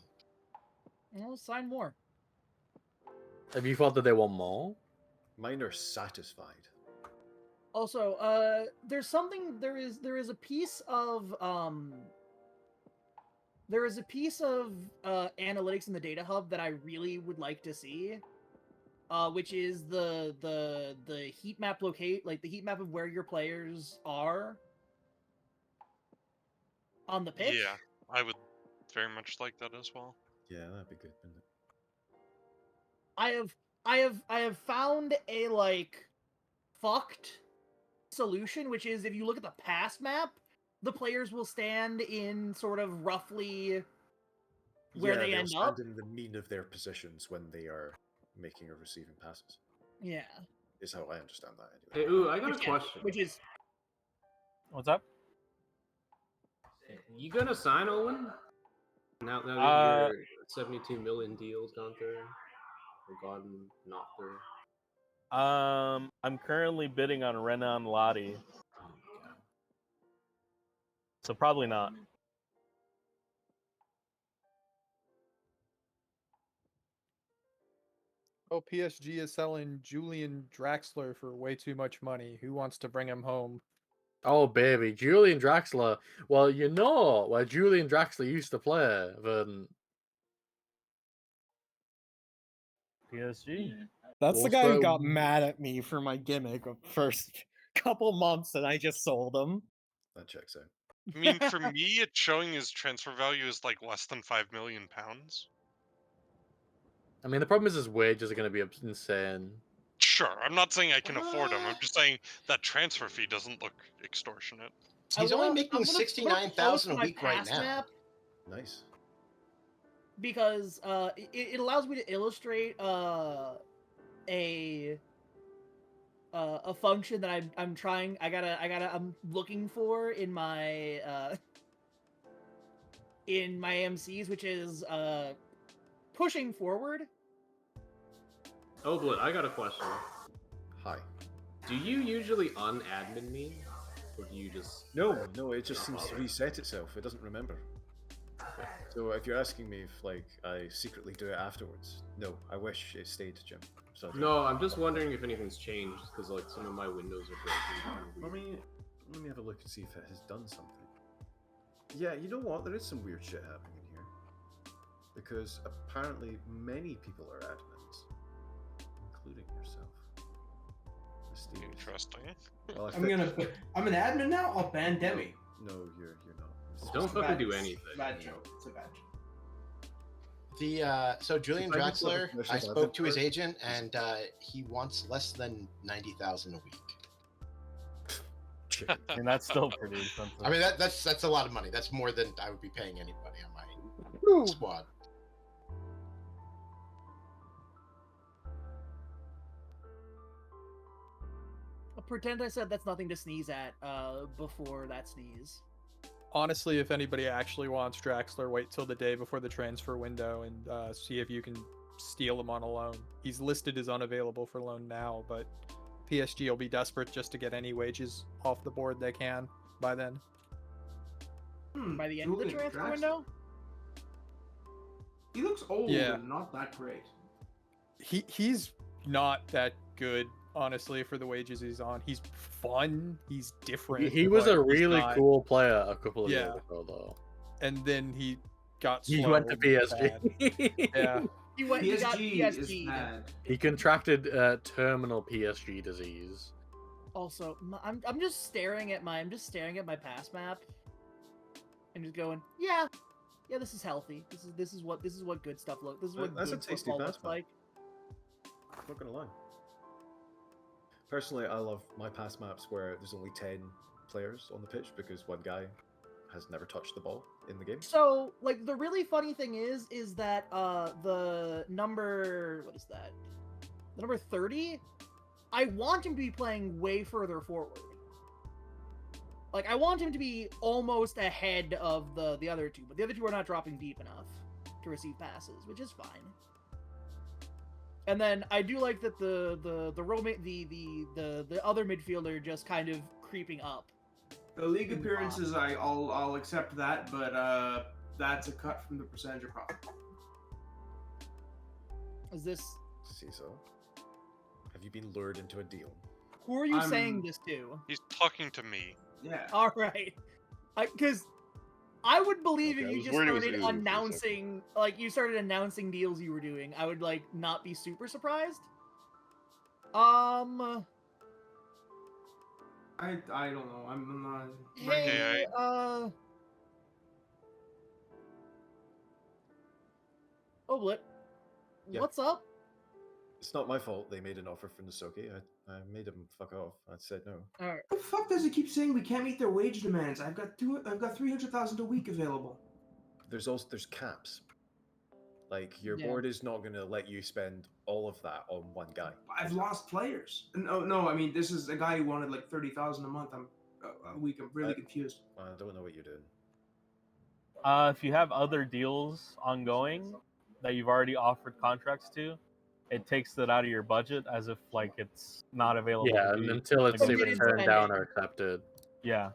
Well, sign more. Have you thought that they want more? Mine are satisfied. Also, there's something. There is a piece of analytics in the data hub that I really would like to see, which is the heat map the heat map of where your players are on the pitch. Yeah, I would very much like that as well. Yeah, that'd be good, wouldn't it? I have found a like fucked solution, which is if you look at the pass map, the players will stand in sort of roughly where they end up. In the mean of their positions when they are making or receiving passes. Yeah. Is how I understand that anyway. Hey, ooh, I got a question. Which is... What's up? You gonna sign Owen? Now that your 72 million deal's gone through? Or gone not through? I'm currently bidding on Renan Lottie. So probably not. Oh, PSG is selling Julian Draxler for way too much money. Who wants to bring him home? Oh, baby. Julian Draxler. Well, you know where Julian Draxler used to play, Verdant. PSG. That's the guy who got mad at me for my gimmick of first couple months and I just sold him. That checks out. I mean, for me, it's showing his transfer value is like less than £5 million. I mean, the problem is his wages are going to be insane. Sure, I'm not saying I can afford him. I'm just saying that transfer fee doesn't look extortionate. He's only making 69,000 a week right now. Map nice. Because it allows me to illustrate a function that I'm looking for in my MCs, which is pushing forward. Oh, Blood, I got a question. Hi. Do you usually unadmin me? Or do you just... No, it just seems to reset itself. It doesn't remember. So if you're asking me if, like, I secretly do it afterwards, no, I wish it stayed, Jim. So no, I'm just wondering if anything's changed, because, like, some of my windows are Let broken. me have a look and see if it has done something. Yeah, you know what? There is some weird shit happening in here. Because apparently many people are admins, including yourself. Mysterious. Interesting. Well, I'm an admin now? I'll ban Demi. No, you're not. Don't fucking do anything. Bad joke. It's a bad joke. So Julian Draxler, I spoke to his agent, and he wants less than 90,000 a week. And that's still pretty expensive. I mean, that's a lot of money. That's more than I would be paying anybody on my squad. pretend I said that's nothing to sneeze at before that sneeze. Honestly, if anybody actually wants Draxler, wait till the day before the transfer window and see if you can steal him on a loan. He's listed as unavailable for loan now, but PSG will be desperate just to get any wages off the board they can by then. By the end of the transfer window? He looks old Yeah. and not that great. He's not that good, honestly, for the wages he's on. He's fun. He's different. He was a but he's really not- cool player a couple of years Yeah. ago, though. And then he got He slow went to and PSG. yeah. He got PSG is PSG. bad. He contracted terminal PSG disease. Also, I'm just staring at my pass map, and just going, yeah, this is healthy. This is what good stuff looks. This is what That's a good tasty football pass looks map. like. Not gonna lie. Personally, I love my pass maps where there's only 10 players on the pitch because one guy has never touched the ball in the game. So, like, the really funny thing is that the number, what is that? The number 30. I want him to be playing way further forward. Like, I want him to be almost ahead of the other two, but the other two are not dropping deep enough to receive passes, which is fine. And then I do like that the other midfielder just kind of creeping up. The league appearances, I'll accept that, but that's a cut from the percentage of profit. Is this? See so? Have you been lured into a deal? Who are you saying this to? He's talking to me. Yeah. All right. Because I would believe Okay, if I you was just worried it was started Uzu for a announcing, like, you started announcing deals you were doing, I would, like, not be super surprised. I don't know. I'm not. Hey, Oblit, Yeah. what's up? It's not my fault they made an offer for Nasoki. I made him fuck off. I said no. All right. The fuck does he keep saying we can't meet their wage demands? I've got 300,000 a week available. There's caps. Like your Yeah. board is not gonna let you spend all of that on one guy. I've lost players. No, I mean this is a guy who wanted like 30,000 a month. A week. I'm really confused. I don't know what you're doing. If you have other deals ongoing that you've already offered contracts to, it takes it out of your budget as if like it's not available. Yeah, to be until it's either negotiated. turned down or accepted. Yeah.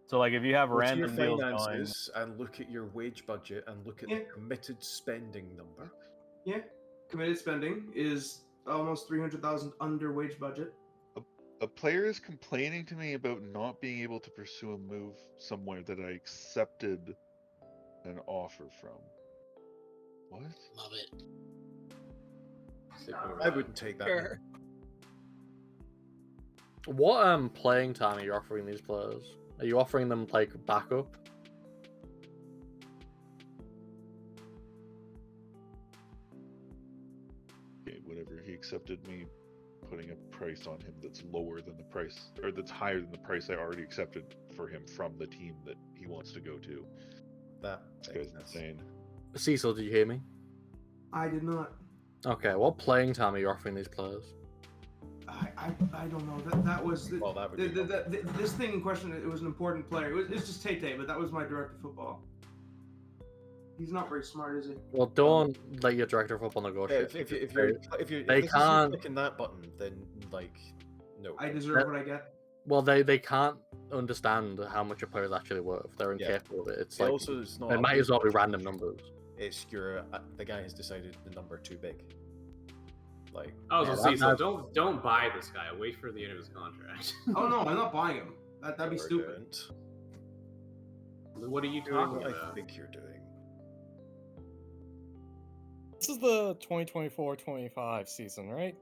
So like if you have Go to random your deals going, finances and look at your wage budget and look at the committed spending number. Yeah, committed spending is almost 300,000 under wage budget. A player is complaining to me about not being able to pursue a move somewhere that I accepted an offer from. What? Love it. I wouldn't take that. Sure. What playing time are you offering these players? Are you offering them like backup? Okay, whatever. He accepted me putting a price on him that's lower than the price, or that's higher than the price I already accepted for him from the team that he wants to go to. That This guy's insane. Cecil, did you hear me? I did not. Okay, what playing time are you offering these players? I don't know. That was Well, that would be this thing in question. It was an important player. It's just Tay, but that was my director of football. He's not very smart, is he? Well, don't let your director of football Yeah, negotiate. if They this is can't. clicking that button, then like no. I deserve what I get. Well, they can't understand how much a player is actually worth. They're Yeah. incapable of it. It's It like also is not it might as well be random numbers. It's your the guy has decided the number too big. Like I was Yeah, gonna say, so that- don't buy this guy. Wait for the end of his contract. Oh no, I'm not buying him. That'd be stupid. arrogant. What are you Doing talking what I about? think you're doing. This is the 2024-25 season, right?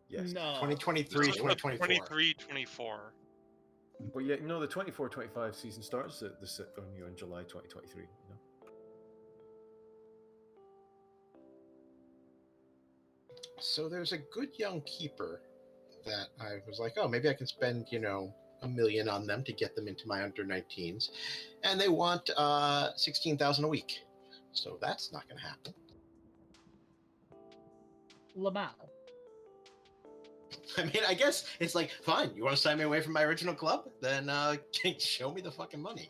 Yes. No. 2023, 2024. 23-24. Well, yeah, no, the 24-25 season starts at in July 2023. You know? So there's a good young keeper that I was like, oh, maybe I can spend, $1 million on them to get them into my under 19s, and they want 16,000 a week. So that's not going to happen. Lamau. I mean, I guess it's like, fine, you want to sign me away from my original club? Then show me the fucking money.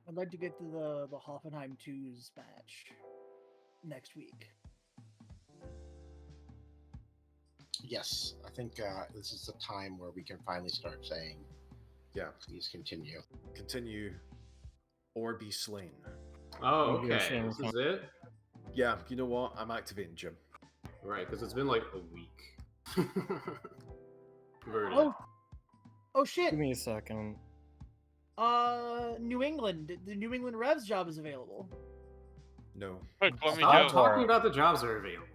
I'd like to get to the Hoffenheim 2's match next week. Yes, I think this is the time where we can finally start saying, yeah, please continue. Continue or be slain. Oh, okay. This is it? Yeah, you know what? I'm activating Jim. Right, because it's been like a week. Oh shit! Give me a second. New England. The New England Revs job is available. No. Stop talking about the jobs that are available.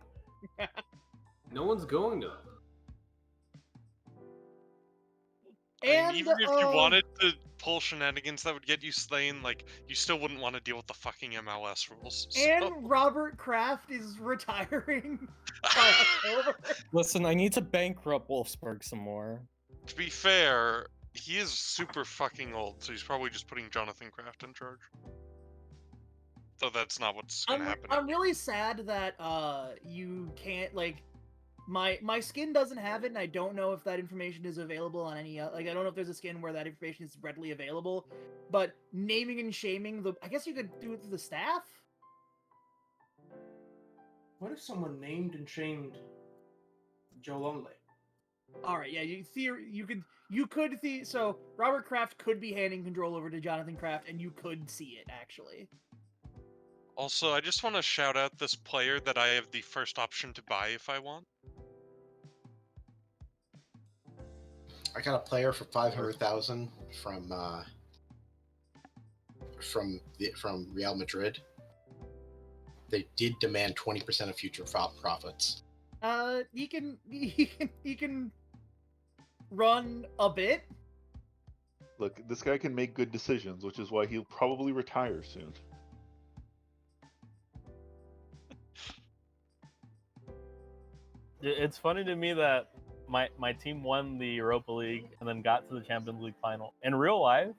No one's going to them. And even if you wanted to pull shenanigans that would get you slain, like, you still wouldn't want to deal with the fucking MLS rules. And Robert Kraft is retiring by October. Listen, I need to bankrupt Wolfsburg some more. To be fair, he is super fucking old, so he's probably just putting Jonathan Kraft in charge. So that's not what's gonna happen. I'm really sad that you can't, like, my skin doesn't have it, and I don't know if that information is available on any like, I don't know if there's a skin where that information is readily available, but naming and shaming I guess you could do it to the staff. What if someone named and shamed Joe Lumley? All right, yeah, so Robert Kraft could be handing control over to Jonathan Kraft, and you could see it actually. Also, I just want to shout out this player that I have the first option to buy if I want. I got a player for 500,000 from Real Madrid. They did demand 20% of future profits. He can run a bit. Look, this guy can make good decisions, which is why he'll probably retire soon. It's funny to me that my team won the Europa League and then got to the Champions League final. In real life,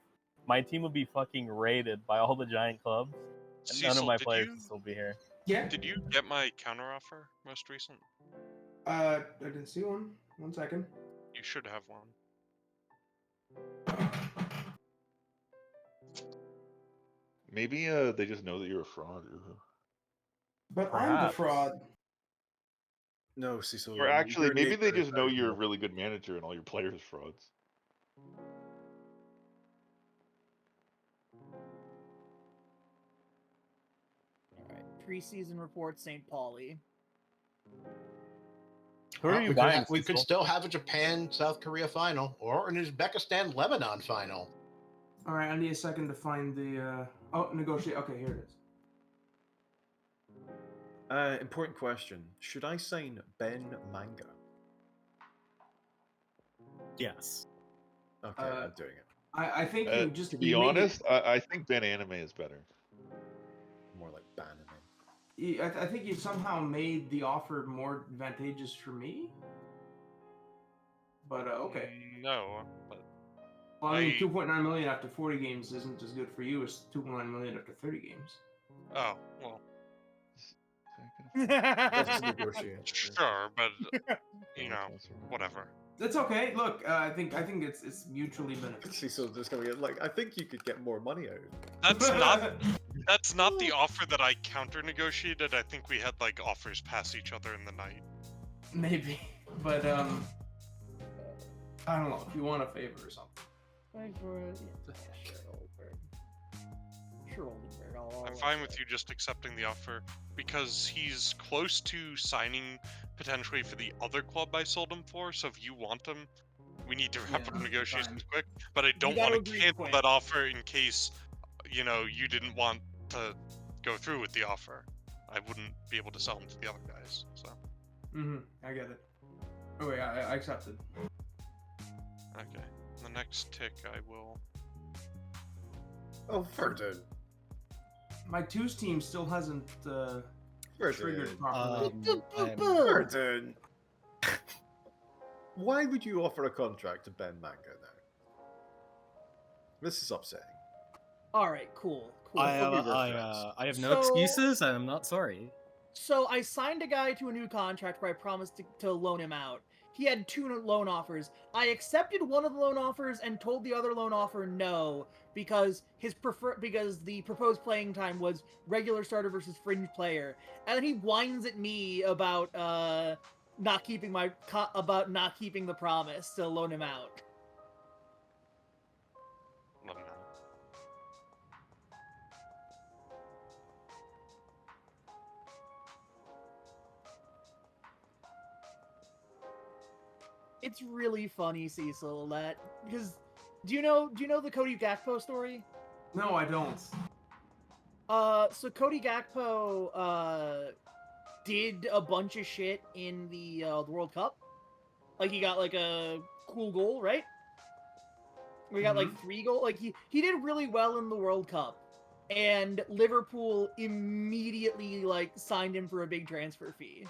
my team would be fucking raided by all the giant clubs, and none of my players would still be here. Yeah. Did you get my counteroffer most recent? I didn't see one. 1 second. You should have one. Maybe they just know that you're a fraud. But perhaps. I'm the fraud. No, Cecil. Or actually, maybe they just know you're a really good manager and all your players frauds. All right, preseason report, St. Pauli. Who are you buying? We could still have a Japan-South Korea final, or an Uzbekistan-Lebanon final. All right, I need a second to find the. Negotiate. Okay, here it is. Important question. Should I sign Ben Manga? Yes. Okay, I'm doing it. I think you just... To be honest, I think Ben Anime is better. More like Banime. I think you somehow made the offer more advantageous for me. But, okay. No, but... Well, I mean, 2.9 million after 40 games isn't as good for you as 2.9 million after 30 games. Oh, well... Let's negotiate. Sure, but you know, whatever. That's okay. Look, I think it's mutually beneficial. So there's gonna be like, I think you could get more money out. That's not the offer that I counter negotiated. I think we had like offers pass each other in the night. Maybe, but I don't know if you want a favor or something. I'm fine with you just accepting the offer because he's close to signing potentially for the other club I sold him for. So if you want him, we need to wrap up Yeah, negotiations fine. quick. But I don't gotta want to agree cancel quick. that offer in case, you know, you didn't want to go through with the offer. I wouldn't be able to sell them to the other guys. So. I get it. Oh wait, I accepted. Okay. The next tick, I will. Oh, Verdun. My twos team still hasn't triggered properly. Verdun. Why would you offer a contract to Ben Manga now? This is upsetting. All right, cool. I have no excuses, and I'm not sorry. So I signed a guy to a new contract where I promised to loan him out. He had 2 loan offers. I accepted one of the loan offers and told the other loan offer no because because the proposed playing time was regular starter versus fringe player, and then he whines at me about not keeping the promise to loan him out. It's really funny, Cecil, that because do you know the Cody Gakpo story? No, I don't. So Cody Gakpo did a bunch of shit in the World Cup. Like he got like a cool goal, right? We got like 3 goals. Like he did really well in the World Cup, and Liverpool immediately like signed him for a big transfer fee.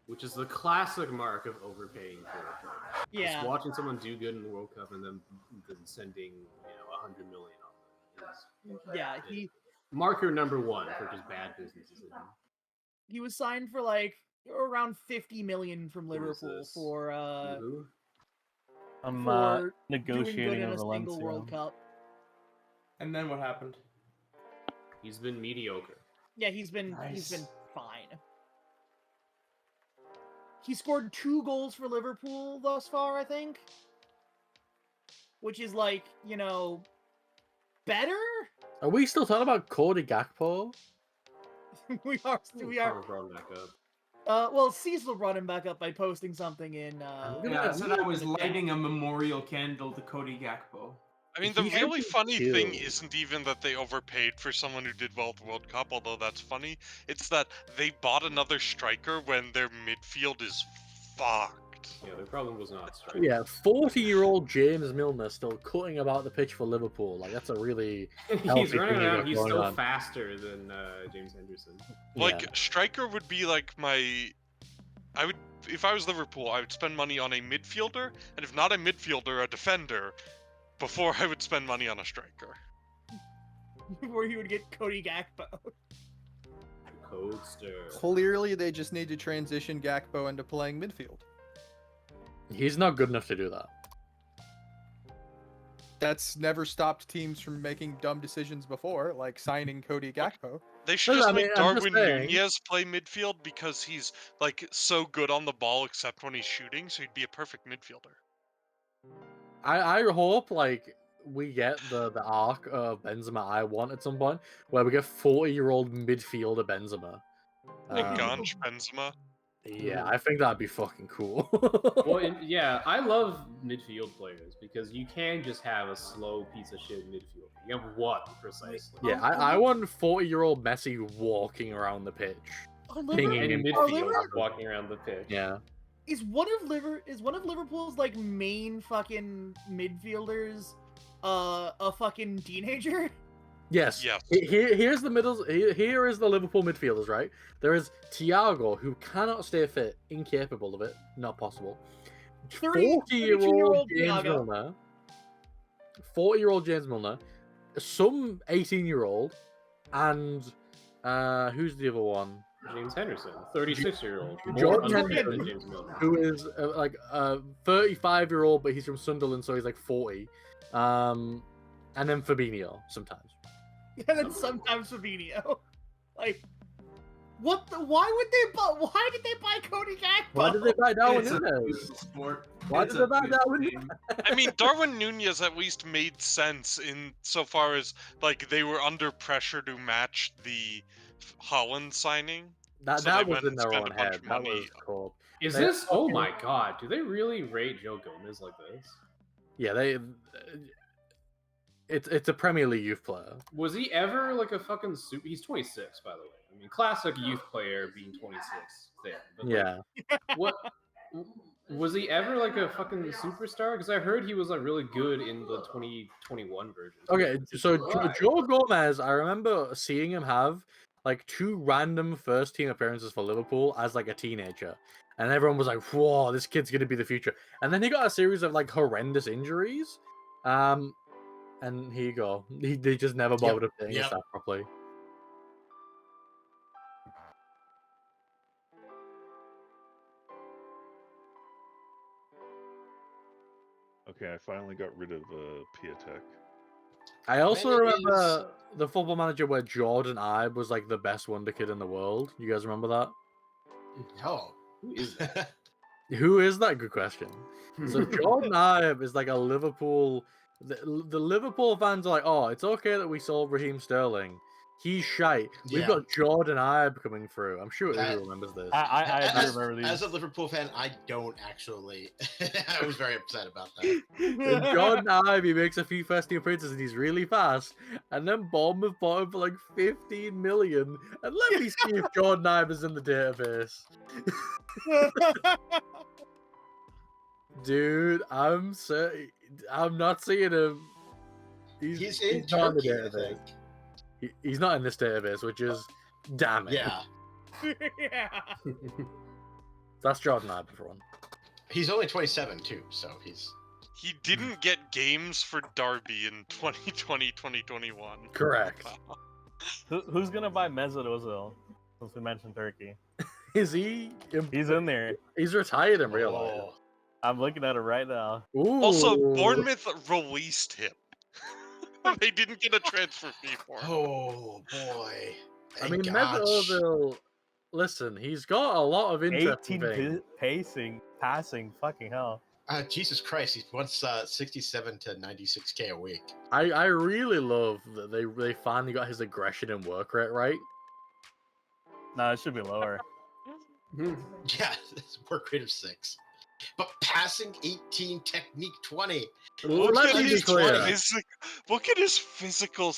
Which is the classic mark of overpaying for a player. Yeah. Just watching someone do good in the World Cup and then sending, $100 million on them. Yeah, marker number 1 for just bad business decisions. He was signed for like around 50 million from Liverpool for negotiating doing good in a a single Valencia. World Cup. And then what happened? He's been mediocre. Yeah, he's been fine. He scored 2 goals for Liverpool thus far, I think. Which is like, better? Are we still talking about Cody Gakpo? we are. Brought him back up. Well, Cecil brought him back up by posting something in. I said I was lighting a memorial candle to Cody Gakpo. I mean, the really funny thing isn't even that they overpaid for someone who did well at the World Cup, although that's funny. It's that they bought another striker when their midfield is fucked. Yeah, their problem was not striker. Yeah, 40-year-old James Milner still cutting about the pitch for Liverpool. Like, that's a really he's running around. He's still faster than James Henderson. Like, striker would be like if I was Liverpool, I would spend money on a midfielder, and if not a midfielder, a defender, before I would spend money on a striker. Before you would get Cody Gakpo. Codester. Clearly, they just need to transition Gakpo into playing midfield. He's not good enough to do that. That's never stopped teams from making dumb decisions before, like signing Cody Gakpo. They should just make Darwin Nunez play midfield because he's like so good on the ball except when he's shooting, so he'd be a perfect midfielder. I hope like we get the arc of Benzema I want at some point, where we get 40-year-old midfielder Benzema. Ganj Benzema. Yeah, I think that'd be fucking cool. Well, yeah, I love midfield players because you can just have a slow piece of shit midfield. You have one precisely. Yeah, I want 40-year-old Messi walking around the pitch. Any midfield walking around the pitch. Yeah. Is one of Liverpool's like main fucking midfielders a fucking teenager? Yes. Here's the middle. Here is the Liverpool midfielders, right? There is Thiago, who cannot stay fit, incapable of it, not possible. 40-year-old James Milner. 40-year-old James Milner. Some 18-year-old, and who's the other one? James Henderson, 36-year-old. Jordan Henderson, who is like a 35-year-old, but he's from Sunderland, so he's like 40. And then Fabinho sometimes. And then sometimes Fabinho. Like, what? Why did they buy Cody Gakpo? Why did they buy Darwin Nunez? Why did they buy Darwin Nunez? I mean, Darwin Nunez at least made sense in so far as like they were under pressure to match the Holland signing. That was in their own head. That was cool. Is this? Oh my god! Do they really rate Joe Gomez like this? Yeah, it's a Premier League youth player. Was he ever like a fucking super? He's 26, by the way. I mean, classic youth player being 26 there. But Yeah. What was he ever like a fucking superstar? Because I heard he was like really good in the 2021 version. Okay, so Joe Gomez, I remember seeing him have like 2 random first team appearances for Liverpool as like a teenager. And everyone was like, whoa, this kid's gonna be the future. And then he got a series of like horrendous injuries. And here you go. They just never bothered to playing his stuff properly. Okay, I finally got rid of Piatek. I also remember the Football Manager where Jordan Ibe was like the best wonder kid in the world. You guys remember that? No. Who is that? Who is that? Good question. So Jordan Ibe is like a Liverpool. The Liverpool fans are like, oh, it's okay that we sold Raheem Sterling. He's shite. We've got Jordan Ibe coming through. I'm sure everyone remembers this. I do remember these. As a Liverpool fan, I don't actually. I was very upset about that. And Jordan Ibe, he makes a few first team appearances and he's really fast. And then Bournemouth bought him for like 15 million. And let me see if Jordan Ibe is in the database. Dude, I'm not seeing him. He's in not Turkey, in the database. He's not in this database, which is damn it. Yeah. Yeah. That's Jordan Ibe, everyone. He's only 27 too, so he's. He didn't get games for Derby in 2020-2021. Correct. Who's gonna buy Mesut Ozil? Since we mentioned Turkey. Is he? He's in there. He's retired in real life. I'm looking at it right now. Ooh. Also, Bournemouth released him. They didn't get a transfer fee for him. Oh boy! I mean, Mesut Ozil. Listen, he's got a lot of interesting 18 passing. Fucking hell. Jesus Christ! He wants 67 to 96K a week. I really love that they finally got his aggression and work rate right. No, it should be lower. Yeah, it's work rate of 6. But passing 18, technique 20. Look at his physicals.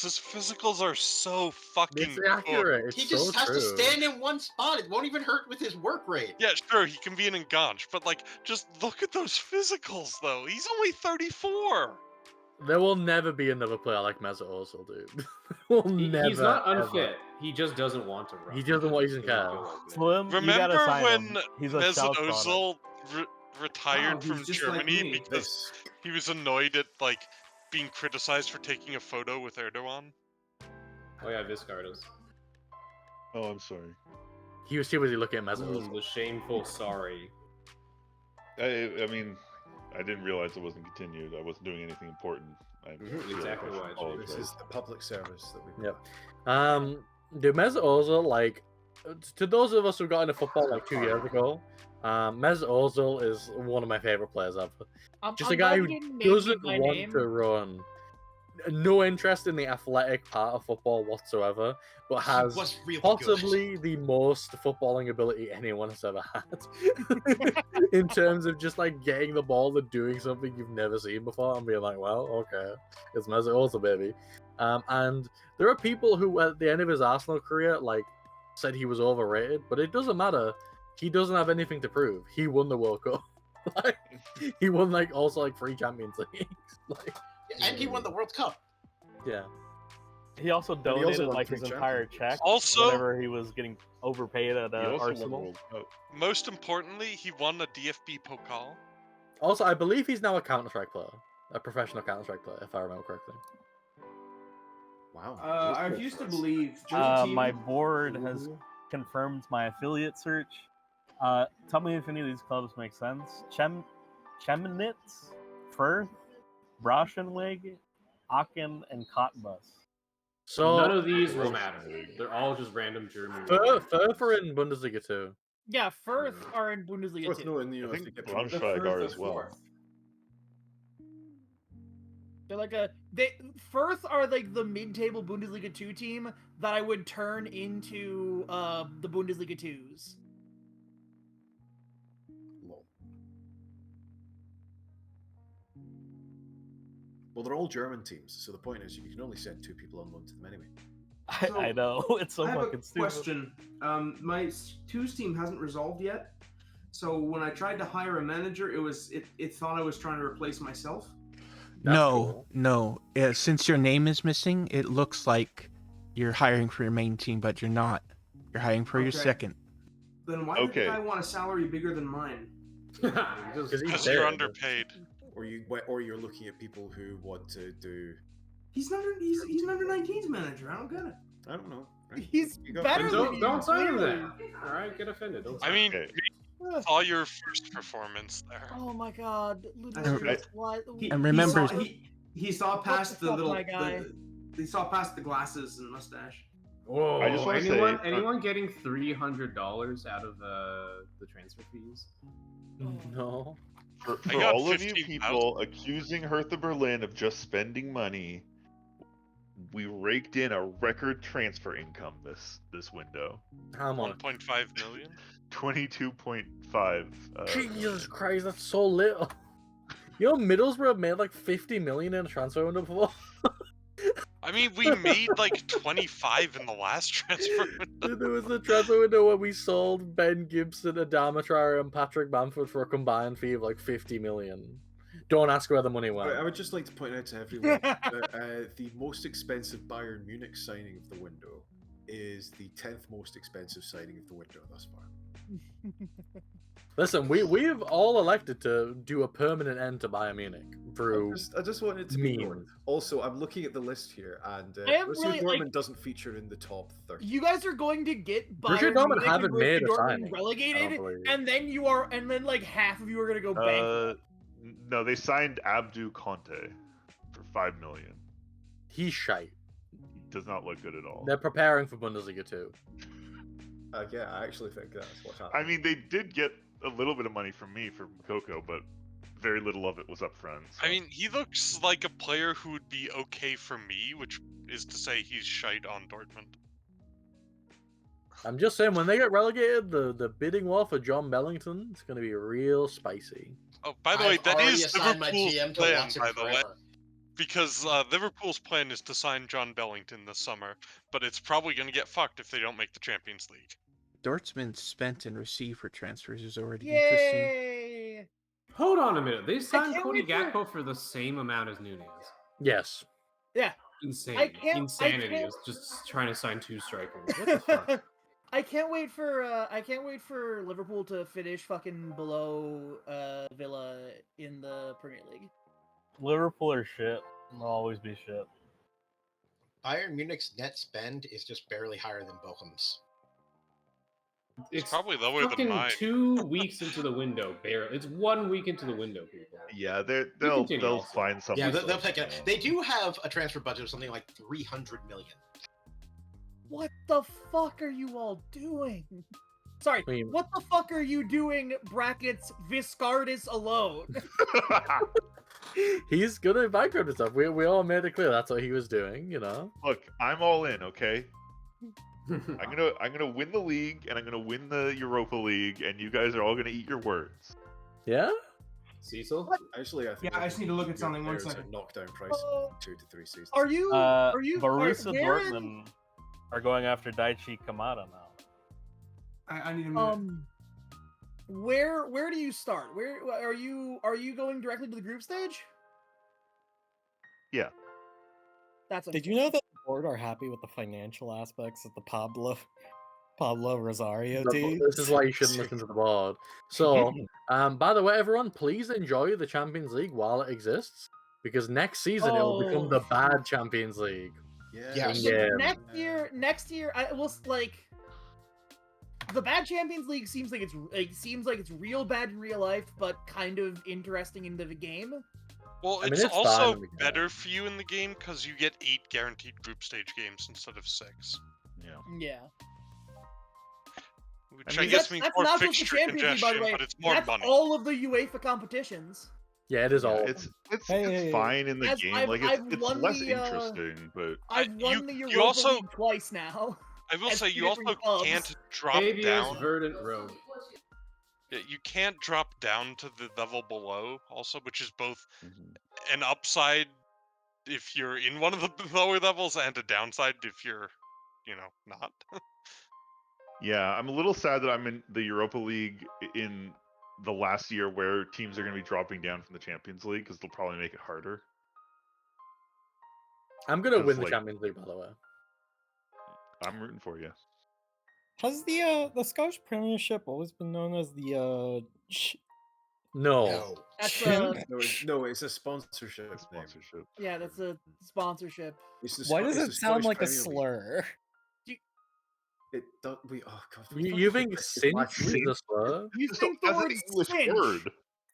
His physicals are so fucking accurate. He just has to stand in one spot. It won't even hurt with his work rate. Yeah, sure, he can be an enganche, but like, just look at those physicals, though. He's only 34. There will never be another player like Mesut Ozil, dude. He's not unfit. He just doesn't want to run. He doesn't want to care. Slim, remember when Mesut Ozil retired from Germany because he was annoyed at like being criticized for taking a photo with Erdogan? Oh yeah, Viscardas. Oh, I'm sorry. He was too busy looking at Mesut Ozil. The shameful sorry. I mean, I didn't realize it wasn't continued. I wasn't doing anything important. Exactly why. This is the public service that we. Yep. Dude, Mesut Ozil, like, to those of us who got into football like 2 years ago, Mesut Ozil is one of my favorite players ever. Just a guy who doesn't want to run. No interest in the athletic part of football whatsoever, but has possibly the most footballing ability anyone has ever had. In terms of just like getting the ball and doing something you've never seen before and being like, well, okay, it's Mesut Ozil, baby. And there are people who at the end of his Arsenal career like said he was overrated, but it doesn't matter. He doesn't have anything to prove. He won the World Cup. Like, he won like also like 3 Champions Leagues. Like, and he won the World Cup. Yeah. He also donated like his entire check whenever he was getting overpaid at Arsenal. Most importantly, he won a DFB Pokal. Also, I believe he's now a Counter-Strike player, a professional Counter-Strike player, if I remember correctly. Wow. I refuse to believe. My board has confirmed my affiliate search. Tell me if any of these clubs make sense. Chemnitz, Firth, Braunschweig, Aachen, and Cottbus. So none of these will matter. They're all just random German. Firth are in Bundesliga too. Yeah, Firth are in Bundesliga too. I think Braunschweig are as well. They're like Firth are like the mid-table Bundesliga 2 team that I would turn into the Bundesliga 2s. Well, they're all German teams, so the point is you can only send 2 people on loan to them anyway. I know, it's so I have fucking a stupid. question. My twos team hasn't resolved yet. So when I tried to hire a manager, it thought I was trying to replace myself. No. Since your name is missing, it looks like you're hiring for your main team, but you're not. You're hiring for your second. Then why did the guy want a salary bigger than mine? Because you're underpaid. Or you're looking at people who want to do. He's an under 19s manager. I don't get it. I don't know. Right? He's better than you. Don't sign him then. All right, get offended. Don't sign I mean, saw your first performance there. Oh my god. And remember, he saw past the little. guy. He saw past the glasses and mustache. Whoa! I just wanna anyone getting $300 out of the transfer fees? No. For all of you people accusing Hertha Berlin of just spending money, we raked in a record transfer income this window. How much? 1.5 million. 22.5. Jesus Christ, that's so little. You know, Middlesbrough made like 50 million in a transfer window before. I mean, we made like 25 in the last transfer window. There was a transfer window where we sold Ben Gibson, Adama Traore, and Patrick Bamford for a combined fee of like 50 million. Don't ask where the money went. I would just like to point out to everyone that the most expensive Bayern Munich signing of the window is the 10th most expensive signing of the window thus far. Listen, we've all elected to do a permanent end to Bayern Munich through. I just wanted to be known. Also, I'm looking at the list here, and Borussia Dortmund doesn't feature in the top 30. You guys are going to get Borussia Bayern Dortmund Munich haven't and made Borussia a Dortmund signing, relegated, and then like half of you are going to go bankrupt. No, they signed Abdu Conte for 5 million. He's shite. He does not look good at all. They're preparing for Bundesliga too. Yeah, I actually think that's what's happening. I mean, they did get a little bit of money from me for Coco, but very little of it was up front. So. I mean, he looks like a player who would be okay for me, which is to say he's shite on Dortmund. I'm just saying, when they get relegated, the bidding war for John Bellington is going to be real spicy. Oh, by the way, that is Liverpool's plan, by the way. forever. Because Liverpool's plan is to sign John Bellington this summer, but it's probably going to get fucked if they don't make the Champions League. Dortmund's spent and received for transfers is already interesting. Yay! Hold on a minute. They signed Cody Gakpo for the same amount as Nunez. Yes. Yeah. Insane. Insanity is just trying to sign 2 strikers. What the fuck? I can't wait for Liverpool to finish fucking below Villa in the Premier League. Liverpool are shit. They'll always be shit. Bayern Munich's net spend is just barely higher than Bochum's. It's probably lower than fucking mine. 2 weeks into the window, barely. It's 1 week into the window, people. Yeah, they'll find something. Yeah, they'll pick it. They do have a transfer budget of something like 300 million. What the fuck are you all doing? Sorry, what the fuck are you doing, brackets, Viscardis alone? He's gonna bankrupt himself. We all made it clear that's what he was doing, you know? Look, I'm all in, okay? I'm gonna win the league, and I'm gonna win the Europa League, and you guys are all gonna eat your words. Yeah? Cecil? Actually, I think I just need to look at something. 1 second. Knockdown price 2 to 3 seasons. Are you Borussia Dortmund are going after Daichi Kamada now. I need a minute. Where do you start? Where are you going directly to the group stage? Yeah. Did you know that the board are happy with the financial aspects of the Pablo Rosario team? This is why you shouldn't listen to the board. So, by the way, everyone, please enjoy the Champions League while it exists, because next season it will become the bad Champions League. Yeah. Next year, I will like. The bad Champions League seems like it's real bad in real life, but kind of interesting into the game. Well, it's also better for you in the game because you get 8 guaranteed group stage games instead of 6. Yeah. Which I guess means more not just the fixture Champions League, by the congestion, way. but it's more That's money. all of the UEFA competitions. Yeah, it is all. It's fine in the game. It's less interesting, but I've won the Europa also League twice now. I will as say two you also different clubs. can't drop Fabius down. Verdant Road. Yeah, you can't drop down to the level below, also, which is both an upside if you're in one of the lower levels, and a downside if you're, not. Yeah, I'm a little sad that I'm in the Europa League in the last year where teams are going to be dropping down from the Champions League because they'll probably make it harder. I'm gonna win the Champions League, by the way. I'm rooting for you. Has the Scottish Premiership always been known as the No. That's no, it's a sponsorship. Yeah, that's a sponsorship. Why does it sound like a slur? It does. Oh god. You think cinch is a slur? You think the word cinch?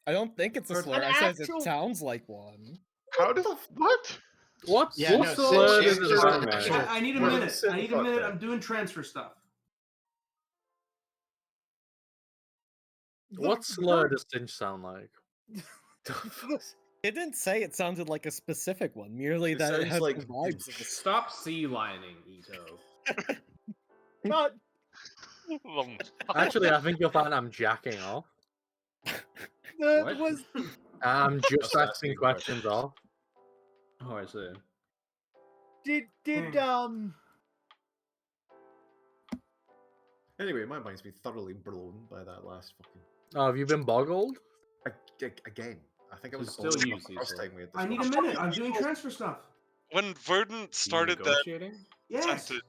I don't think it's a slur. I said it sounds like one. How does what? What? Yeah, What no, slur cinch is is a slur, just- man? I need a minute. I need a minute. I'm doing transfer stuff. What slur does cinch sound like? It didn't say it sounded like a specific one, merely that it has like the vibes of a Stop sea lining, Ito. Not. Actually, I think you'll find I'm jacking off. That was. I'm just asking questions off. Oh, I see. Did Anyway, my mind's been thoroughly blown by that last fucking. Oh, have you been boggled? Again, I think I was still the use first time we had this. I need a minute. I'm doing transfer stuff. When Verdant started that Yes. sentence,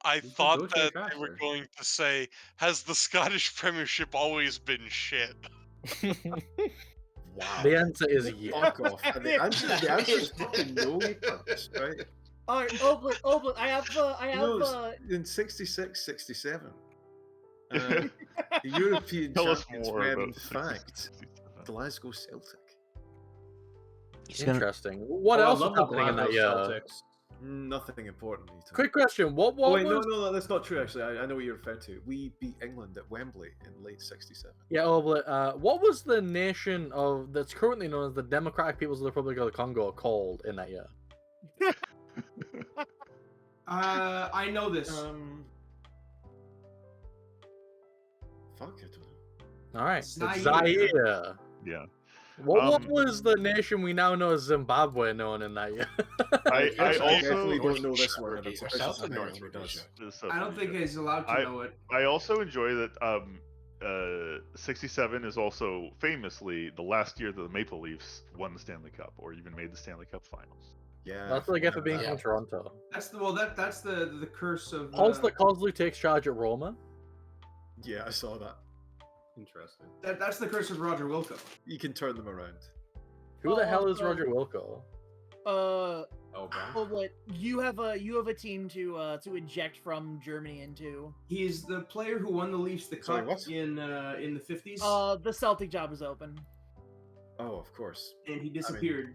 I thought that they were going to say, "Has the Scottish Premiership always been shit?" Wow. The answer is yes. Fuck off. And the answer is fucking no, you cunts, right? All right, Oblit. I have. In 66, 67. The European Tell us champions more were, about in fact, Glasgow Celtic. Interesting. What else was happening in that year? Nothing important. Ethan. Quick question. What wait, was... no, that's not true, actually. I know what you're referring to. We beat England at Wembley in late 67. Yeah, what was the nation of that's currently known as the Democratic People's Republic of the Congo called in that year? I know this. Fuck, I don't know. All right, it's Zaire. Zaire. Yeah. What was the nation we now know as Zimbabwe known in that year? I also definitely don't know this word. Or South and North Rhodesia. I don't think he's allowed to know it. I also enjoy that 67 is also famously the last year that the Maple Leafs won the Stanley Cup or even made the Stanley Cup finals. Yeah. That's what I get for being from Toronto. That's the curse of. Kozlu takes charge at Roma. Yeah, I saw that. Interesting. That's the curse of Roger Wilco. You can turn them around. Who the hell is Roger Wilco? Oblit, you have a team to eject from Germany into. He's the player who won the Leafs the Sorry, cup what? in the 50s. The Celtic job is open. Oh, of course. And he disappeared.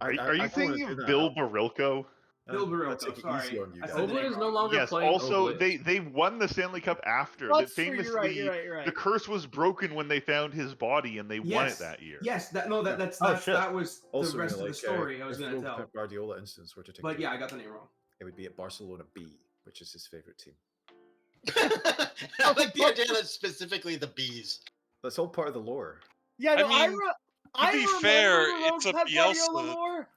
Are you thinking of Bill Barilko? Bill Barilko, sorry. Oblit is no longer Yes, playing. also Oblit. they won the Stanley Cup after. That's That true, you're famously, right. the curse was broken when they found his body and they won it that year. Yes, that was Also, the rest of the story I was if going to the tell. Pep Guardiola instance were to take But place, yeah, I got the name wrong. it would be at Barcelona B, which is his favorite team. I like the idea that specifically the bees. That's all part of the lore. Yeah, no, to be fair, it's a Pep Guardiola Bielsa. lore.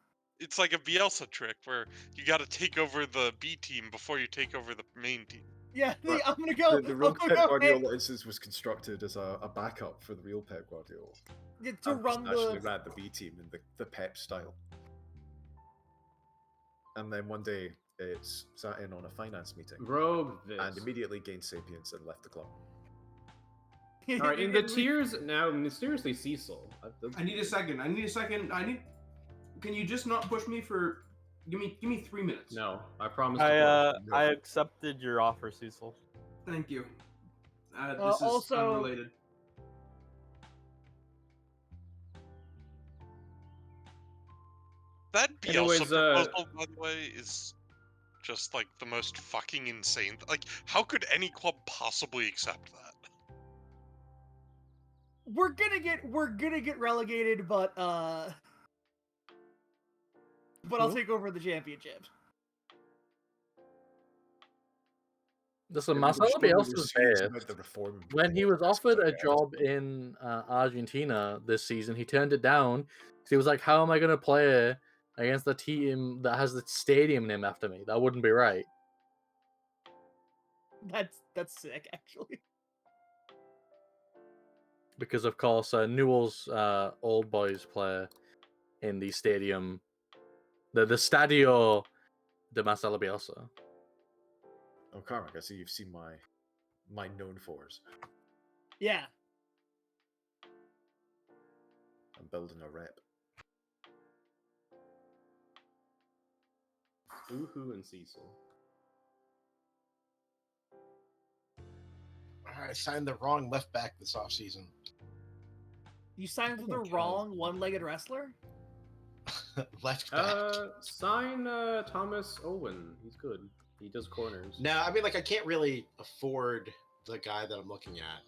It's like a Bielsa trick where you got to take over the B team before you take over the main team. Yeah, But I'm gonna go. The real I'm Pep gonna go Guardiola instance was constructed as a backup for the real Pep Guardiola. to run actually the. ran the B team in the Pep style. And then one day, it's sat in on a finance meeting. Rogue this. And immediately gained sapience and left the club. All right, in the tiers now, mysteriously Cecil. I need a second. Can you just not push me for? Give me 3 minutes. No, I promise. I accepted your offer, Cecil. Thank you. This is also- unrelated. That Bielsa Anyways, proposal, by the way, is just like the most fucking insane. Like, how could any club possibly accept that? We're gonna get relegated, but I'll take over the championship. Listen, Marcelo Bielsa's bad. When he was offered a job in Argentina this season, he turned it down because he was like, "How am I going to play against the team that has the stadium named after me. That wouldn't be right. That's sick, actually. Because of course, Newell's old boys play in the stadium, the Stadio de Marcelo Bielsa. Oh, Carmack, I see you've seen my known fours. Yeah. I'm building a rep. Uhu and Cecil. I signed the wrong left back this offseason. You signed with the wrong one-legged wrestler? Left back. Sign Thomas Owen. He's good. He does corners. No, I mean, like, I can't really afford the guy that I'm looking at.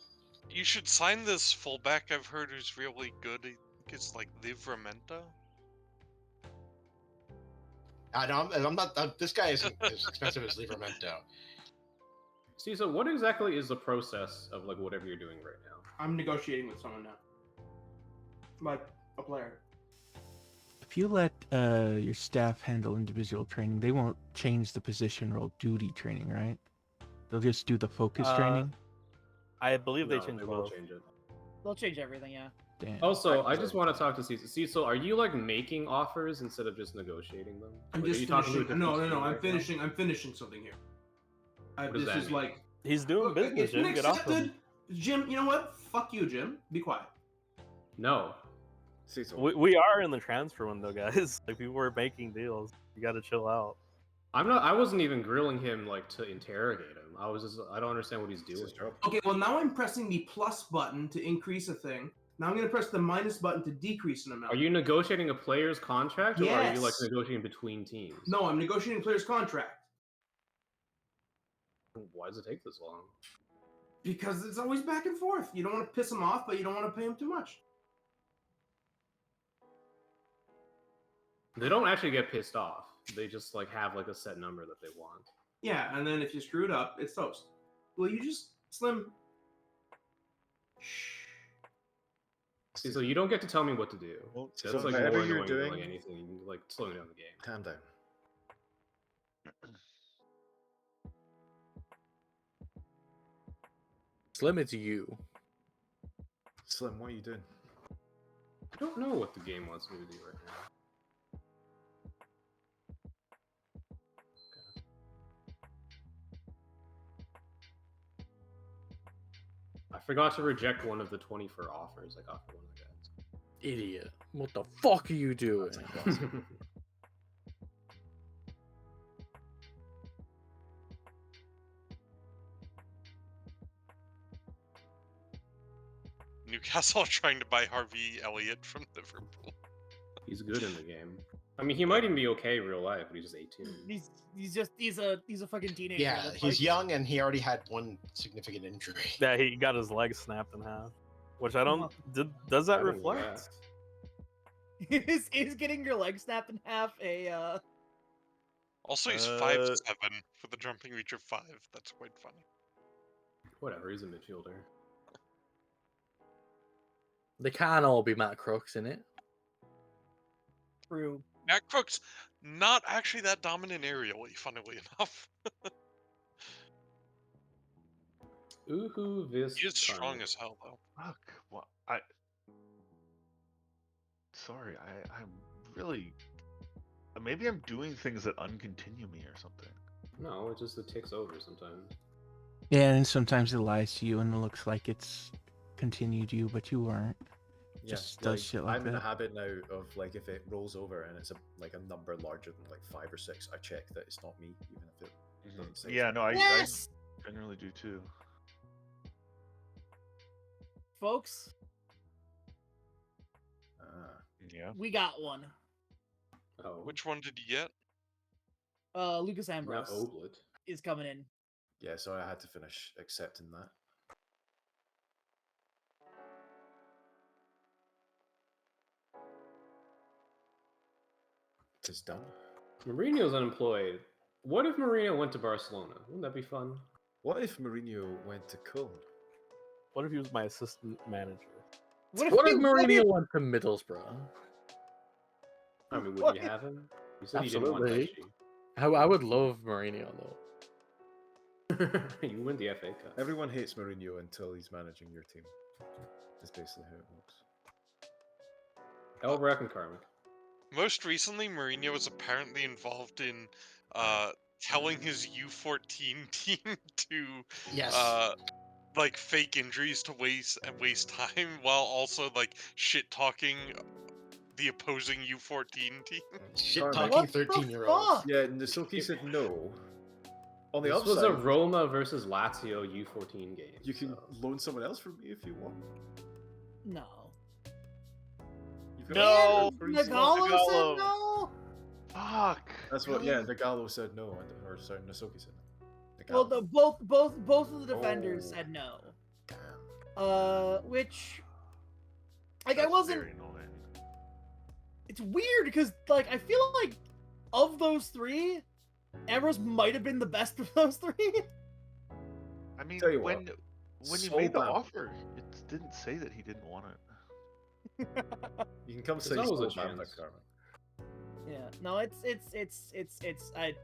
You should sign this fullback I've heard who's really good. I think it's like Livramento. I'm not. This guy isn't as expensive as Livramento. See, so what exactly is the process of like whatever you're doing right now? I'm negotiating with someone now. Like a player. If you let your staff handle individual training, they won't change the position role duty training, right? They'll just do the focus training. I believe they No, changed they both. won't change it. They'll change everything, yeah. Damn. Also, I just want to talk to Cecil. Cecil, are you like making offers instead of just negotiating them? I'm Like, are just you talking to a finishing. different No. team I'm right finishing. I'm finishing something here. What does This that is mean? like. He's doing Look, business, it's been Jim. Get off accepted. him. Jim, you know what? Fuck you, Jim. Be quiet. No. Cecil. We are in the transfer window, guys. Like, people were making deals. You got to chill out. I'm not. I wasn't even grilling him like to interrogate him. I was just. I don't understand what he's It's his doing. job. Okay, well now I'm pressing the plus button to increase a thing. Now I'm going to press the minus button to decrease an amount. Are you negotiating a player's contract, or are you like Yes. negotiating between teams? No, I'm negotiating a player's contract. Why does it take this long? Because it's always back and forth. You don't want to piss him off, but you don't want to pay him too much. They don't actually get pissed off. They just like have like a set number that they want. Yeah, and then if you screw it up, it's toast. Will you just Slim? Shh. See, so you don't get to tell me what to do. Well, That's so like whatever more you're annoying than doing- like anything, like slowing down the game. Calm down. Slim, it's you. Slim, what are you doing? I don't know what the game wants me to do right now. I forgot to reject one of the 20 for offers I got for one of the guys. Idiot. What the fuck are you doing? Newcastle are trying to buy Harvey Elliott from Liverpool. He's good in the game. I mean, he might even be okay in real life, but he's just 18. He's a fucking teenager. Yeah, That's he's like- young and he already had one significant injury. Yeah, he got his leg snapped in half. Which I don't. Does that reflect? Is getting your leg snapped in half a Also, he's 5'7" with a jumping reach of 5. That's quite funny. Whatever, he's a midfielder. They can't all be Matt Crooks in it. True. Matt Crook's not actually that dominant aerially, funnily enough. Uhu Vis. He is strong as hell, though. Fuck. Well, sorry, I'm really. Maybe I'm doing things that uncontinue me or something. No, it just takes over sometimes. Yeah, and sometimes it lies to you and it looks like it's continued you, but you weren't. Just does shit like I'm in that. a habit now of like if it rolls over and it's a number larger than like 5 or 6, I check that it's not me, even if it doesn't say. Yeah, it's no, me. I generally do too. Folks, Yeah. we got one. Oh. Which one did you get? Lucas Ambrose Oblit is coming in. Yeah, so I had to finish accepting that. It's done. Mourinho's unemployed. What if Mourinho went to Barcelona? Wouldn't that be fun? What if Mourinho went to Cologne? What if he was my assistant manager? What if Mourinho went to Middlesbrough? I mean, would you have him? You said you didn't want Absolutely. Pesci. I would love Mourinho though. You win the FA Cup. Everyone hates Mourinho until he's managing your team. That's basically how it works. Elbrack and Carmen. Most recently, Mourinho was apparently involved in telling his U14 team to like fake injuries to waste time while also like shit talking the opposing U14 team. Shit talking 13-year-olds. Yeah, Nasoki said no. On the This upside, was a Roma versus Lazio U14 game. you can loan someone else from me if you want. No. No! Nagalo said no? Fuck. That's what. Yeah, Nagalo said no, or sorry, Nasoki said no. Well, both of the defenders said no. Which, like, I wasn't. Very annoying. It's weird because, like, I feel like of those three, Ambrose might have been the best of those three. I mean, Tell you when what, you so made the bad. offer, it didn't say that he didn't want it. You can come say There's always so a bad, chance. Carmen. Yeah, no, it's I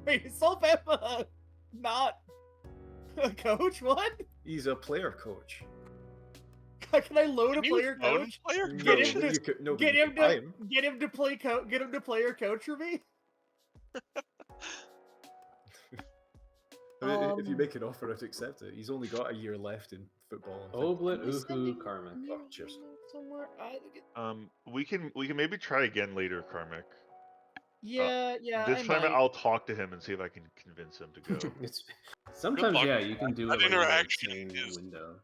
wait, Solfema not a coach? What? He's a player coach. Can I load a Can you player loan coach? player Get coach? him to You could- no, but get you him could buy to him. get him to player coach for me. I mean, if you make an offer, I'd accept it. He's only got a year left in football. Oblit, Am I Uhu, sending Carmen. an Oh, cheers. email somewhere? We can maybe try again later, Karmic. Yeah, This I time might. I'll talk to him and see if I can convince him to go. Sometimes, luck yeah, with you can do that it like in an interaction insane is- window.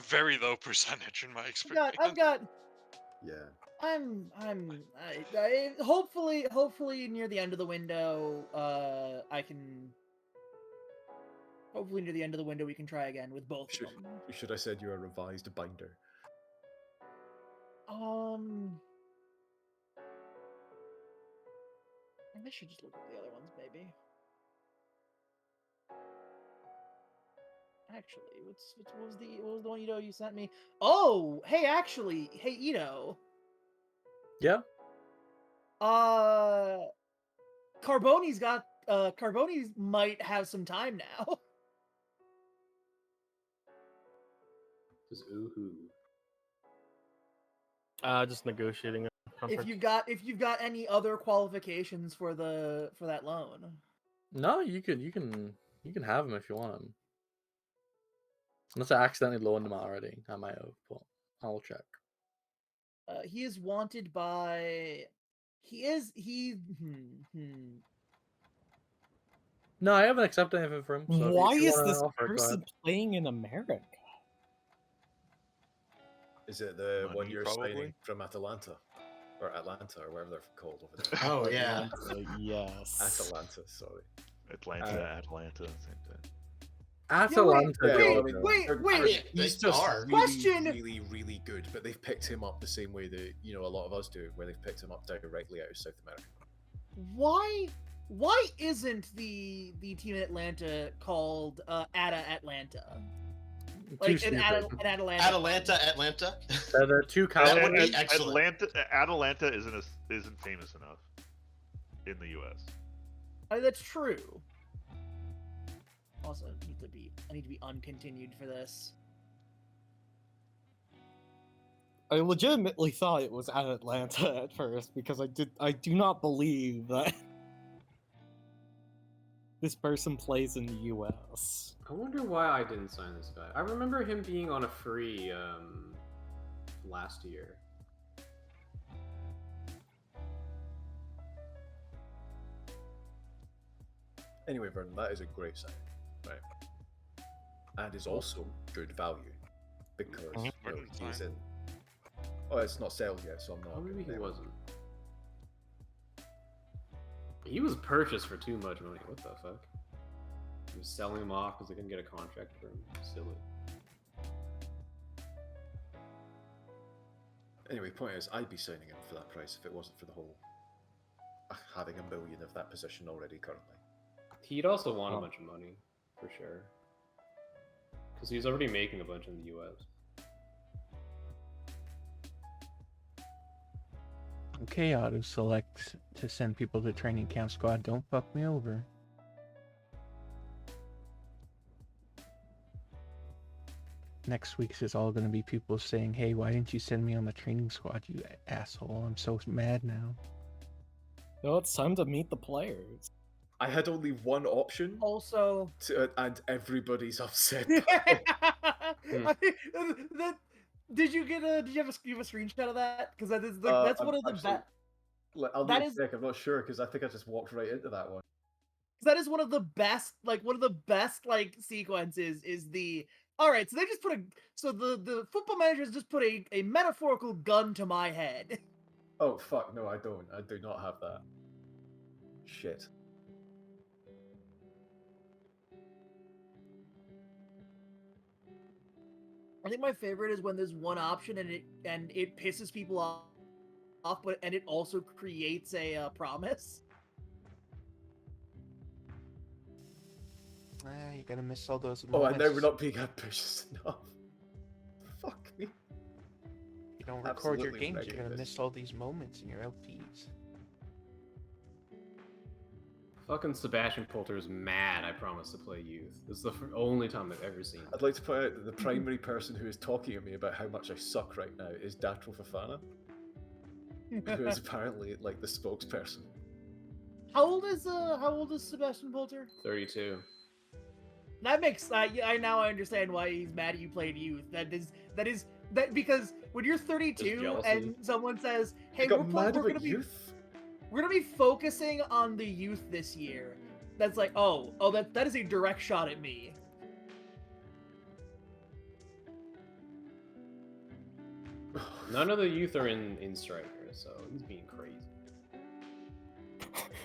Very low percentage in my experience. I've got. Yeah. I hopefully near the end of the window, I can. Hopefully near the end of the window we can try again with both of them. Should I send you a revised binder? I should just look at the other ones, maybe. Actually, what was the one you sent me? Oh, hey, actually, hey Ito. Yeah. Carboni's might have some time now. Just Uhu. Just negotiating a contract. If you've got any other qualifications for that loan. No, you can have him if you want him. Unless I accidentally loaned him already, I might have, but I'll check. He is wanted by. No, I haven't accepted anything from him. So Why if you is wanna this offer, go ahead. person playing in America? Is it the Money, one you're probably? signing from Atalanta? Or Atlanta, or whatever they're called over there. Oh yeah. Yes. Atalanta, sorry. Atlanta, same thing. Atalanta. Wait. He's They just are. really good, but they've picked him up the same way that a lot of us do, where they've picked him up directly out of South America. Why isn't the team in Atlanta called Atlanta? Like an Atalanta. Atlanta. They're two That would Cowboys. be excellent. Atlanta isn't famous enough in the U.S. That's true. Also, I need to be uncontinued for this. I legitimately thought it was at Atlanta at first because I do not believe that this person plays in the US. I wonder why I didn't sign this guy. I remember him being on a free last year. Anyway, Vernon, that is a great sign, right? And is also good value because he's in. Oh, it's not settled yet, so I'm not. Oh, maybe he wasn't. He was purchased for too much money. What the fuck? He was selling him off because they couldn't get a contract for him. Silly. Anyway, point is, I'd be signing him for that price if it wasn't for the whole having a million of that position already currently. He'd also want a bunch of money, for sure. Because he's already making a bunch in the US. Okay, auto select to send people to training camp squad. Don't fuck me over. Next week's is all going to be people saying, hey, why didn't you send me on the training squad, you asshole? I'm so mad now. No, it's time to meet the players. I had only one option. Also, and everybody's upset. Did you have a screenshot of that? Because that's one of the best. I'll need a sec. I'm not sure because I think I just walked right into that one. That is one of the best sequences. Is the all right? So they just put the football managers just put a metaphorical gun to my head. Oh fuck! No, I don't. I do not have that. Shit. I think my favorite is when there's one option and it pisses people off, but it also creates a promise. You're gonna miss all those moments. Oh, I know we're not being ambitious enough. Fuck me. You don't record your games, you're gonna miss all these moments in your LPs. Fucking Sebastian Poulter is mad I promised to play youth. This is the only time I've ever seen it. I'd like to point out that the primary person who is talking to me about how much I suck right now is Datro Fofana, who is apparently like the spokesperson. How old is Sebastian Poulter? 32. That makes I now understand why he's mad at you playing youth. That is because when you're 32 and someone says, "Hey, we're gonna be focusing on the youth this year," that's like, oh, that is a direct shot at me. None of the youth are in striker, so he's being crazy.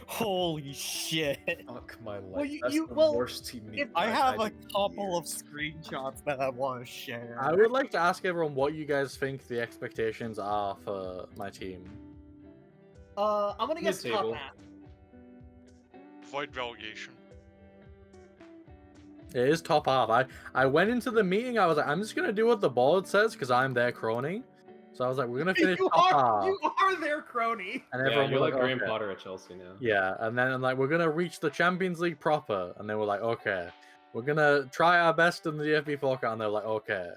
Holy shit! Fuck my life. Well, That's the worst team. I have a couple of screenshots that I want to share. I would like to ask everyone what you guys think the expectations are for my team. I'm gonna guess top half. Void relegation. It is top half. I went into the meeting, I was like, I'm just gonna do what the board says because I'm their crony. So I was like, we're gonna finish top half. You are their crony. And everyone you're was like Graham okay. Potter at Chelsea now. Yeah, and then I'm like, we're gonna reach the Champions League proper, and they were like, okay. We're gonna try our best in the DFB Pokal, and they're like, okay.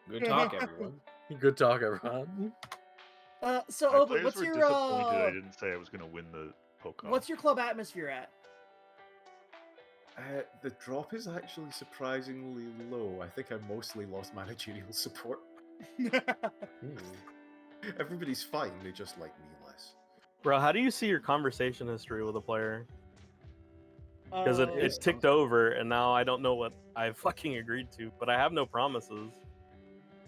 Good talk, everyone. Good talk, everyone. So My Open, players what's were your disappointed I didn't say I was going to win the Pokal. What's your club atmosphere at? The drop is actually surprisingly low. I think I mostly lost managerial support. Everybody's fine, they just like me less. Bro, how do you see your conversation history with a player? Because it It's ticked over, and now I don't know what I fucking agreed to, but I have no promises.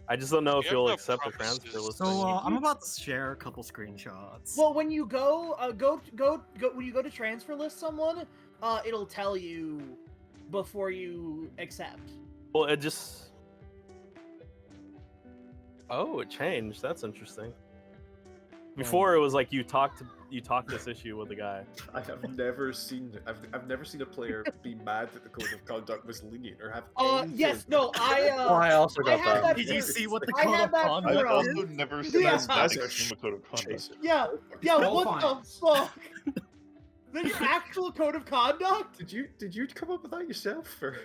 I just don't know if you'll accept a transfer list. So I'm about to share a couple screenshots. Well, when you go when you go to transfer list someone, it'll tell you before you accept. Well, it just... Oh, it changed. That's interesting. Before it was like you talked this issue with the guy. I have never seen I've never seen a player be mad that the code of conduct was lenient or have. Yes, no, I also got that. Did you see what the I code had of that conduct? I've also never seen Yeah. a static in the code of conduct. Yeah, All what fine. the fuck? There's your actual code of conduct? Did you come up with that yourself or?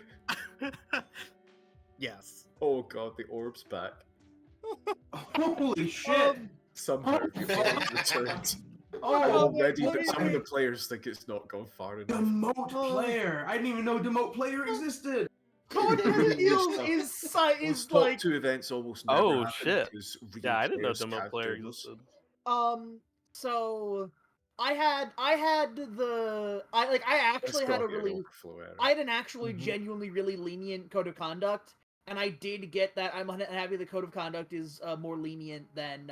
Yes. Oh god, the orb's back. Holy shit! Somehow you've returned. Already, but some of the players think it's not gone far enough. Demote player. I didn't even know demote player existed. Code Field is top like 2 events almost never Oh happen shit! because real Yeah, I didn't know players demo can't player do those. existed. So I actually had a really I had an actually genuinely really lenient code of conduct, and I did get that. I'm happy the code of conduct is more lenient than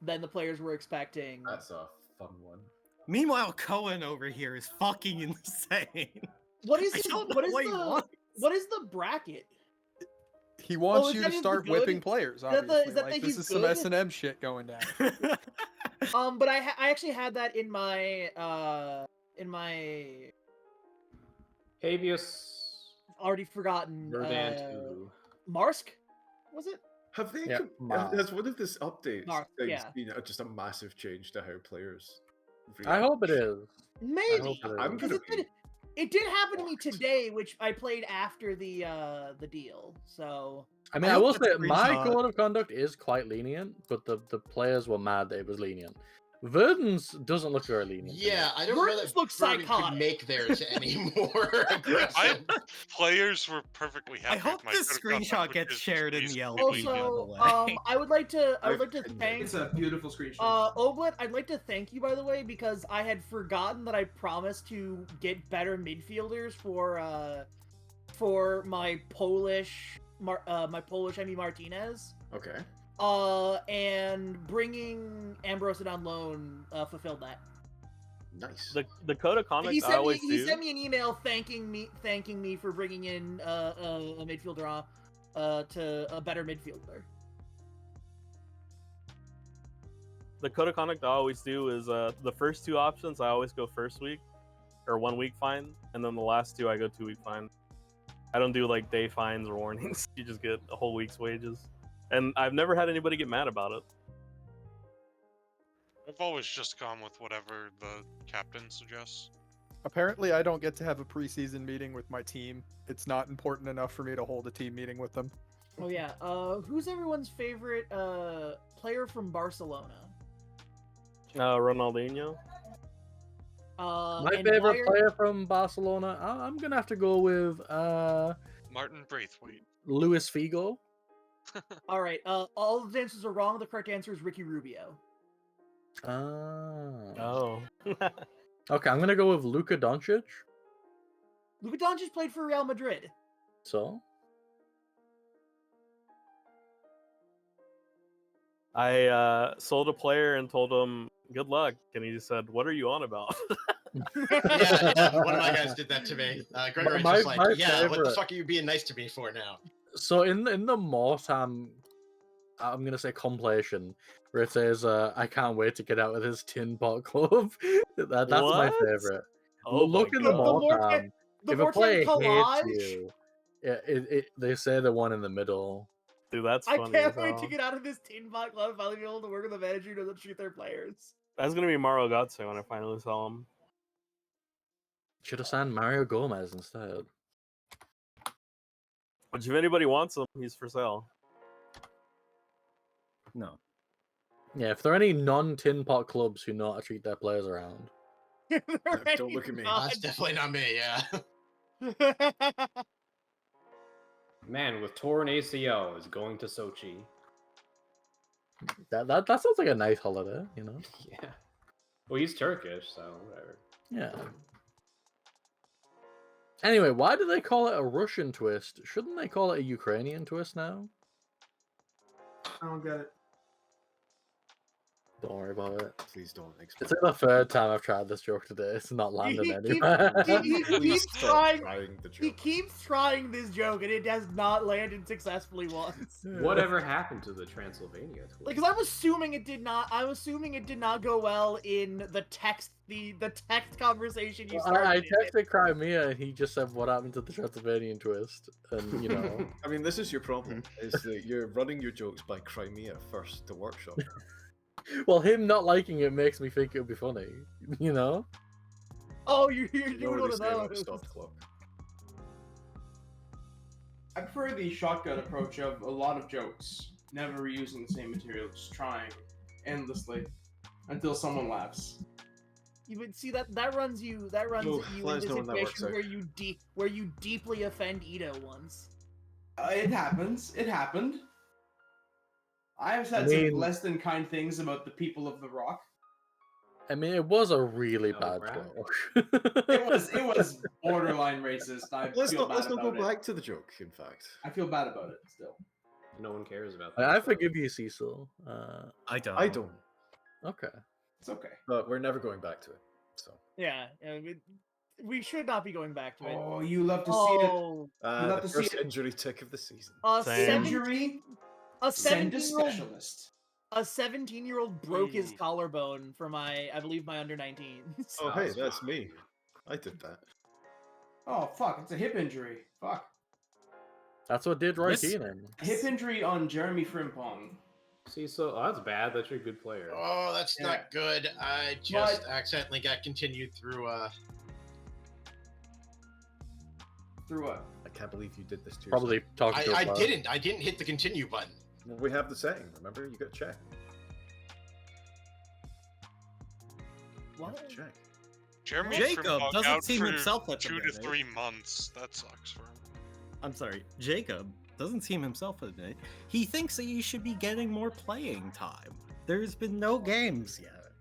the players were expecting. That's a fun one. Meanwhile, Cohen over here is fucking insane. What is I don't know what is what he the wants. what is the bracket? He wants is you that to his start good? whipping players. Is that Obviously, is that like, that this he's is some good? S&M shit going down. But I actually had that in my Habeas. already forgotten Verdant. Marsk, was it? Have they? Yeah, Has one of this updates yeah. been just a massive change to how players? I hope it is. Maybe. I'm gonna be. It did happen to me today, which I played after the deal. So I mean, I will say my code of conduct is quite lenient, but the players were mad that it was lenient. Verdon's doesn't look very lenient. Yeah, I don't know that Verdon could make theirs any more aggressive. Players were perfectly happy. I hope with my this code of conduct, screenshot which gets is shared in please the LP. believe By it. the way. I would like to thank. It's a beautiful screenshot. Oblit, I'd like to thank you, by the way, because I had forgotten that I promised to get better midfielders for my Polish Emi Martinez. Okay. And bringing Ambrose on loan fulfilled that. Nice. The code of conduct He sent me an email thanking me for bringing in a midfielder to a better midfielder. The code of conduct I always do is the first two options I always go first week or 1 week fine, and then the last two I go 2 week fine. I don't do like day fines or warnings. You just get a whole week's wages, and I've never had anybody get mad about it. I've always just gone with whatever the captain suggests. Apparently, I don't get to have a preseason meeting with my team. It's not important enough for me to hold a team meeting with them. Oh yeah. Who's everyone's favorite player from Barcelona? Ronaldinho. My favorite player from Barcelona, I'm gonna have to go with Martin Braithwaite. Luis Figo. All right. All the answers are wrong. The correct answer is Ricky Rubio. Oh. Okay, I'm gonna go with Luka Doncic. Luka Doncic played for Real Madrid. So I sold a player and told him good luck, and he just said, "What are you on about?" yeah, one of my guys did that to me. Gregory's just like, "Yeah, what the fuck are you being nice to me for now?" So in the Mortam, I'm gonna say compilation, where it says, "I can't wait to get out of this tin pot club." That's my favorite. Oh Look in the Mortam. If a player hates you, they say the one in the middle. Dude, that's I funny. can't wait to get out of this tin pot club. Finally be able to work with a manager who doesn't treat their players. That's gonna be Mario Götze when I finally sell him. Should have signed Mario Gomez instead. Which, if anybody wants him, he's for sale. No. Yeah, if there are any non-tin pot clubs who know how to treat their players around. Don't look at me. That's definitely not me, yeah. Man with torn ACL is going to Sochi. That sounds like a nice holiday, you know? Yeah. Well, he's Turkish, so whatever. Yeah. Anyway, why do they call it a Russian twist? Shouldn't they call it a Ukrainian twist now? I don't get it. Don't worry about it. Please don't explain. It's like the third time I've tried this joke today. It's not landing anywhere. He keeps trying this joke, and it has not landed successfully once. Whatever happened to the Transylvania twist? Because I'm assuming it did not. I'm assuming it did not go well in the text. The text conversation you started. I texted Crimea, and he just said, "What happened to the Transylvanian twist?" And you know, I mean, this is your problem: is that you're running your jokes by Crimea first to workshop. Well, him not liking it makes me think it would be funny, you know? Oh, you're doing one of those. Stopped clock. I prefer the shotgun approach of a lot of jokes, never reusing the same material, just trying endlessly until someone laughs. You would see that runs you into situations where you deeply offend Ito once. It happens. It happened. I have said some less than kind things about the people of the Rock. I mean, it was a really bad joke. it was borderline racist. Let's not go back to the joke. In fact, I feel bad about it still. No one cares about that. I forgive you, Cecil. I don't. I don't. Okay. It's okay. But we're never going back to it. So. Yeah, we should not be going back to it. Oh, you love to see it. You love the to first see it. injury tick of the season. Injury. Send a specialist. A 17-year-old broke his collarbone for I believe my under-19s. Oh, hey, that's me. I did that. Oh, fuck. It's a hip injury. Fuck. That's what did Roy Keane. Hip injury on Jeremy Frimpong. See, so that's bad. That's your good player. Oh, that's not good. I just accidentally got continued through. Through what? I can't believe you did this to yourself. Probably talking to I didn't. I didn't hit the continue button. Well, we have the setting. Remember, you got to check. What? Check. Jeremy Jacob Frimpong doesn't out seem for himself at the 2 to minute. 3 months. That sucks for him. I'm sorry, Jacob doesn't seem himself at it. He thinks that you should be getting more playing time. There's been no games yet.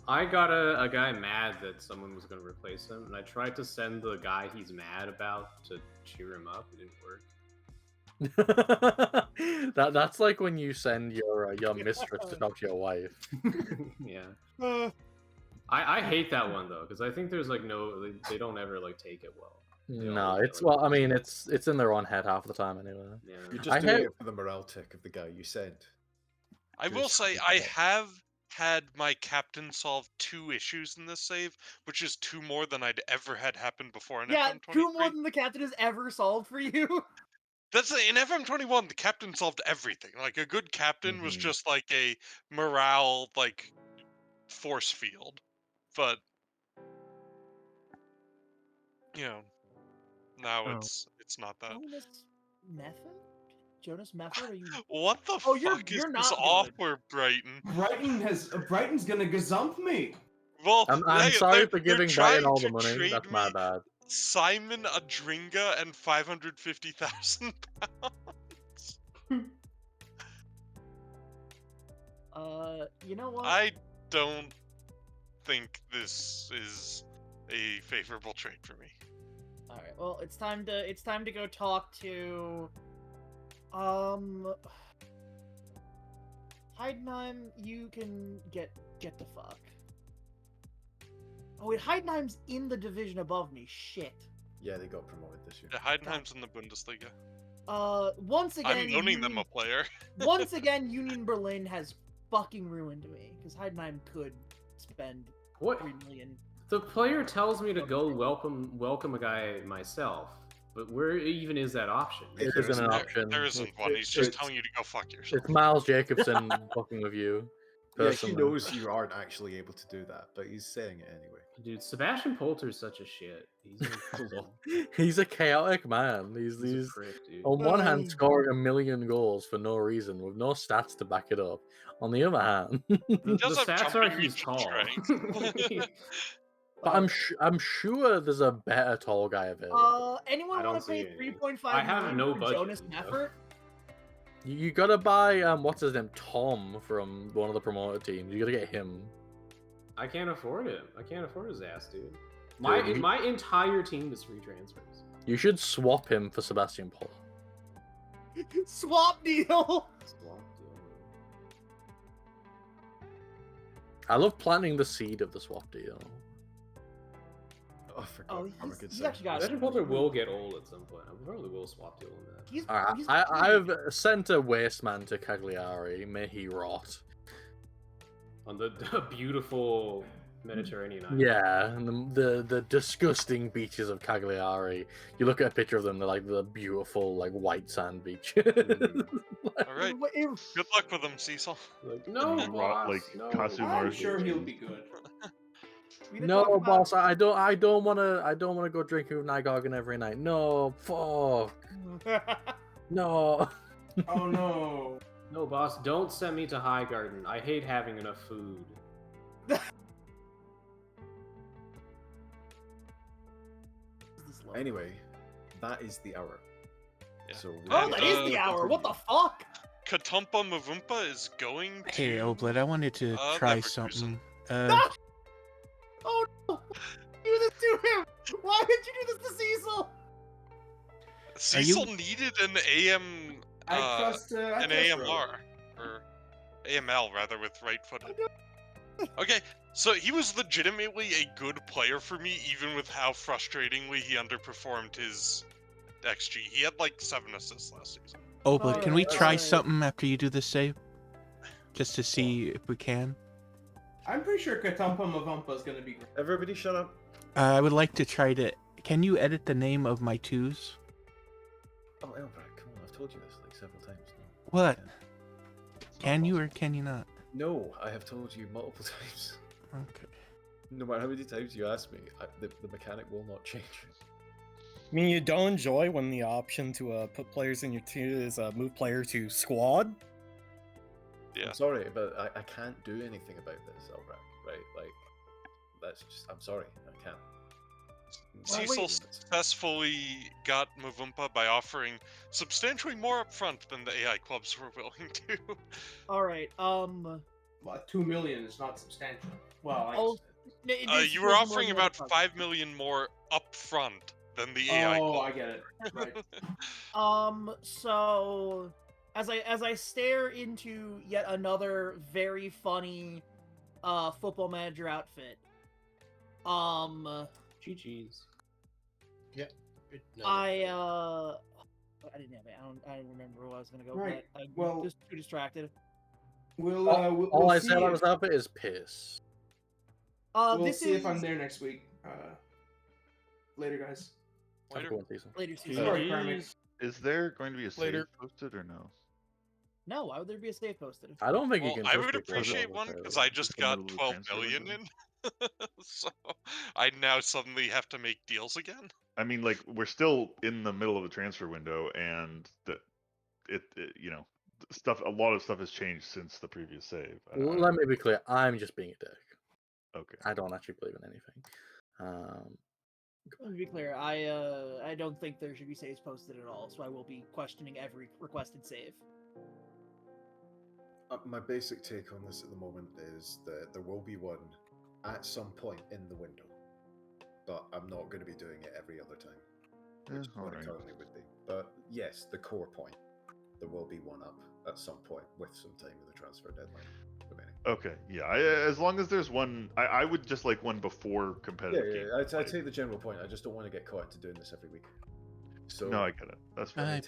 I got a guy mad that someone was going to replace him, and I tried to send the guy he's mad about to cheer him up. It didn't work. That's like when you send your mistress to talk to your wife. Yeah. I hate that one though, because I think there's like they don't ever like take it well. No, it's well. I mean, it's in their own head half the time anyway. Yeah. You're just doing it for the morale tick of the guy you sent. I will say I have had my captain solve 2 issues in this save, which is 2 more than I'd ever had happen before in Yeah, FM23. 2 more than the captain has ever solved for you. That's in FM21. The captain solved everything. Like a good captain was just like a morale like force field, but you know, now it's not that. Jonas Mefford, are you? What the Oh, fuck you're is not this good. offer, Brighton? Brighton's gonna gazump me. Well, I'm sorry for they're giving trying Brighton all to the money. trade That's my me bad. Simon Adringa and £550,000. You know what? I don't think this is a favorable trade for me. All right. Well, it's time to go talk to Heidenheim. You can get the fuck. Oh wait, Heidenheim's in the division above me. Shit. Yeah, they got promoted this year. Yeah, Heidenheim's in the Bundesliga. Once again, I'm loaning them a player. Once again, Union Berlin has fucking ruined me because Heidenheim could spend What? 3 million. The player tells me to go welcome a guy myself, but where even is that option? It isn't an option. There isn't one. He's just telling you to go fuck yourself. It's Miles Jacobson fucking with you. Yeah, he Personally. knows you aren't actually able to do that, but he's saying it anyway. Dude, Sebastian Polter's such a shit. He's a chaotic man. He's a prick, dude. on one hand scoring 1 million goals for no reason with no stats to back it up. On the other hand, the stats are he's tall. But I'm sure there's a better tall guy available. Anyone want to pay 3.5 I have million no for budget, Jonas you know? Mefford? You gotta buy what's his name, Tom from one of the promoted teams. You gotta get him. I can't afford him. I can't afford his ass, dude. My entire team is free transfers. You should swap him for Sebastian Paul. Swap deal. I love planting the seed of the swap deal. Oh, I forgot. He's actually got Sebastian Polter will get old at some point. I probably will swap deal on that. I've sent a waste man to Cagliari. May he rot. On the beautiful Mediterranean island. Yeah, and the disgusting beaches of Cagliari. You look at a picture of them; they're like the beautiful, like white sand beaches. All right. Good luck with them, Cecil. No, boss, like no. Kazumar. I'm sure he'll be good. No, boss, I don't wanna go drinking with Nygargan every night. No, fuck. No. Oh no. No, boss, don't send me to High Garden. I hate having enough food. Anyway, that is the hour. Yeah. So Oh, that is the hour. What the fuck? Katumpa Mavumpa is going to... Hey, Oblet, I wanted to try Leverkusen. something. Oh no! Do this to him! Why did you do this to Cecil? Cecil needed an AM... I trust an AMR. Or AML, rather, with right-footed. Okay, so he was legitimately a good player for me, even with how frustratingly he underperformed his XG. He had like 7 assists last season. Oblet, can we try something after you do this save? Just to see if we can? I'm pretty sure Katumpa Mavumpa is gonna be great. Everybody shut up. I would like to try to... Can you edit the name of my twos? Oh, Elbrak, come on, I've told you this like several times now. What? Can you or can you not? No, I have told you multiple times. Okay. No matter how many times you ask me, the mechanic will not change. I mean, you don't enjoy when the option to put players in your team is move player to squad? Yeah. I'm sorry, but I can't do anything about this, Elbrak, right? Like, that's just, I'm sorry, I can't. Cecil successfully got Mavumpa by offering substantially more upfront than the AI clubs were willing to. All right. Well, 2 million is not substantial. Well, you were offering about 5 million more upfront than the AI club. Oh, I get it. Right. So as I stare into yet another very funny football manager outfit, GG's. Yeah. I didn't have it. I don't remember where I was gonna go. Right. I'm just too distracted. All I said I was up is piss. We'll see if I'm there next week. Later, guys. Later, Sorry, Karmic. Is there going to be a save posted or no? No, why would there be a save posted? I don't think Well, you can. I would appreciate one because I just got 12 million in, so I now suddenly have to make deals again. I mean, like we're still in the middle of the transfer window, and it you know, a lot of stuff has changed since the previous save. Let me be clear. I'm just being a dick. Okay. I don't actually believe in anything. Let me be clear. I don't think there should be saves posted at all, so I will be questioning every requested save. My basic take on this at the moment is that there will be one at some point in the window, but I'm not going to be doing it every other time, which is what it currently would be. But yes, the core point, there will be one up at some point with some time in the transfer deadline remaining. Okay, yeah. As long as there's one, I would just like one before competitive. Yeah, I take the general point. I just don't want to get caught into doing this every week. So no, I get it. That's fine.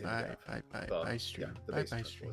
Bye, stream. Yeah, Bye, stream.